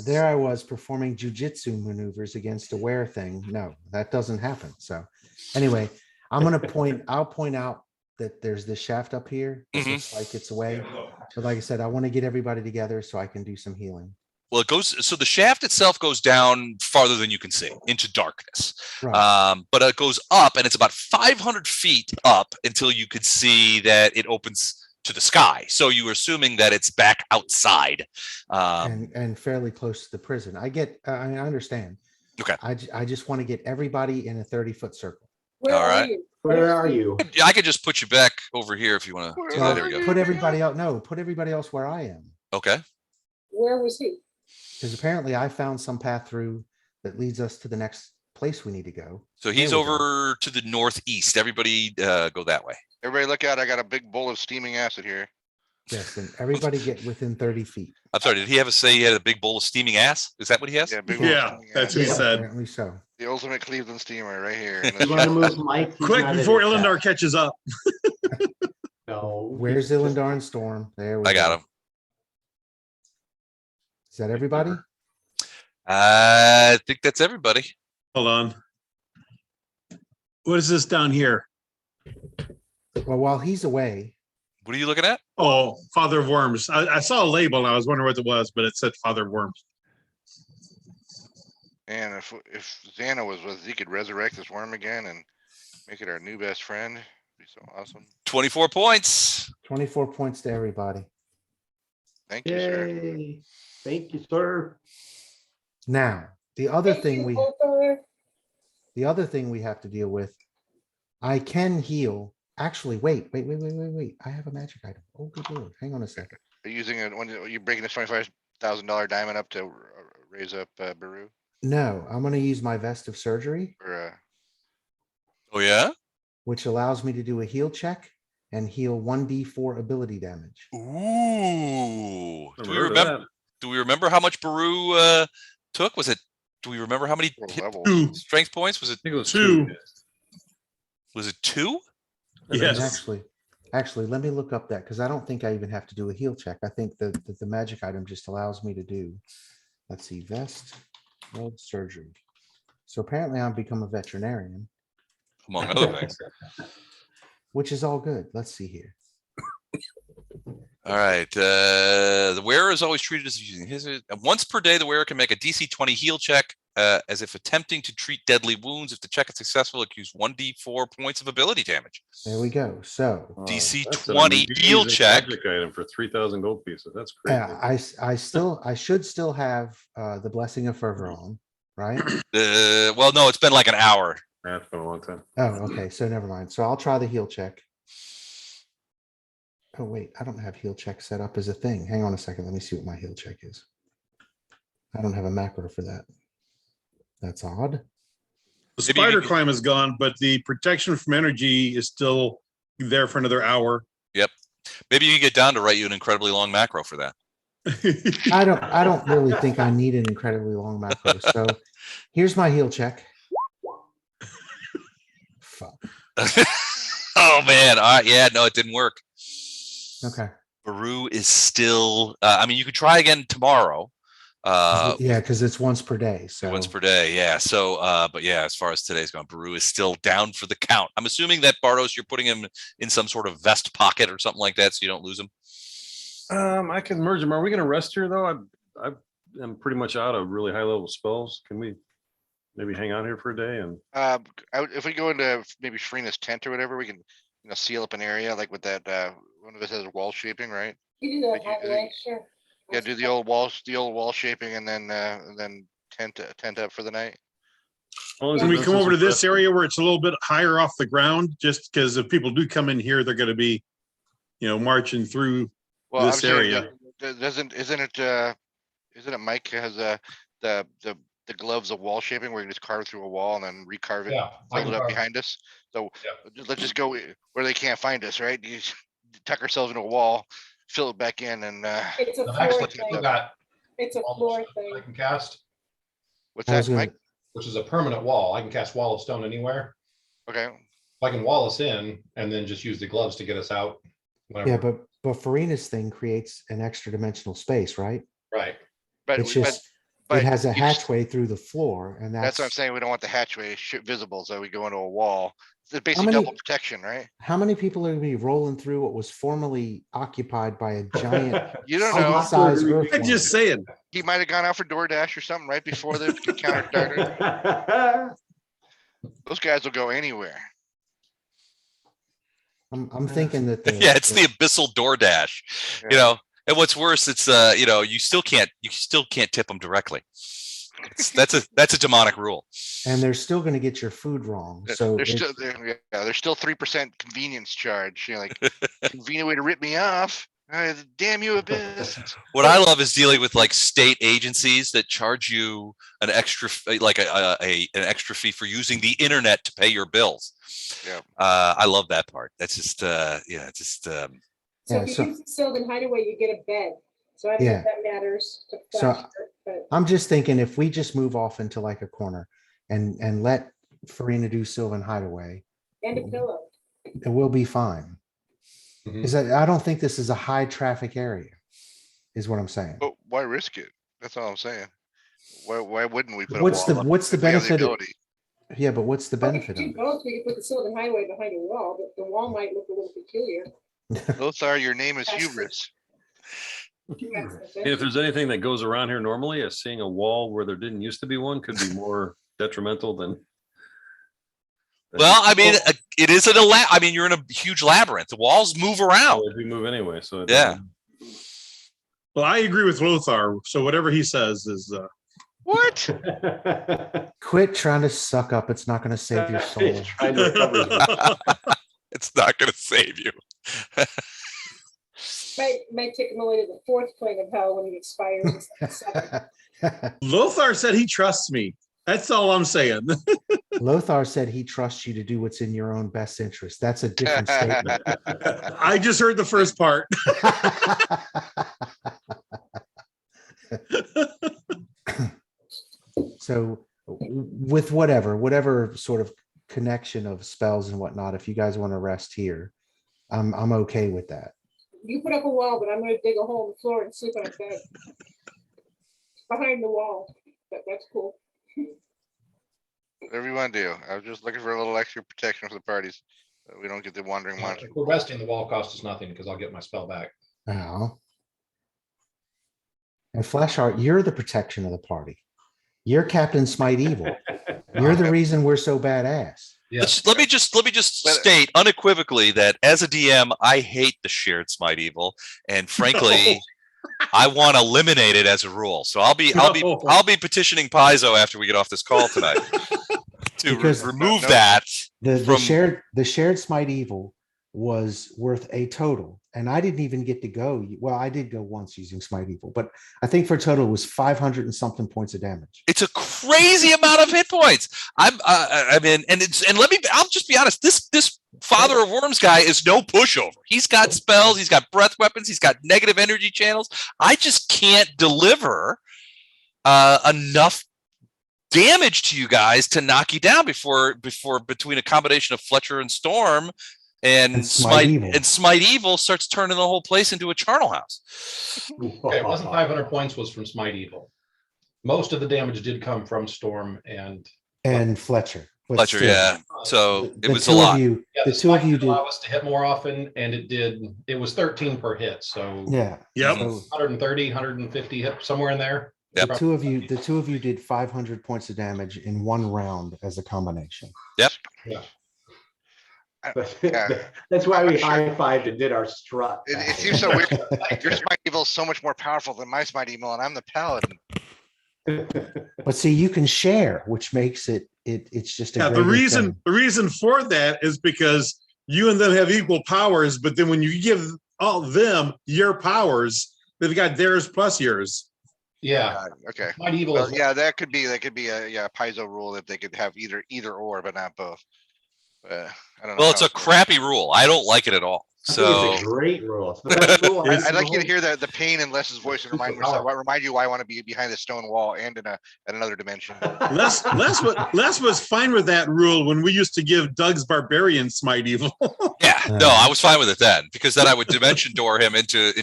There I was performing jujitsu maneuvers against a were thing. No, that doesn't happen. So anyway, I'll point out that there's this shaft up here that Mhm. looks like it's away. But like I said, I want to get everybody together so I can do some healing. Well, so the shaft itself goes down farther than you can see into darkness. Right. But it goes up and it's about 500 feet up until you could see that it opens to the sky. So you're assuming that it's back outside. And fairly close to the prison. I understand. Okay. I just want to get everybody in a 30-foot circle. Where All are right. you? Where are you? I could just put you back over here if you want to. Well, There we go. put everybody else. No, put everybody else where I am. Okay. Where was he? Because apparently I found some path through that leads us to the next place we need to go. So he's There we go. over to the northeast. Everybody go that way. Everybody look out, I got a big bowl of steaming acid here. Yes, and everybody get within 30 feet. I'm sorry. Did he say he had a big bowl of steaming ass? Is that what he has? Yeah, big bowl of Yeah, steaming that's acid. what he said. Apparently so. The ultimate Cleveland steamer right here. You want to move Mike? He's Quick not before at his Illindar desk. catches up. No. Where's Illindar and Storm? There we I got go. him. Is that everybody? I think that's everybody. Hold on. What is this down here? Well, while he's away, What are you looking at? Oh, Father of Worms. I saw a label and I was wondering what it was, but it said Father of Worms. And if Xana was with us, he could resurrect this worm again and make it our new best friend. Be so awesome. 24 points. 24 points to everybody. Thank you, sir. Yay. Thank you, sir. Now, the other Thank thing you, we have to deal with, I can heal. Actually, wait. I have a magic item. Oh, good Lord. Hang on a second. Are you using it when you're breaking this $25,000 diamond up to raise up Baru No, I'm going to use my vest of surgery, or Oh, yeah? which allows me to do a heal check and heal 1d4 ability damage. Ooh. Never heard of that. Do we remember how much Baru took? Do we remember how many level? Two. strength points? Was I think it was Two. it 2? And Yes. actually, let me look up that because I don't think I even have to do a heal check. I think that the magic item just allows me to do, let's see, vest of surgery. So apparently I've become a veterinarian, Among other things. which is all good. Let's see here. All right. The wearer is always treated as using once per day. The wearer can make a DC 20 heal check as if attempting to treat deadly wounds. If the check is successful, it gives 1d4 points of ability damage. There we go. So Wow, DC that's an 20 heal amazing check. magic item for 3,000 gold pieces. That's crazy. I should still have the blessing of fervor on, right? Well, no, it's been like an hour. That's been a long time. Oh, okay. So never mind. So I'll try the heal check. Oh, wait, I don't have heal check set up as a thing. Hang on a second. Let me see what my heal check is. I don't have a macro for that. That's odd. The Maybe spider you could- climb is gone, but the protection from energy is still there for another hour. Maybe you can get down to write you an incredibly long macro for that. I don't really think I need an incredibly long macro. So here's my heal check. Fuck. Oh man. All right. Yeah, no, it didn't work. Okay. Baru is still I mean, you could try again tomorrow. Yeah, because it's once per day. So Once per day, yeah. So but yeah, as far as today's gone, Baru is still down for the count. I'm assuming that Bardos, you're putting him in some sort of vest pocket or something like that so you don't lose him. I can merge them. Are we going to rest here though? I'm pretty much out of really high level spells. Can we maybe hang out here for a day and If we go into maybe Shrina's tent or whatever, we can seal up an area like with that. One of us has wall shaping, right? You do Like that, you- right? Sure. Yeah, do the old wall shaping, and then tent up for the night. as long as Can it we doesn't come over to this suppress- area where it's a little bit higher off the ground? Just because if people do come in here, they're going to be, marching through. Well, This I'm saying, area. isn't it Mike has the gloves of wall shaping where you can just carve through a wall and then recarve it, Yeah. I fold can it up carve- behind us. So Yeah. let's just go where they can't find us, right? You just tuck ourselves into a wall, fill it back in, and It's a No, floor actually, thing. It's a wall of floor stone thing. I can cast, What's I was that, gonna, Mike? which is a permanent wall. I can cast wall of stone anywhere. Okay, I can wall us in and then just use the gloves to get us out. yeah, Whenever. but Farina's thing creates an extra dimensional space, right? Right. but, It's but, just, but it has a you just- hatchway through the floor and that's what I'm that's, saying. We don't want the hatchway visible, so we go into a wall. It's basically many- double protection, right? how many people are gonna be rolling through what was formerly occupied by a giant You don't know. size I'm earthworm? I'm just saying. He might have gone out for DoorDash or something right before the encounter started. Those guys will go anywhere. I'm thinking that the. Yeah, it's the abyssal DoorDash, you Yeah. know, and what's worse, it's, you know, you still can't tip them directly. That's a demonic rule. And they're still gonna get your food wrong, so There's it's- still, there's still 3% convenience charge. You know, like convenient way to rip me off. Damn you, Abyss. What I love is dealing with like state agencies that charge you an extra, like an extra fee for using the internet to pay your bills. Yeah. I love that part. That's just, yeah, just, So Yeah, if you so- use the Sylvan Hideaway, you get a bed. So I don't know Yeah. if that matters. To So- Flash, but I'm just thinking if we just move off into like a corner and let Farina do Sylvan Hideaway, and a pillow. it will be fine. Mhm. Is that, I don't think this is a high traffic area, is what I'm saying. But why risk it? That's all I'm saying. Why wouldn't we put What's a wall the, up what's the if we have benefit? ability? Yeah, but what's the Well, we benefit could of do both. We could put the Sylvan Hideaway behind a wall, but the wall might look a little peculiar. it? Lothar, your name is That's the- hubris. That's the And if thing. there's anything that goes around here normally, seeing a wall where there didn't used to be one could be more detrimental than. well, I mean, it is I mean, you're in a huge labyrinth. The walls move around. Oh, we move anyway, so. it Yeah. doesn't- Well, I agree with Lothar. So whatever he says is, What? Quit trying to suck up. It's not gonna save your soul. He's trying to recover his- It's not going to save you. Might take him away to the fourth plane of hell when he expires. instead of seven. Lothar said he trusts me. That's all I'm saying. Lothar said he trusts you to do what's in your own best interest. That's a different statement. I just heard the first part. So with whatever sort of connection of spells and whatnot, if you guys want to rest here, I'm okay with that. You put up a wall, but I'm gonna dig a hole in the floor and sleep on a bed. Behind the wall, but that's cool. Whatever you want to do. I was just looking for a little extra protection for the parties. So we don't get the wandering monster. If we're resting, the wall costs us nothing because I'll get my spell back. Oh. And Flashheart, you're the protection of the party. You're Captain Smite Evil. You're the reason we're so badass. Yes. Let me just state unequivocally that as a DM, I hate the shared smite evil, and frankly, I want to eliminate it as a rule. So I'll be petitioning Paizo after we get off this call tonight to Because- remove No. that. The From- shared Smite Evil was worth a total, and I didn't even get to go. Well, I did go once using Smite Evil, but I think for a total it was 500 and something points of damage. It's a crazy amount of hit points. I mean, and I'll just be honest. This Father of Worms guy is no pushover. He's got spells. He's got breath weapons. He's got negative energy channels. I just can't deliver enough damage to you guys to knock you down before between a combination of Fletcher and Storm and Smite Evil starts turning the whole place into a charnel house. Okay, it wasn't 500 points was from Smite Evil. Most of the damage did come from Storm and Fletcher. But Fletcher, still, yeah. So it the was a two of lot. you, yeah, the two of Smite you did allow did. us to hit more often, and it was 13 per hit, so Yeah. Yep. So 130, 150 hit somewhere in there. Yep. the two of you did 500 points of damage in one round as a combination. Yeah. That's why we I'm sure. high-fived and did our strut. It seems so weird. Your smite evil is so much more powerful than my smite evil, and I'm the paladin. But see, you can share, which makes it's just a Yeah, the greater reason thing. the reason for that is because you and them have equal powers, but then when you give all them your powers, they've got theirs plus yours. Yeah, God, okay. Smite Evil Well, is yeah, that could be a Paizo rule if they could have either or, but not both. I don't know. Well, it's how a crappy rule. I don't like it at all. I think So it's a great rule. It's the best rule. It's- I'd like you to hear the pain in Les's voice and remind you why I want to be behind the stone wall and in another dimension. Les was fine with that rule when we used to give Doug's barbarian smite evil. yeah, no, I was fine with it then, because then I would dimension door him into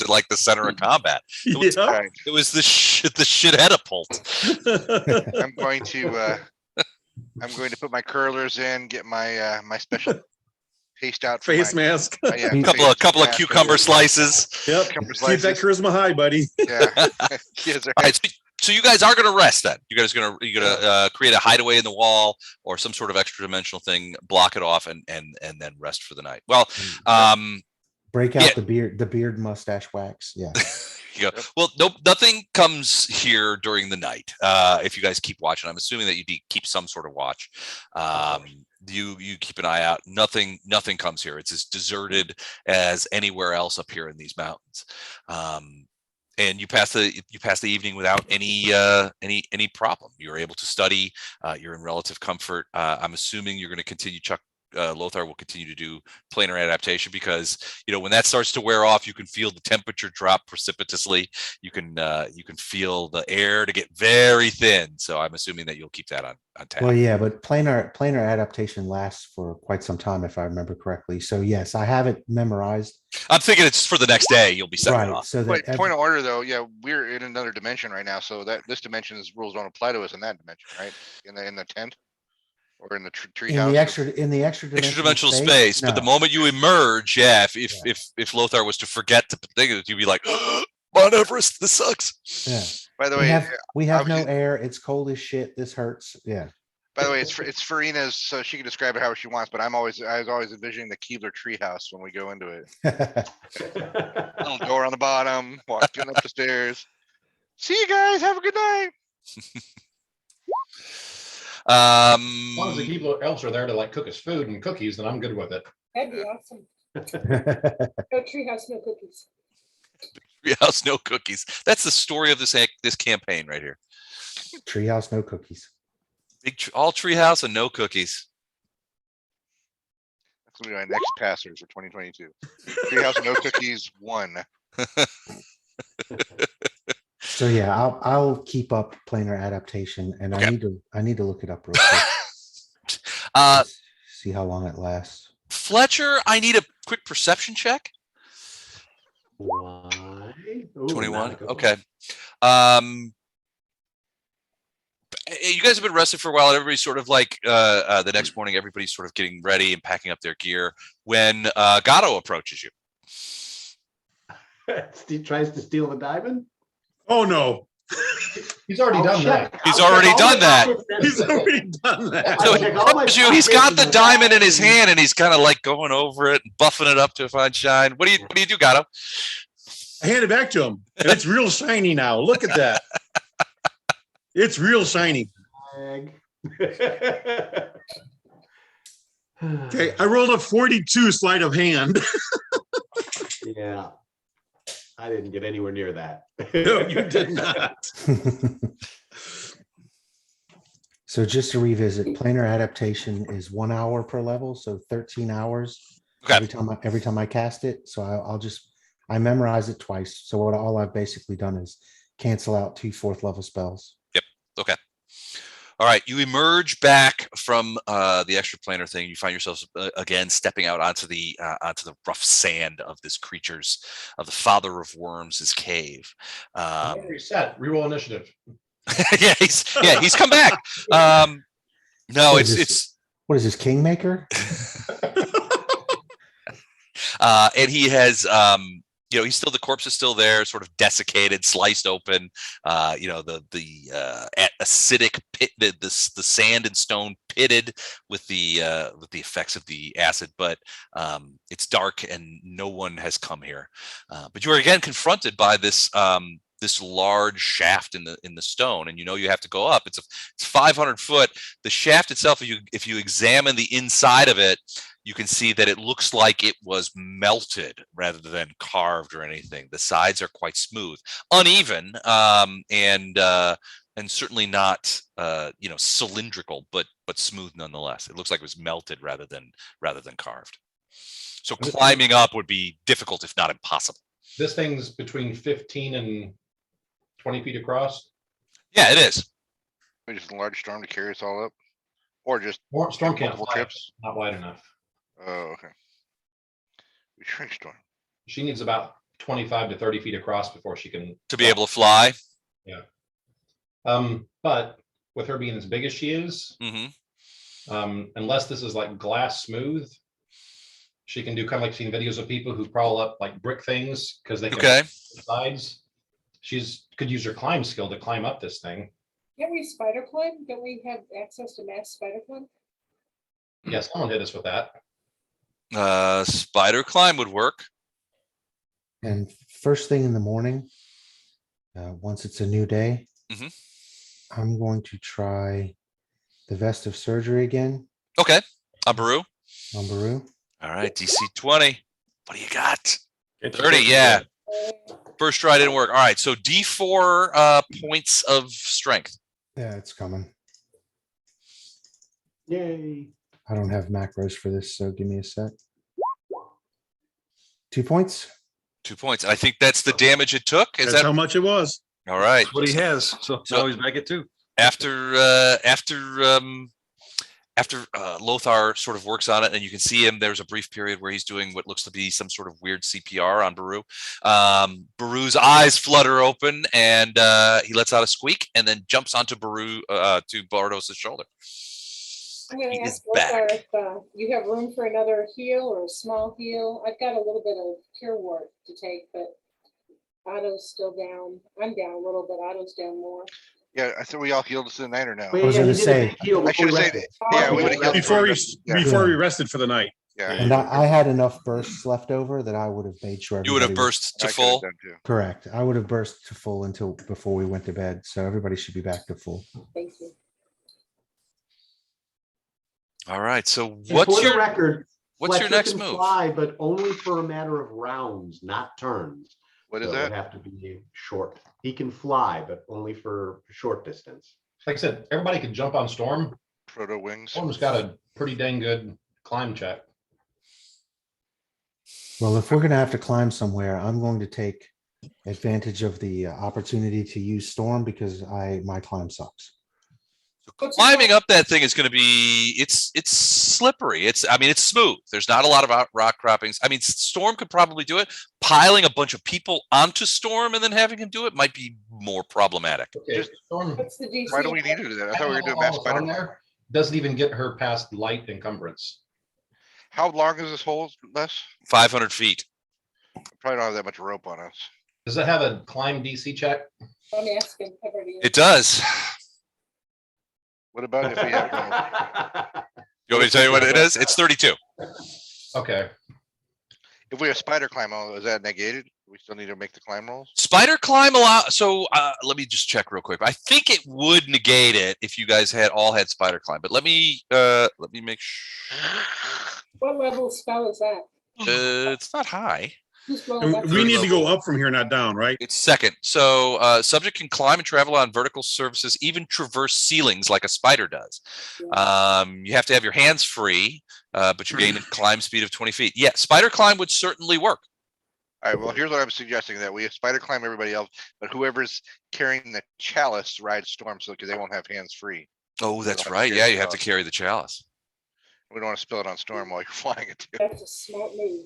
like the center of combat. Yeah. All right, It was the shitheadapult. I'm going to put my curlers in, get my my special paste out for Face my, mask. yeah, Couple of cucumber slices. Yep. Cucumber Keep that slices. charisma high, buddy. Yeah. Yes, sir. All right, so you guys are going to rest then. You guys are going to create a hideaway in the wall or some sort of extra dimensional thing, block it off, and then rest for the night. Well, Break out Yeah. the beard mustache wax. Yeah. you go. Well, nope, nothing comes here during the night. If you guys keep watching, I'm assuming that you keep some sort of watch. You keep an eye out. Nothing comes here. It's as deserted as anywhere else up here in these mountains. And you pass the evening without any problem. You're able to study. You're in relative comfort. I'm assuming you're going to continue. Lothar will continue to do planar adaptation, because when that starts to wear off, you can feel the temperature drop precipitously. You can feel the air to get very thin. So I'm assuming that you'll keep that on tap. Well, yeah, but planar adaptation lasts for quite some time, if I remember correctly. So yes, I have it memorized. I'm thinking it's for the next day. You'll be setting it Right. off. So Wait, that point of order though, yeah, we're in another dimension right now, so that this dimension's rules don't apply to us in that dimension, right? In the tent or in the tree in house. the extra Extra-dimensional space, but the no. moment you emerge, if Lothar was to forget to think of it, you'd be like, Mount Everest, this sucks. Yeah. By the way, We have no obviously- air. It's cold as shit. This hurts. Yeah. By the way, it's Farina's, so she can describe it however she wants. But I was always envisioning the Keebler treehouse when we go into it. Little door on the bottom, walking up the stairs. See you guys. Have a good night. As long as the Keebler elves are there to like cook us food and cookies, then I'm good with it. That'd be awesome. No treehouse, no cookies. Treehouse, no cookies. That's the story of this campaign right here. Treehouse, no cookies. All treehouse and no cookies. That's gonna be my next password for 2022. Treehouse, no cookies. 1. So yeah, I'll keep up planar adaptation, and Okay. I need to look it up real quick. See how long it lasts. Fletcher, I need a quick perception check. Why? Ooh, 21. not good. Okay. You guys have been rested for a while. Everybody's sort of like the next morning, everybody's sort of getting ready and packing up their gear when Gatto approaches you. Steve tries to steal the diamond. Oh no. He's already done that. He's already done that. He's already done that. So I'll he check all my approaches you. He's got pockets the and diamond in his bags. hand, and he's kind of like going over it and buffing it up to a fine shine. What do you do, Gatto? I hand it back to him, and it's real shiny now. Look at that. It's real shiny. Bag. Okay, I rolled a 42 sleight of hand. Yeah. I didn't get anywhere near that. No, you did not. So just to revisit, planar adaptation is 1 hour per level, so 13 hours Okay. every time I cast it. So I memorize it twice. So all I've basically done is cancel out 2 4th level spells. Okay. All right. You emerge back from the extra planar thing. You find yourselves again stepping out onto the rough sand of this of the father of worms' cave. Reset. Reroll initiative. yeah, he's come back. No, What is it's this? What is this, Kingmaker? and he has the corpse is still there, sort of desiccated, sliced open. The acidic pit, the sand and stone pitted with the effects of the acid, but it's dark and no one has come here. But you are again confronted by this large shaft in the stone, and you have to go up. It's 500 foot. The shaft itself, if you examine the inside of it, you can see that it looks like it was melted rather than carved or anything. The sides are quite smooth, uneven, and certainly not cylindrical, but smooth nonetheless. It looks like it was melted rather than carved. So climbing up would be difficult, if not impossible. This thing's between 15 and 20 feet across. Yeah, it is. Maybe just a large storm to carry us all up, or just Storm can't multiple fly, trips. not wide enough. Oh, okay. We shrink storm. She needs about 25 to 30 feet across before she can. To be able to fly. Yeah. But with her being as big as she is, unless this is like glass smooth, she can do kind of like seeing videos of people who crawl up like brick things because they can sides. She's could use her climb skill to climb up this thing. Can we spider climb? Don't we have access to mass spider climb? Yeah, someone hit us with that. Spider climb would work. And first thing in the morning, once it's a new day, I'm going to try the vest of surgery again. Okay. On Baru. On Baru. All right. DC 20. What do you got? 30. Yeah. First try didn't work. All right. So D4 points of strength. Yeah, it's coming. Yay. I don't have macros for this, so give me a sec. 2 points. 2 points. And I think that's the damage it took. Is That's that how much it was. all right? That's what he has. So now he's back at 2. After Lothar sort of works on it, and you can see him, there's a brief period where he's doing what looks to be some sort of weird CPR on Baru. Baru's eyes flutter open, and he lets out a squeak, and then jumps onto Baru to Bardos's shoulder. I'm going He to is ask Lothar back. if you have room for another heal or a small heal. I've got a little bit of cure ward to take, but Otto's still down. I'm down a little bit. Otto's down more. Yeah, I thought we all healed us in the night or no? Wait, I was yeah, gonna he did a say- big heal I should before have we said, rested. yeah, we would have healed Before we yeah. before we rested for the night. Yeah. And I had enough bursts left over that I would have made sure. You would have everybody was- burst to I could've full. done too. Correct. I would have burst to full until before we went to bed. So everybody should be back to full. Thank you. All right. So And what's for the your record? what's your Fletcher next can move? Fly, but only for a matter of rounds, not turns. What is So it would that? have to be short. He can fly, but only for a short distance. Like I said, everybody can jump on Storm. Proto wings. Storm's got a pretty dang good climb check. Well, if we're gonna have to climb somewhere, I'm going to take advantage of the opportunity to use storm because my climb sucks. Climbing up that thing is going to be it's slippery. It's smooth. There's not a lot of rock croppings. I mean, Storm could probably do it. Piling a bunch of people onto Storm and then having him do it might be more problematic. Okay, Just- Storm. What's the DC? Why do we need to do that? I thought we were gonna do mass Almost spider on climb. there. Doesn't even get her past light encumbrance. How long is this hole, Les? 500 feet. Probably don't have that much rope on us. Does it have a climb DC check? I'm asking. I've already It does. What about if we have? You want me to tell you what it is? It's 32. Okay. If we have spider climb, is that negated? We still need to make the climb rolls? Spider climb allow. So let me just check real quick. I think it would negate it if you guys all had spider climb. But let me make sure. What level spell is that? It's not high. Who's blowing up? We need to go up from here, not down, right? It's second. So subject can climb and travel on vertical surfaces, even traverse ceilings like a spider does. You have to have your hands free, but you gain a climb speed of 20 feet. Yeah, spider climb would certainly work. All right, well, here's what I'm suggesting, that we have spider climb everybody else, but whoever's carrying the chalice rides Storm, so because they won't have hands free. Oh, that's have to right. carry Yeah, the you have to chalice. carry the chalice. We don't want to spill it on Storm while you're flying it too. That's a smart move.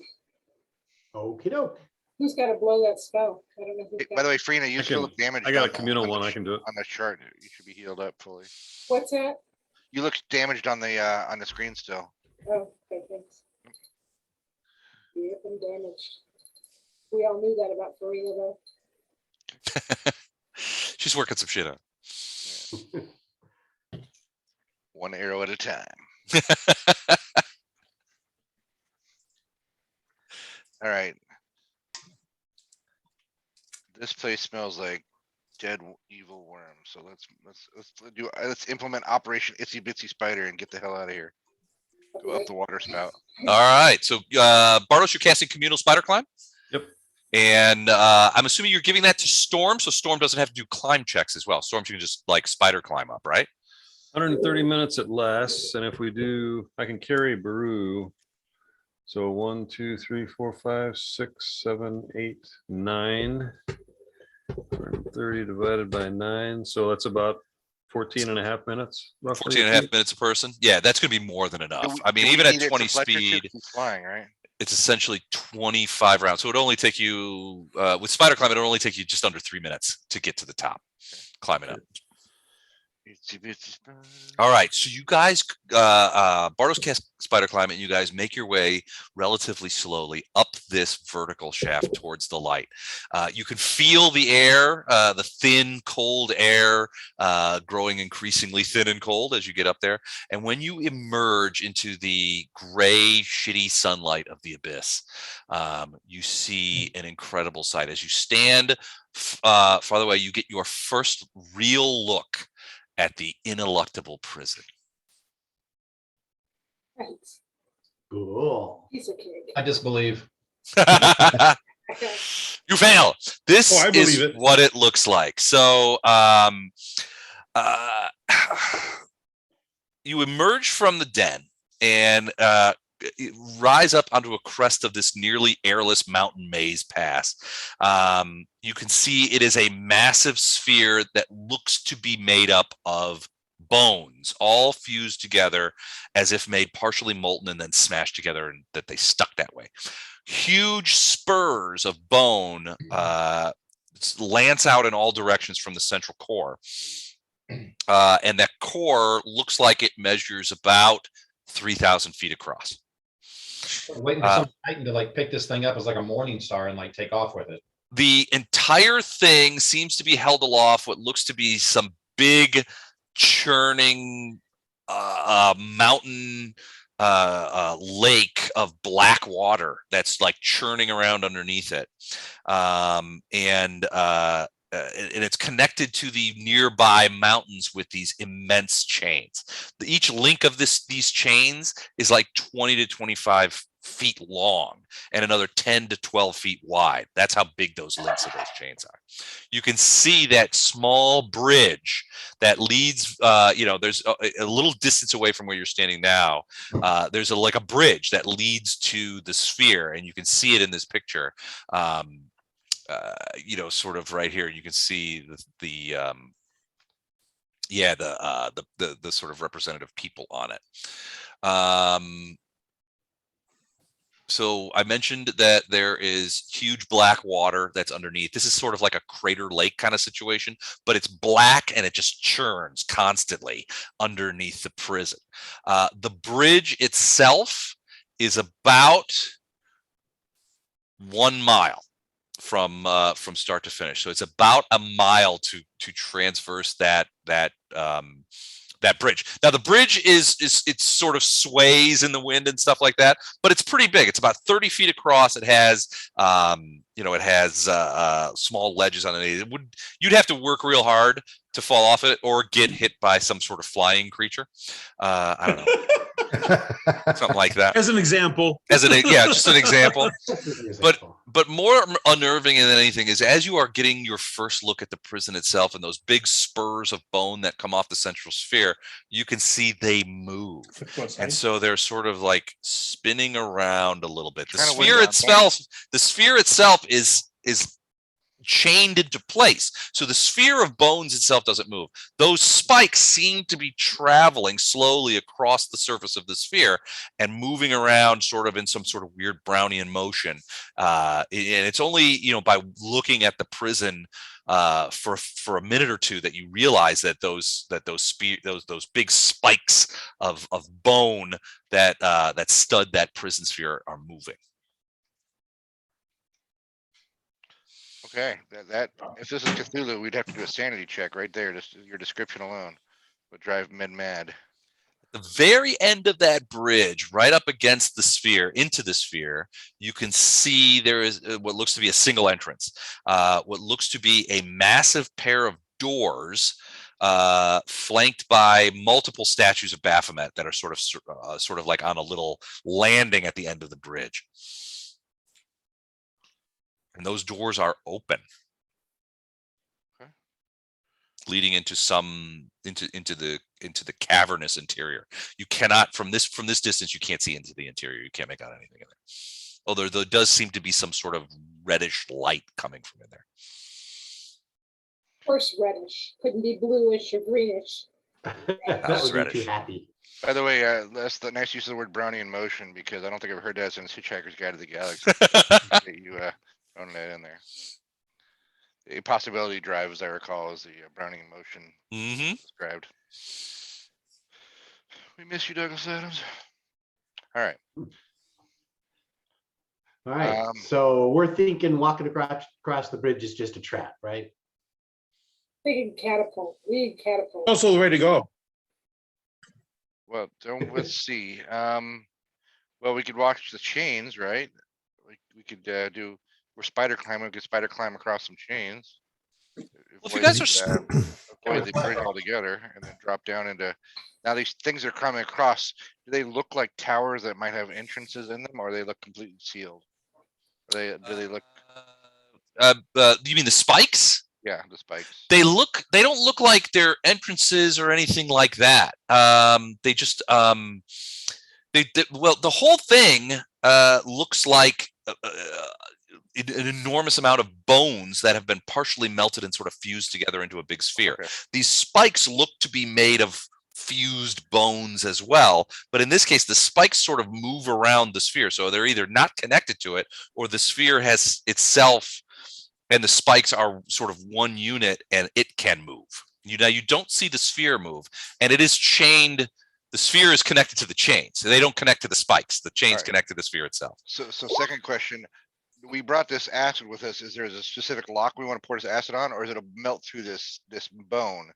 Okie doke. Who's got to blow that spell? I don't know who's By got. the way, Frina, you I still can- look damaged. I got a on the- communal on the one. I ch- can do it. On the chart, you should be healed up fully. What's that? You look damaged on the screen still. Oh, okay, thanks. Yep, I'm damaged. We all knew that about Farina though. She's working some shit out. One arrow at a time. All right. This place smells like dead evil worms. So let's implement Operation Itsy Bitsy Spider and get the hell out of here. Go up the water spout. All right. So Bartos, you're casting communal spider climb. Yep. And I'm assuming you're giving that to Storm, so Storm doesn't have to do climb checks as well. Storm can just like spider climb up, right? 130 minutes at less, and if we do, I can carry Baru So 1, 2, 3, 4, 5, 6, 7, 8, 9. 30 divided by 9. So that's about 14 and a half minutes. Roughly. 14 and a half minutes a person. Yeah, that's going to be more than enough. I mean, Do we even at need it 20 for Fletcher too? speed, He's flying, right? it's essentially 25 rounds. So it would only take you, with spider climb, it would only take you just under 3 minutes to get to the top, climbing up. All right, so you guys, Bardos cast spider climb, and you guys make your way relatively slowly up this vertical shaft towards the light. You can feel the air, the thin, cold air, growing increasingly thin and cold as you get up there. And when you emerge into the gray, shitty sunlight of the abyss, you see an incredible sight. As you stand farther away, you get your first real look at the Ineluctable Prison. Right. Cool. Piece of cake. I disbelieve. You fail. This Oh, I believe is it. what it looks like. So you emerge from the den and rise up onto a crest of this nearly airless mountain maze pass. You can see it is a massive sphere that looks to be made up of bones, all fused together as if made partially molten and then smashed together, and that they stuck that way. Huge spurs of bone lance out in all directions from the central core. And that core looks like it measures about 3,000 feet across. Waiting for some Titan to like pick this thing up as like a morning star and like take off with it. The entire thing seems to be held aloft what looks to be some big churning mountain lake of black water that's like churning around underneath it. And it's connected to the nearby mountains with these immense chains. Each link of these chains is like 20 to 25 feet long and another 10 to 12 feet wide. That's how big those links of those chains are. You can see that small bridge that leads, there's a little distance away from where you're standing now. There's like a bridge that leads to the sphere, and you can see it in this picture. Sort of right here, you can see the sort of representative people on it. So I mentioned that there is huge black water that's underneath. This is sort of like a crater lake kind of situation, but it's black and it just churns constantly underneath the prison. The bridge itself is about 1 mile from start to finish. So it's about a mile to transverse that bridge. Now the bridge is it sort of sways in the wind and stuff like that, but it's pretty big. It's about 30 feet across. It has small ledges on it. You'd have to work real hard to fall off it or get hit by some sort of flying creature. I don't know. Something like that. As an example. Just an example. But more unnerving than anything is as you are getting your first look at the prison itself and those big spurs of bone that come off the central sphere, you can see they move. And so they're sort of like spinning around a little bit. The sphere itself is chained into place. So the sphere of bones itself doesn't move. Those spikes seem to be traveling slowly across the surface of the sphere and moving around sort of in some sort of weird Brownian motion. And it's only, by looking at the prison for a minute or two that you realize that those big spikes of bone that stud that prison sphere are moving. Okay, that if this is Cthulhu, we'd have to do a sanity check right there. Just your description alone would drive men mad. The very end of that bridge, right up against the sphere, into the sphere, you can see there is what looks to be a single entrance. What looks to be a massive pair of doors, flanked by multiple statues of Baphomet that are sort of like on a little landing at the end of the bridge. And those doors are open, leading into the into the cavernous interior. You cannot from this distance. You can't see into the interior. You can't make out anything in there. Although there does seem to be some sort of reddish light coming from in there. Of course, reddish. Couldn't be bluish or greenish. That would be reddish. too happy. By the way, that's the nice use of the word Brownian motion, because I don't think I've heard that since Hitchhiker's Guide to the Galaxy. That you thrown that in there. A possibility drive, as I recall, is the Brownian motion described. We miss you, Douglas Adams. All right. All right, so we're thinking walking across the bridge is just a trap, right? We can catapult. We need catapult. Also the way to go. Well, let's see. Well, we could watch the chains, right? We could do. We're spider climbing. We could spider climb across some chains. Well, if you guys are avoid the bridge altogether, and then drop down into. Now these things are coming across. Do they look like towers that might have entrances in them, or they look completely sealed? Do they look? You mean the spikes? Yeah, the spikes. They don't look like they're entrances or anything like that. They just well, the whole thing looks like an enormous amount of bones that have been partially melted and sort of fused together into a big sphere. Okay. These spikes look to be made of fused bones as well, but in this case the spikes sort of move around the sphere, so they're either not connected to it or the sphere has itself and the spikes are sort of one unit and it can move. You don't see the sphere move, and it is chained. The sphere is connected to the chains, so they don't connect to the spikes. The chains connect to the sphere itself. So second question, we brought this acid with us. Is there a specific lock we want to pour this acid on, or is it a melt through this bone?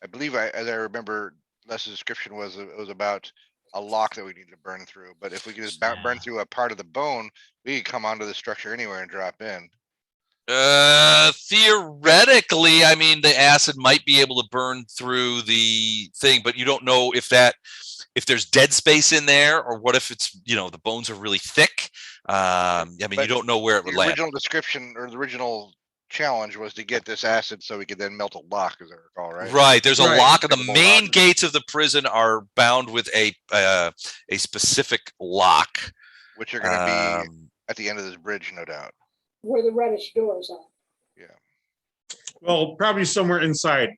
I believe as I remember, Les's description was it was about a lock that we need to burn through. But if we could just burn through a part of the bone, we could come onto the structure anywhere and drop in. Theoretically, I mean, the acid might be able to burn through the thing, but you don't know if there's dead space in there, or what if it's, the bones are really thick. I mean, but you don't know where it would land. The original description or the original challenge was to get this acid so we could then melt a lock, as I recall, right? Right. There's a lock, and the main gates of the prison are bound with a specific lock, which are going to be at the end of this bridge, no doubt. Where the reddish doors are. Yeah. Well, probably somewhere inside.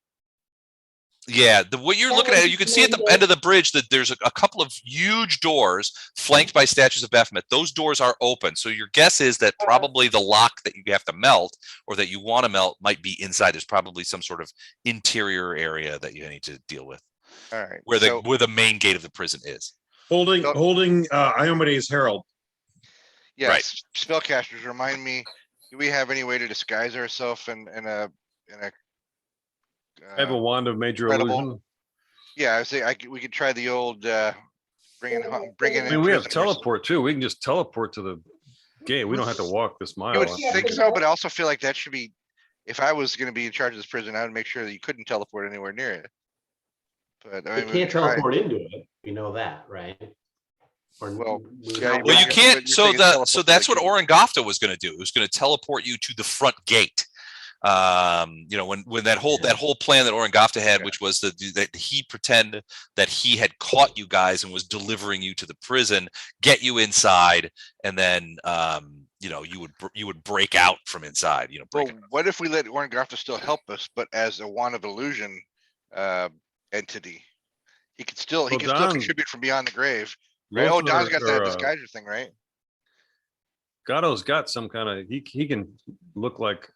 Yeah, what you're looking at, you can see at the end of the bridge that there's a couple of huge doors flanked by statues of Baphomet. Those doors are open. So your guess is that probably the lock that you have to melt, or that you want to melt, might be inside. There's probably some sort of interior area that you need to deal with. All right. Where the main gate of the prison is. Holding Iomede's herald. Yes. Right. Spellcasters, remind me, do we have any way to disguise ourselves in a I have a wand of major incredible illusion. Yeah, I would say we could try the old bring in. I mean, we have teleport too. We can just teleport to the gate. We don't have to walk this mile. You would think so, but I also feel like that should be. If I was going to be in charge of this prison, I would make sure that you couldn't teleport anywhere near it. But I mean, You can't teleport into it. We know that, right? Well, you can't. So that's what Orangofta was going to do. It was going to teleport you to the front gate. When that whole plan that Orangofta had, which was that he pretend that he had caught you guys and was delivering you to the prison, get you inside, and then you would break out from inside. What if we let Orangofta still help us, but as a wand of illusion entity? He can still contribute from beyond the grave. Right? Oh, Don's got that disguiser thing, right? Gatto's got some kind of he can look like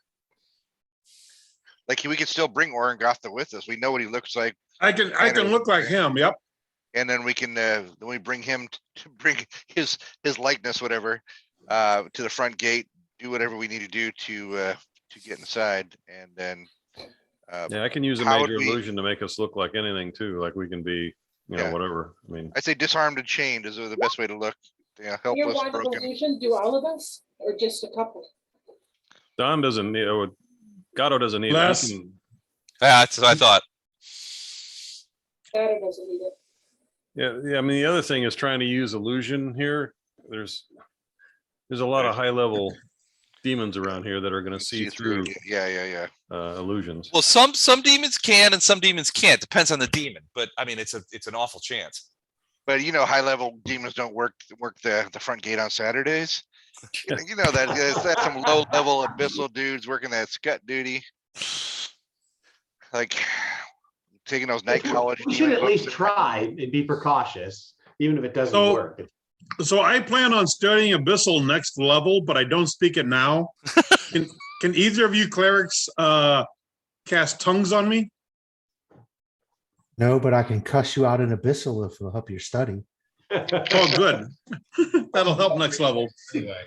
we could still bring Orangofta with us. We know what he looks like. I can look like him. Yep. And then we can then we bring him to bring his likeness, whatever, to the front gate. Do whatever we need to do to get inside, and then. I can use a major illusion to make us look like anything too. Like we can be, whatever. I mean, I'd say disarmed and chained is the best way to look. Helpless, Your wand of broken. illusion, do all of us or just a couple? Don doesn't need. Gatto doesn't need. Less. That's what I thought. Gatto doesn't need it. Yeah. I mean, the other thing is trying to use illusion here. There's a lot of high level demons around here that are going to see through Yeah. illusions. Well, some demons can and some demons can't. Depends on the demon, but I mean, it's an awful chance. But high level demons don't work the front gate on Saturdays. You know that's some low level abyssal dudes working that scut duty, like taking those night college. We should at least try and be precautious, even if it doesn't work. So I plan on studying Abyssal next level, but I don't speak it now. Can either of you clerics cast tongues on me? No, but I can cuss you out in Abyssal if it'll help your study. Oh, good. That'll help next level. Anyway,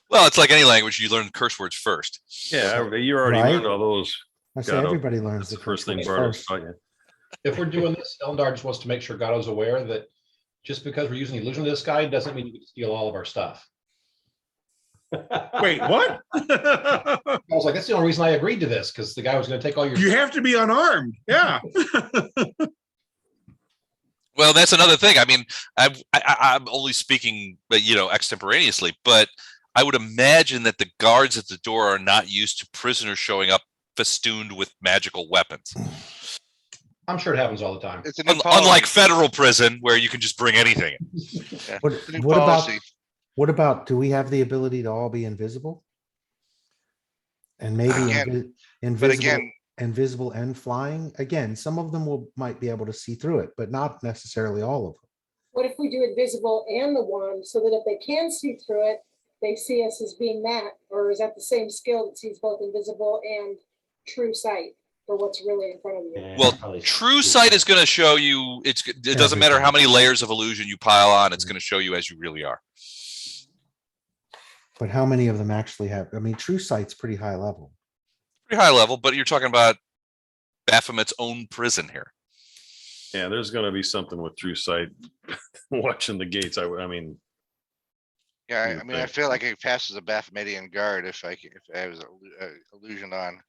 Well, it's like any language. You learn curse words first. Yeah, you already Right? learned all those. I say Gato. everybody learns That's the the first thing words Bardos first. taught you. if we're doing this, Eldar just wants to make sure Gato's aware that just because we're using the illusion of this guy doesn't mean you can steal all of our stuff. Wait, what? I was like, that's the only reason I agreed to this, because the guy was going to take all your. You have to be unarmed. Yeah. Well, that's another thing. I mean, I'm only speaking, extemporaneously, but I would imagine that the guards at the door are not used to prisoners showing up festooned with magical weapons. I'm sure it happens all the time. It's a new Unlike federal prison, where you can just bring anything in. Yeah. What, It's a new what about, policy. what about, do we have the ability to all be invisible? And maybe Again, invisible, invisible and flying? Again, some of them might be able to see through it, but not necessarily all of them. What if we do invisible and the wand, so that if they can see through it, they see us as being that, or is that the same skill that sees both invisible and true sight for what's really in front of you? Well, true sight is going to show you. It doesn't matter how many layers of illusion you pile on. It's going to show you as you really are. But how many of them actually have? I mean, true sight's pretty high level. Pretty high level, but you're talking about Baphomet's own prison here. Yeah, there's going to be something with true sight watching the gates. I mean, Yeah, I mean, I feel like it passes a Baphometian guard if I was illusion on.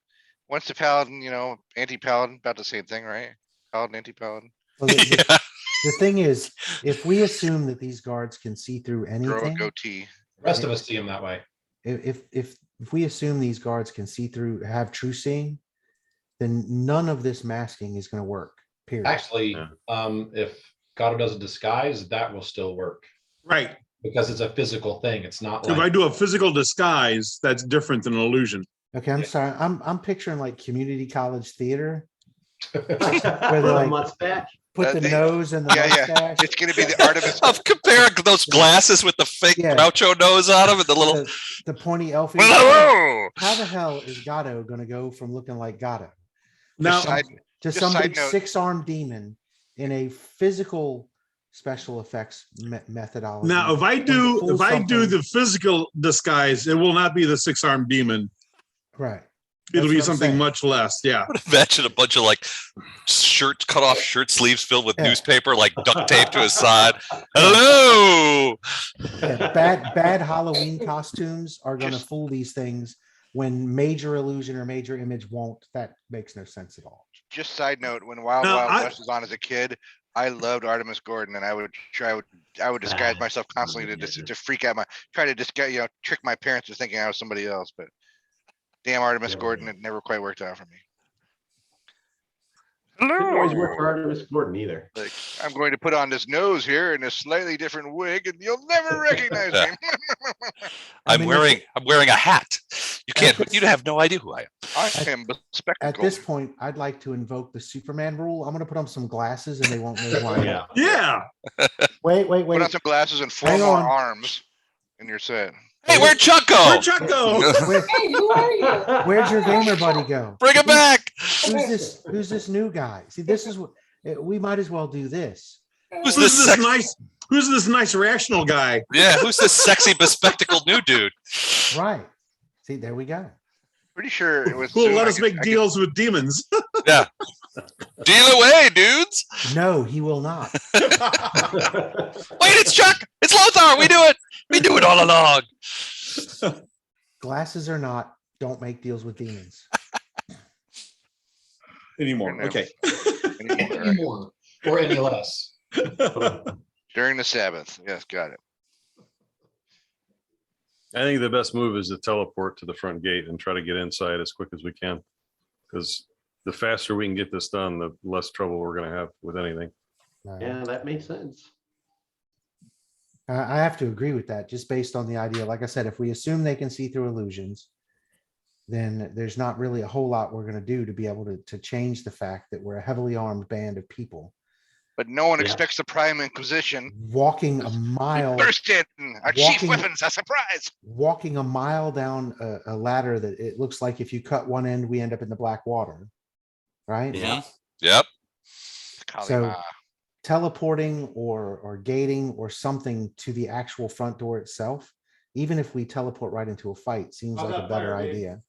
Once the paladin, anti-paladin, about the same thing, right? Paladin, anti-paladin. Well, the thing is, if we assume that these guards can see through Grow a anything, goatee. The rest of us see him that way. if we assume these guards can see through, have true seeing, then none of this masking is going to work. Period. Actually, if Gato does a disguise, that will still work Right. because it's a physical thing. It's not If I like do a physical disguise, that's different than an illusion. Okay, I'm sorry. I'm picturing like community college theater With a mustache. put the nose and the Yeah. mustache. It's going to be the Artemis. Of comparing those glasses with the fake Yeah. Groucho nose on them and the little. the pointy elf. Hello! How the hell is Gato going to go from looking like Gato Now, Side- to Just somebody side note. 6-armed demon in a physical special effects methodology? now, if I do something- the physical disguise, it will not be the 6-armed demon. right. It'll That's be what I'm something saying. much less. Yeah. Imagine a bunch of like cut off shirt sleeves filled with Yeah. newspaper, like duct tape to his side. Hello. Yeah, bad Halloween costumes are going to Just- fool these things when major illusion or major image won't. That makes no sense at all. Just side note, when Wild No, Wild West was on as a kid, I loved Artemis Gordon, and I would disguise myself constantly to freak out try to just get, trick my parents into thinking I was somebody else. But damn Artemis Gordon, it never quite worked out for me. Didn't always work for Artemis Gordon either. Like, I'm going to put on this nose here and a slightly different wig, and you'll never recognize me. I I'm mean, wearing a hat. You'd have no idea who I am. I am At bespectacled. this point, I'd like to invoke the Superman rule. I'm going to put on some glasses and they won't know who I am. Yeah. Wait. Put on some glasses and 4 Hang more on. arms, and you're set. Hey, where'd Chuck go? Where'd Chuck go? Hey, who are you? Where'd your gamer buddy go? Bring him back. Who's this new guy? See, this is what we might as well do this. Who's Who's this? this nice rational guy? Yeah, who's this sexy bespectacled new dude? Right. See, there we go. Pretty sure it was. Who'll soon let I us could- make I could- deals with demons? Yeah. Deal away, dudes. No, he will not. Wait, it's Chuck. It's Lothar. We do it. We do it all along. Glasses or not, don't make deals with demons. Anymore. Okay. anymore or any less. During the Sabbath. Yes, got it. I think the best move is to teleport to the front gate and try to get inside as quick as we can. Because the faster we can get this done, the less trouble we're gonna have with anything. Yeah, that makes sense. I have to agree with that, just based on the idea. Like I said, if we assume they can see through illusions, then there's not really a whole lot we're gonna do to be able to change the fact that we're a heavily armed band of people But no one Yeah. expects the Prime Inquisition. walking a mile, Burst in, our chief walking- weapons, a surprise. walking a mile down a ladder that it looks like if you cut one end, we end up in the black water. Right? Mhm. Yep. Kalima. Teleporting or gating or something to the actual front door itself, even if we teleport right into a fight, seems like a better idea.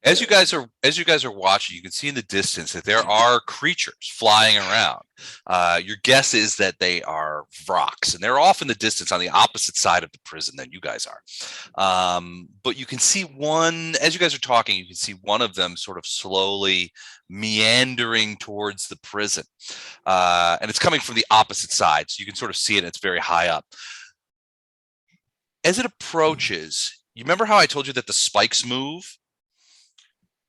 As you guys are watching, you can see in the distance that there are creatures flying around. Your guess is that they are Vrox, and they're off in the distance on the opposite side of the prison than you guys are. But you can see one, as you guys are talking, you can see one of them sort of slowly meandering towards the prison. And it's coming from the opposite side, so you can sort of see it. It's very high up. As it approaches, you remember how I told you that the spikes move?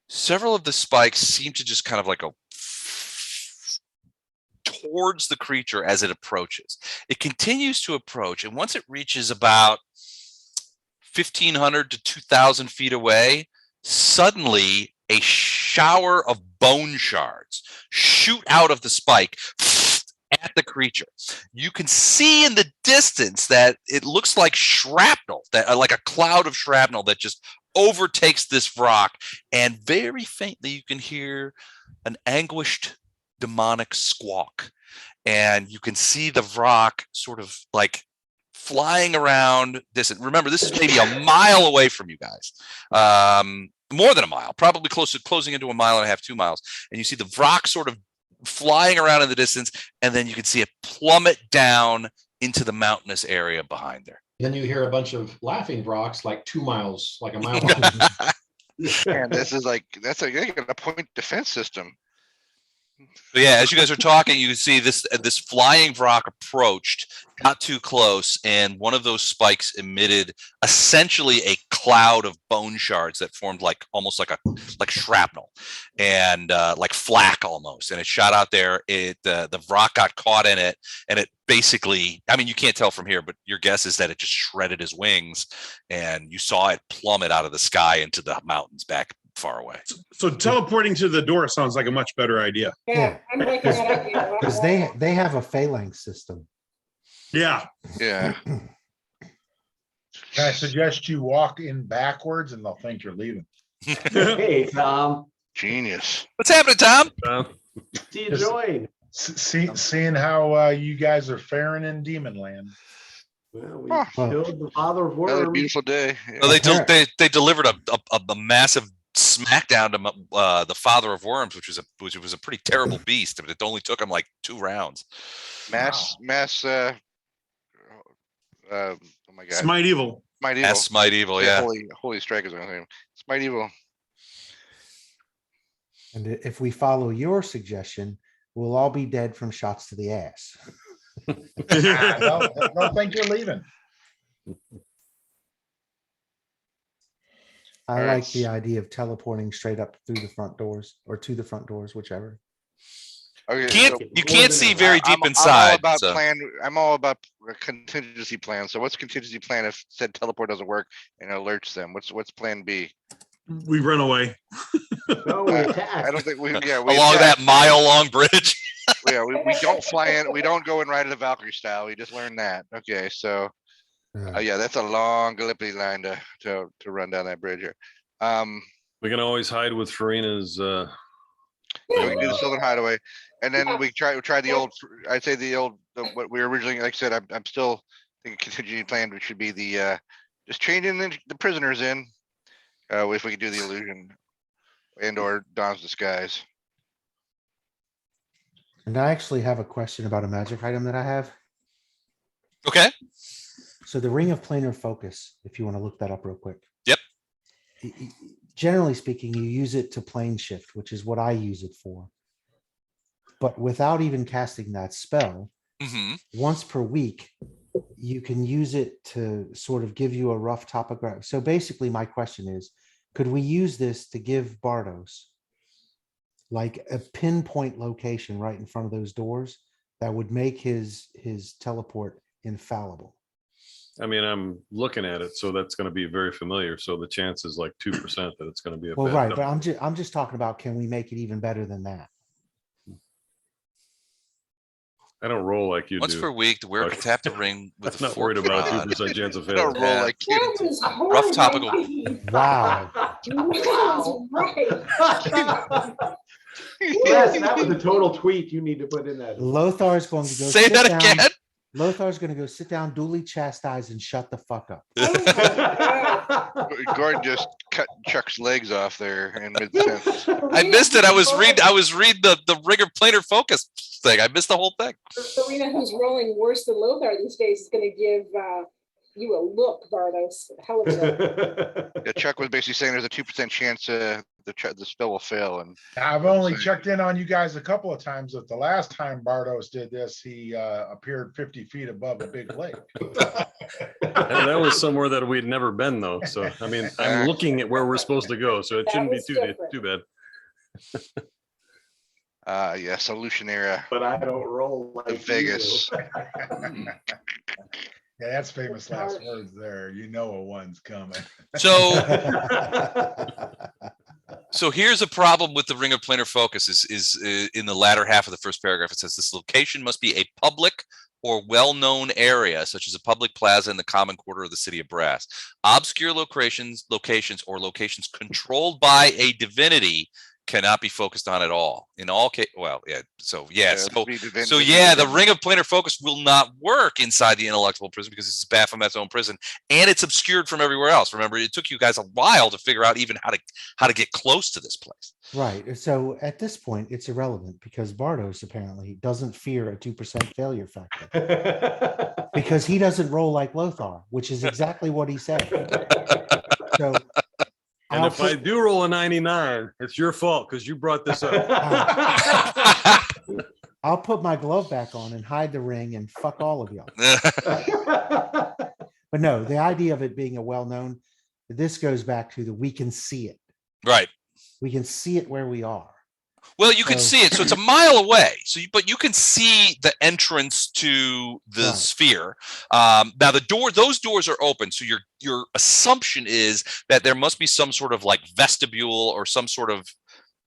Several of the spikes seem to just kind of like go towards the creature as it approaches. It continues to approach, and once it reaches about 1,500 to 2,000 feet away, suddenly a shower of bone shards shoot out of the spike at the creature. You can see in the distance that it looks like shrapnel, that like a cloud of shrapnel that just overtakes this rock, and very faintly you can hear an anguished demonic squawk, and you can see the rock sort of like flying around distant. Remember, this is maybe a mile away from you guys, more than a mile, probably closing into a mile and a half, 2 miles, and you see the rock sort of flying around in the distance, and then you can see it plummet down into the mountainous area behind there. Then you hear a bunch of laughing rocks like 2 miles, like a mile. Man, this is like, that's like a point defense system. But yeah, as you guys are talking, you can see this flying rock approached, got too close, and one of those spikes emitted essentially a cloud of bone shards that formed like almost like shrapnel and like flak almost. And it shot out there. The rock got caught in it, and it basically, I mean, you can't tell from here, but your guess is that it just shredded his wings, and you saw it plummet out of the sky into the mountains back far away. So teleporting to the door sounds like a much better idea. Yeah, I'm liking that idea. Because they have a phalanx system. Yeah. Yeah. Can I suggest you walk in backwards and they'll think you're leaving? Hey, Tom, Genius. What's happening, Tom? see you join. Seeing how you guys are faring in Demon Land. Well, we Huh. killed the father of Another worms. beautiful day. Well, they delivered a massive smackdown to the father of worms, which was a pretty terrible beast, but it only took him like 2 rounds. Mass. Oh my God. Smite evil. Smite evil. Smite evil, yeah. Holy strike is my name. Smite evil. And if we follow your suggestion, we'll all be dead from shots to the ass. They'll think you're leaving. I All like right. the idea of teleporting straight up through the front doors or to the front doors, whichever. Okay. You can't see very deep I'm all inside. about so- I'm all about a contingency plan. So what's contingency plan if said teleport doesn't work and it alerts them? What's plan B? We run away. No, we I attack. don't think we along attack. that mile-long bridge. Yeah, we don't fly in. We don't go and ride the Valkyrie style. We just learned that. Okay, so yeah, that's a long Gallipoli line to run down that bridge here. We can always hide with Farina's. Yeah, we can do the Sylvan Hideaway, and then we try the old. I'd say what we originally, like I said, I'm still thinking contingency plan, which should be the just changing the prisoners in. If we could do the illusion and or Don's disguise. And I actually have a question about a magic item that I have. Okay. So the Ring of Planar Focus, if you want to look that up real quick. Yep. Generally speaking, you use it to plane shift, which is what I use it for. But without even casting that spell, Hmm. once per week, you can use it to sort of give you a rough topograph. So basically my question is, could we use this to give Bardos like a pinpoint location right in front of those doors that would make his teleport infallible? I mean, I'm looking at it, so that's going to be very familiar. So the chance is like 2% that it's going to be a Well, bad right, but number. I'm just talking about, can we make it even better than that? I don't roll like you Once do. per week, the wearer Fuck. can tap the ring with I'm a not worried about a forked rod. 2% chance of I don't failure. roll Yeah. like you. That was Rough horrible. topical. Wow. Right. Les, that was a total tweet you need to put in that. Lothar is going to go Say sit that down. again. Lothar is going to go sit down, duly chastised, and shut the fuck up. Gordon just cut Chuck's legs off there in mid-sentence. I missed it. I was reading the Ringer planar focus thing. I missed the whole thing. Serena, who's rolling worse than Lothar these days, is going to give you a look, Bardos. Hell of a look. Yeah, Chuck was basically saying there's a 2% chance the spell will fail. And I've only checked in on you guys a couple of times, but the last time Bardos did this, he appeared 50 feet above a big lake. And that was somewhere that we'd never been though. So, I mean, I'm looking at where we're supposed to go, so it That shouldn't be was too different. bad. yeah, solution era. But I don't roll like Vegas. Yeah, that's famous last words there. You know a one's coming. So here's a problem with the ring of planar focus is in the latter half of the first paragraph. It says this location must be a public or well-known area, such as a public plaza in the common quarter of the city of Brass. Obscure locations or locations controlled by a divinity cannot be focused on at all. In all cases, well, yeah. So yeah, the ring of planar focus will not work inside the Ineluctable Prison because it's Baphomet's own prison, and it's obscured from everywhere else. Remember, it took you guys a while to figure out even how to get close to this place. Right. So at this point, it's irrelevant because Bardos apparently doesn't fear a 2% failure factor because he doesn't roll like Lothar, which is exactly what he said. So. And if I do roll a 99, it's your fault because you brought this up. I'll put my glove back on and hide the ring and fuck all of y'all. But no, the idea of it being a well-known, this goes back to we can see it. Right. We can see it where we are. Well, you can see it. So it's a mile away. But you can see the entrance to the sphere. Now those doors are open. So your assumption is that there must be some sort of like vestibule or some sort of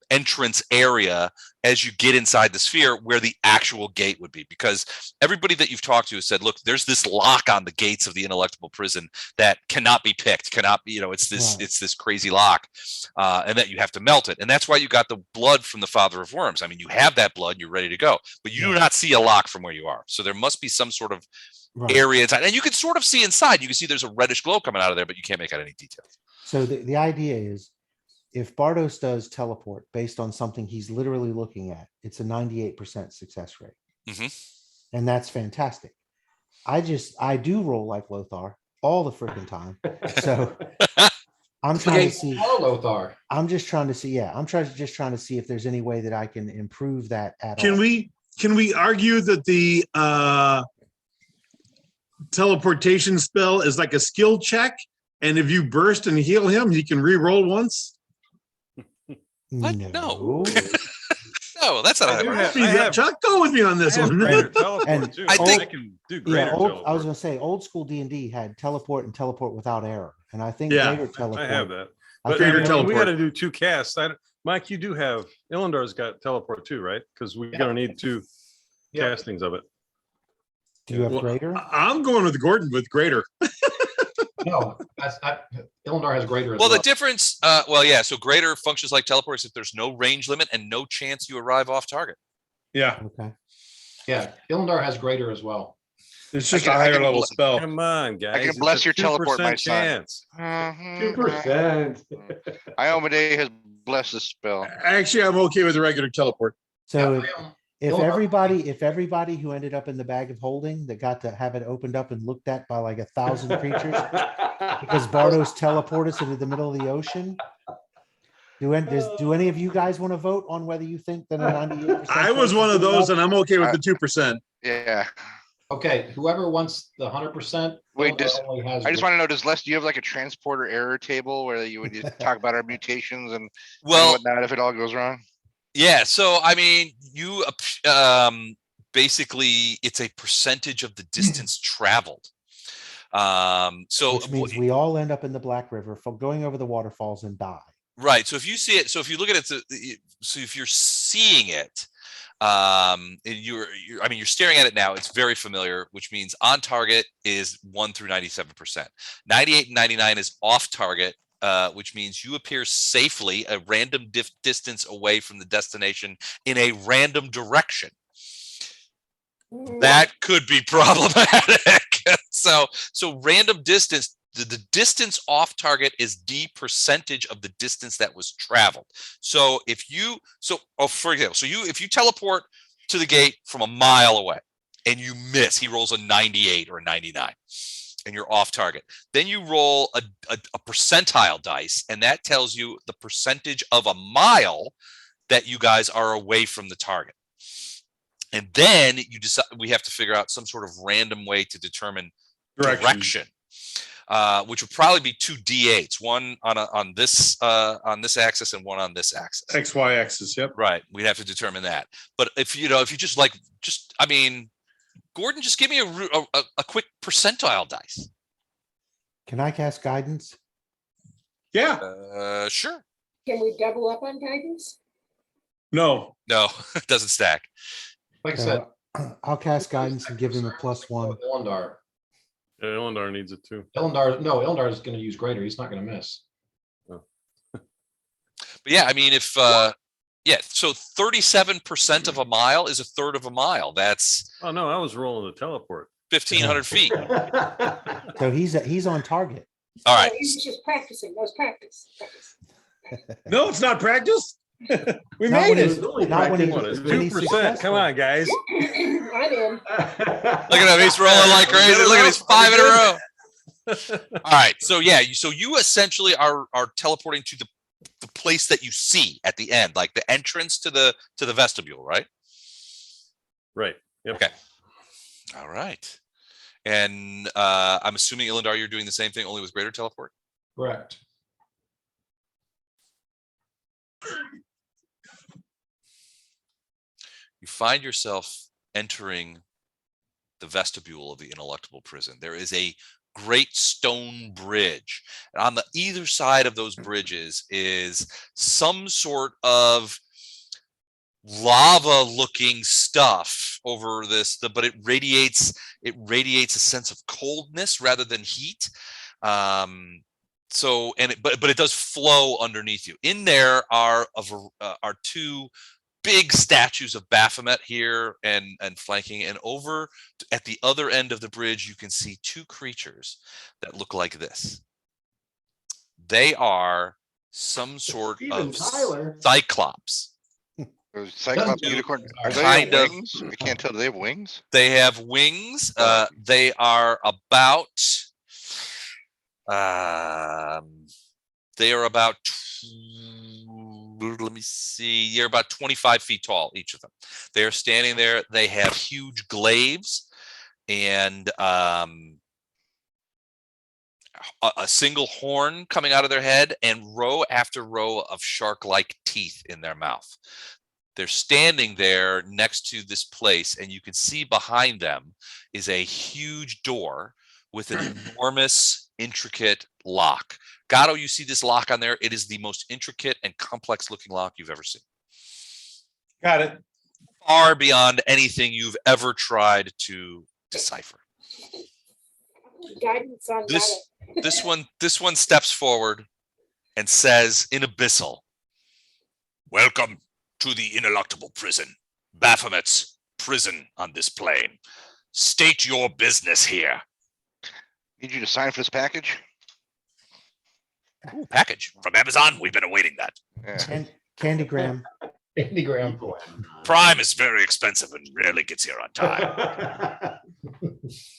entrance area as you get inside the sphere where the actual gate would be, because everybody that you've talked to has said, look, there's this lock on the gates of the Ineluctable Prison that cannot be picked, it's this crazy lock, and that you have to melt it. And that's why you got the blood from the Father of Worms. I mean, you have that blood and you're ready to go, but you do not see a lock from where you are. So there must be some sort of area inside, and you can sort of see inside. You can see there's a reddish glow coming out of there, but you can't make out any details. So the idea is, if Bardos does teleport based on something he's literally looking at, it's a 98% success rate. Mm-hmm. And that's fantastic. I do roll like Lothar all the freaking time. So I'm trying to see. Lothar. I'm just trying to see. Yeah, I'm just trying to see if there's any way that I can improve that at all. Can we argue that the teleportation spell is like a skill check? And if you burst and heal him, he can re-roll once? What? No. No, that's not how it works. Chuck, go with me on this one. And I think I can do greater teleport. I was going to say old school D&D had teleport and teleport without error, and I think Yeah, greater teleport. I have that. I But think Greater we teleport. got to do 2 casts. Mike, you do have Ilandar's got teleport too, right? Because we're gonna need 2 castings of it. Do you have Well, greater? I'm going with Gordon with greater. No, Ilendar has greater as Well, well. the difference, so greater functions like teleports if there's no range limit and no chance you arrive off target. Yeah, Okay. Yeah, Ilendar has greater as well. it's just I a can- I higher can level bl- spell. Come on, guys. can It's bless a your teleport, 2% my son. chance. 2%. Iomedean has blessed the spell. Actually, I'm okay with the regular teleport. So Yeah, if Ilendar- everybody who ended up in the bag of holding that got to have it opened up and looked at by like 1,000 creatures, because Bardos teleport us into the middle of the ocean. Do any of you guys want to vote on whether you think that a 98%? I was one of those, and I'm okay with the 2%. Yeah. Okay, whoever wants the 100%. Wait, I I just want to know, does Les, do you have like a transporter error table where you would just talk about our mutations and whatnot if it all goes wrong? Yeah. So, I mean, you basically it's a percentage of the distance traveled. So which means we all end up in the Black River going over the waterfalls and die. Right. So if you see it, so if you look at it, so if you're seeing it, you're staring at it now, it's very familiar, which means on target is 1 through 97%. 98 and 99 is off target, which means you appear safely a random distance away from the destination in a random direction. That could be problematic. So random distance, the distance off target is the percentage of the distance that was traveled. So if you, for example, if you teleport to the gate from a mile away and you miss, he rolls a 98 or a 99 and you're off target. Then you roll a percentile dice, and that tells you the percentage of a mile that you guys are away from the target. And then you decide, we have to figure out some sort of random way to determine direction. Which would probably be 2 D8s, one on this axis and one on this axis. XY axis, yep. Right. We'd have to determine that. But if you just Gordon, just give me a quick percentile dice. Can I cast guidance? Yeah. Sure. Can we double up on guidance? No, it doesn't stack. Like I said, I'll cast guidance and give him a +1. Illendar. Yeah, Illendar needs it too. Illendar is going to use greater. He's not going to miss. But yeah, I mean, so 37% of a mile is a third of a mile. That's Oh no, I was rolling the teleport. 1,500 feet. So he's on target. All right. He's just practicing. That was practice. no, it's not practice. We Not made when it. he's- not when he- What is when he's 2%? successful. Come on, guys. I'm in. Look at him. He's rolling like crazy. Look at these 5 in a row. All right. So yeah, you essentially are teleporting to the place that you see at the end, like the entrance to the vestibule, right? Right. Yep. Okay. All right. And I'm assuming, Illendar, you're doing the same thing, only with greater teleport? Correct. You find yourself entering the vestibule of the Ineluctable Prison. There is a great stone bridge. And on the either side of those bridges is some sort of lava-looking stuff over this, but it radiates a sense of coldness rather than heat. But it does flow underneath you. In there are 2 big statues of Baphomet here and flanking, and over at the other end of the bridge you can see 2 creatures that look like this. They are some sort of cyclops. Those Cyclops unicorn. Are they Kind of. wings? I can't tell. Do they have wings? They have wings. They are about let me see. You're about 25 feet tall, each of them. They are standing there. They have huge glaives and a single horn coming out of their head and row after row of shark-like teeth in their mouth. They're standing there next to this place, and you can see behind them is a huge door with an enormous, intricate lock. Gatto, you see this lock on there? It is the most intricate and complex looking lock you've ever seen. Got it. Far beyond anything you've ever tried to decipher. Guidance on This one steps forward and says in Abyssal, "Welcome to the Ineluctable Prison, Baphomet's prison on this plane. State your business here." Need you to sign for this package? Ooh, package from Amazon. We've been awaiting that. Yeah. Candygram. Candygram. Prime is very expensive and rarely gets here on time. This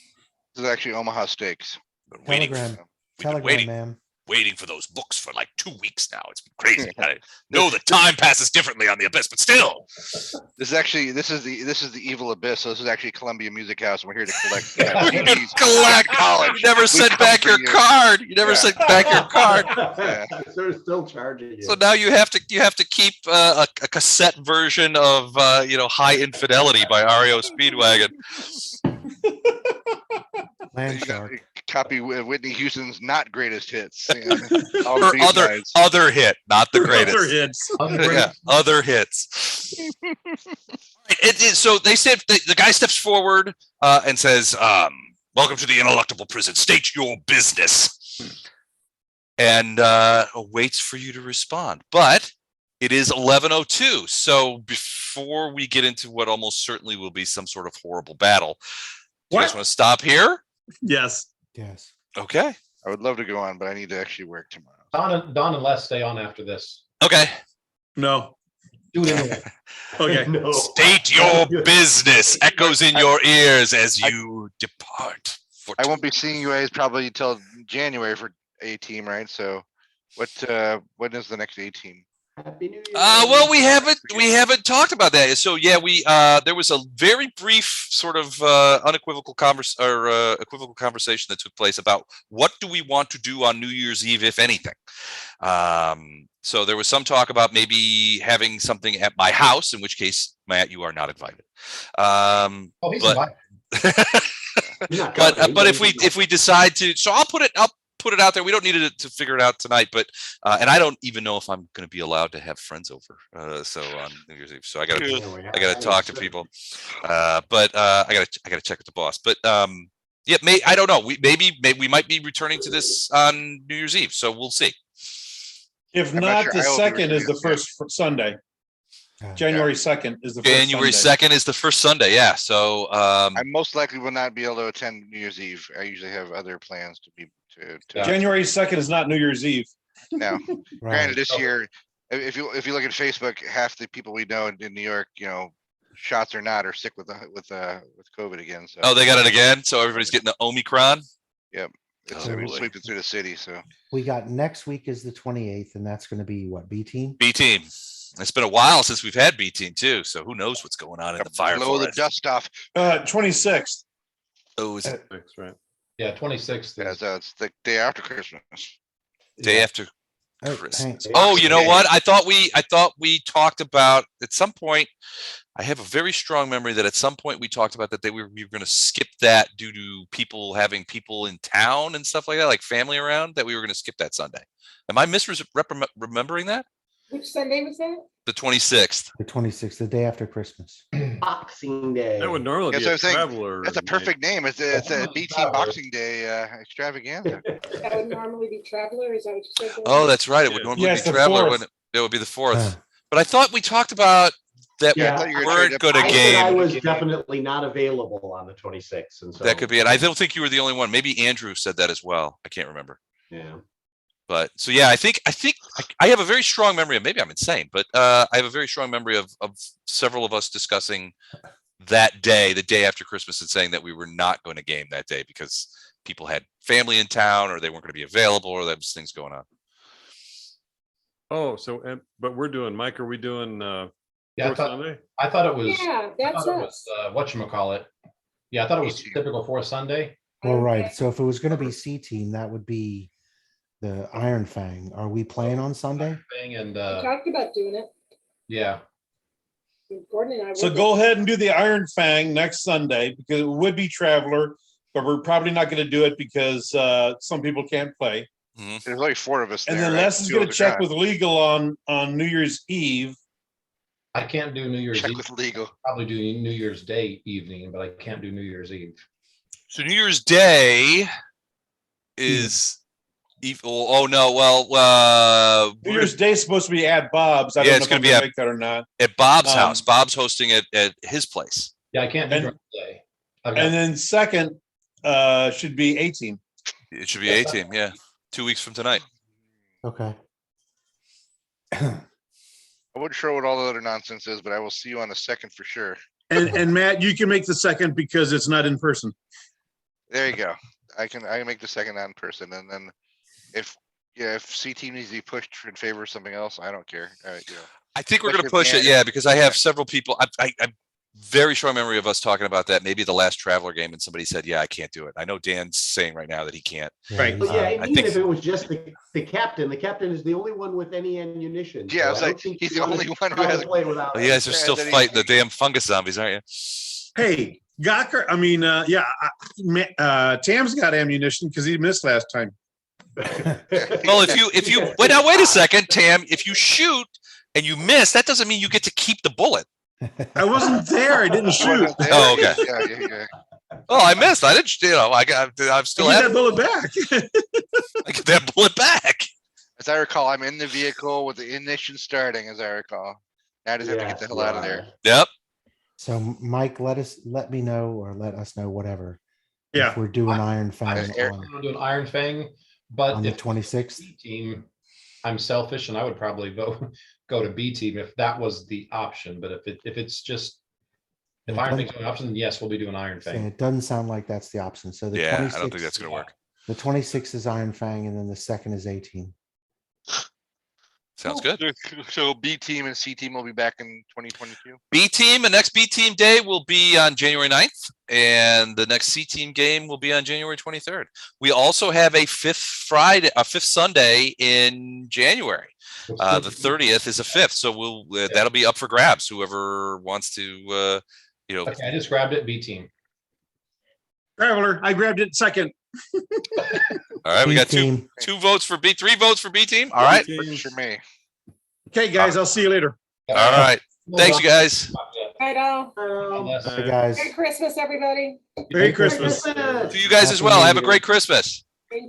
is actually Omaha Steaks. Been waiting. Telegram. We've been waiting. Telegram, ma'am. waiting for those books for like 2 weeks now. It's been crazy. I know the time passes differently on the Abyss, but still. This is the Evil Abyss. So this is actually Columbia Music House, and we're here to collect CDs. Collect. College. You never We sent come back for your you. card. You never Yeah. sent back your card. Yeah. They're still charging you. So now you have to keep a cassette version of High Infidelity by REO Speedwagon. Land You got shark. a copy of Whitney Houston's not greatest hits. All Or the B-sides. other hit, not the greatest. Other hits. Yeah, other hits. So they said the guy steps forward and says, "Welcome to the Ineluctable Prison. State your business," and waits for you to respond. But it is 11:02. So before we get into what almost certainly will be some sort of horrible battle, do you guys want to stop here? Yes. Yes. Okay. I would love to go on, but I need to actually work tomorrow. Don and Les stay on after this. Okay. No. Do it anyway. Okay. No. State your business. Echoes in your ears as you depart. I won't be seeing you guys probably until January for A team, right? So when is the next A team? Happy New Year. Well, we haven't talked about that. So yeah, there was a very brief sort of equivocal conversation that took place about what do we want to do on New Year's Eve, if anything. So there was some talk about maybe having something at my house, in which case, Matt, you are not invited. He's but, invited. but if we decide to, so I'll put it out there. We don't need to figure it out tonight, but and I don't even know if I'm going to be allowed to have friends over. So on New Year's Eve, so I got to talk to people. But I got to check with the boss. But yeah, I don't know. We might be returning to this on New Year's Eve, so we'll see. If I'm not, sure the I will be second is the returning. first Sunday. January 2nd is the first January Sunday. 2nd is the first Sunday. Yeah. So I most likely will not be able to attend New Year's Eve. I usually have other plans to be to January 2nd is not New Year's Eve. now. Right. Granted, this year, if you look at Facebook, half the people we know in New York, shots or not, are sick with COVID again. So they got it again. So everybody's getting the Omicron. it's Oh, I mean, boy. sweeping through the city. So We got next week is the 28th, and that's going to be what, B team? B team. It's been a while since we've had B team too. So who knows what's going on in the fire blow the forest. dust off. 26th. Oh, is it That's right. Yeah, 26th. Yeah, so it's the day after Christmas. day after Oh, Christmas? hang- Oh, you know what? I thought we talked about at some point. I have a very strong memory that at some point we talked about that we were going to skip that due to people having people in town and stuff like that, like family around, that we were going to skip that Sunday. Am I remembering that? Which Sunday was that? The 26th. The 26th, the day after Christmas. Boxing Day. That would normally That's be what a I'm saying. traveler. That's a perfect name. It's a B team Boxing Day extravaganza. That would normally be Traveler, is that what you said? Oh, that's right. It would Yeah. normally Yes, be the Traveler. 4th. Wouldn't it? It would be the 4th. Uh, But I thought we talked about that Yeah, I thought we you were weren't trying going to- to I said I game. was definitely not available on the 26th, and so That could be it. I don't think you were the only one. Maybe Andrew said that as well. I can't remember. Yeah. But so yeah, I think I have a very strong memory of, maybe I'm insane, but I have a very strong memory of several of us discussing that day, the day after Christmas, and saying that we were not going to game that day because people had family in town or they weren't going to be available or there was things going on. Oh, but we're doing, Mike, are we doing Yeah, fourth Sunday? I thought it was. Yeah, I that's thought it us. was, whatchamacallit. Yeah, I thought it was typical for a Sunday. Well, right. So if it was going to be C team, that would be the Iron Fang. Are we playing on Sunday? Thing and We talked about doing it. yeah, Gordon and I. So were go ahead and do the Iron Fang next Sunday because it would be Traveler, but we're probably not going to do it because some people can't play. There's only 4 of us there. And then right? Les is 2 going of to us check are with legal on New Year's Eve. I can't do New Year's check Eve. with legal. Probably do New Year's Day evening, but I can't do New Year's Eve. So New Year's Day is evil. Oh no, well, New Year's Day is supposed to be at Bob's. I Yeah, don't it's know gonna if be I'm at- gonna make that or not. at Bob's Um, house. Bob's hosting it at his place. Yeah, I can't do And- Drunk Day. I've got- And then second should be 18. It should be 18. Yeah, 2 weeks from tonight. Okay. I wasn't sure what all the other nonsense is, but I will see you on the 2nd for sure. And Matt, you can make the second because it's not in person. There you go. I can make the 2nd on person, and then if Yeah, if C team needs to be pushed in favor of something else, I don't care. I think we're going to Especially push if it, we yeah, had- because I have several people. I'm very strong memory of us talking about that. Maybe the last Traveler game, and somebody said, "Yeah, I can't do it." I know Dan's saying right now that he can't. Right. he's- But yeah, I and even think- if it was just the captain is the only one with any ammunition. Yeah, so I was don't like, think he's you the wanna only one who try to has. play without. Oh, you guys are Yeah, still that he- fighting the damn fungus zombies, aren't you? Hey, Gawker, I mean, yeah, Tam's got ammunition because he missed last time. Well, if you wait now, wait a second, Tam. If you shoot and you miss, that doesn't mean you get to keep the bullet. I wasn't there. I didn't He shoot. wasn't there. Oh, okay. Yeah. Oh, I missed. I didn't. I'm still Give at that it. bullet back. I get that bullet back. As I recall, I'm in the vehicle with the ignition starting, as I recall. Now I just have to get the hell out of there. Yep. So Mike, let me know or let us know, whatever. Yeah. If we're doing Iron Fang Eric- on, I'm gonna do an Iron Fang, but on the if 26th. B team, I'm selfish and I would probably go to B team if that was the option. But if it's just if Yeah, Iron don't- Fang's an option, then yes, we'll be doing Iron And Fang. it doesn't sound like that's the option. So the Yeah, I 26th, don't think that's gonna work. the 26th is Iron Fang, and then the second is 18. Sounds good. So B team and C team will be back in 2022. B team, the next B team day will be on January 9th, and the next C team game will be on January 23rd. We also have a fifth Sunday in January. The 30th is a fifth, so that'll be up for grabs. Whoever wants to, Okay, I just grabbed it. B team. Traveler, I grabbed it second. all right, we B got team. two votes for B, 3 votes for B team. All right, Works for me. Okay, guys, I'll see you later. all right. Thanks, you guys. Right on. Hey, guys. Merry Christmas, everybody. Merry Christmas. To you guys as well. Have a great Christmas.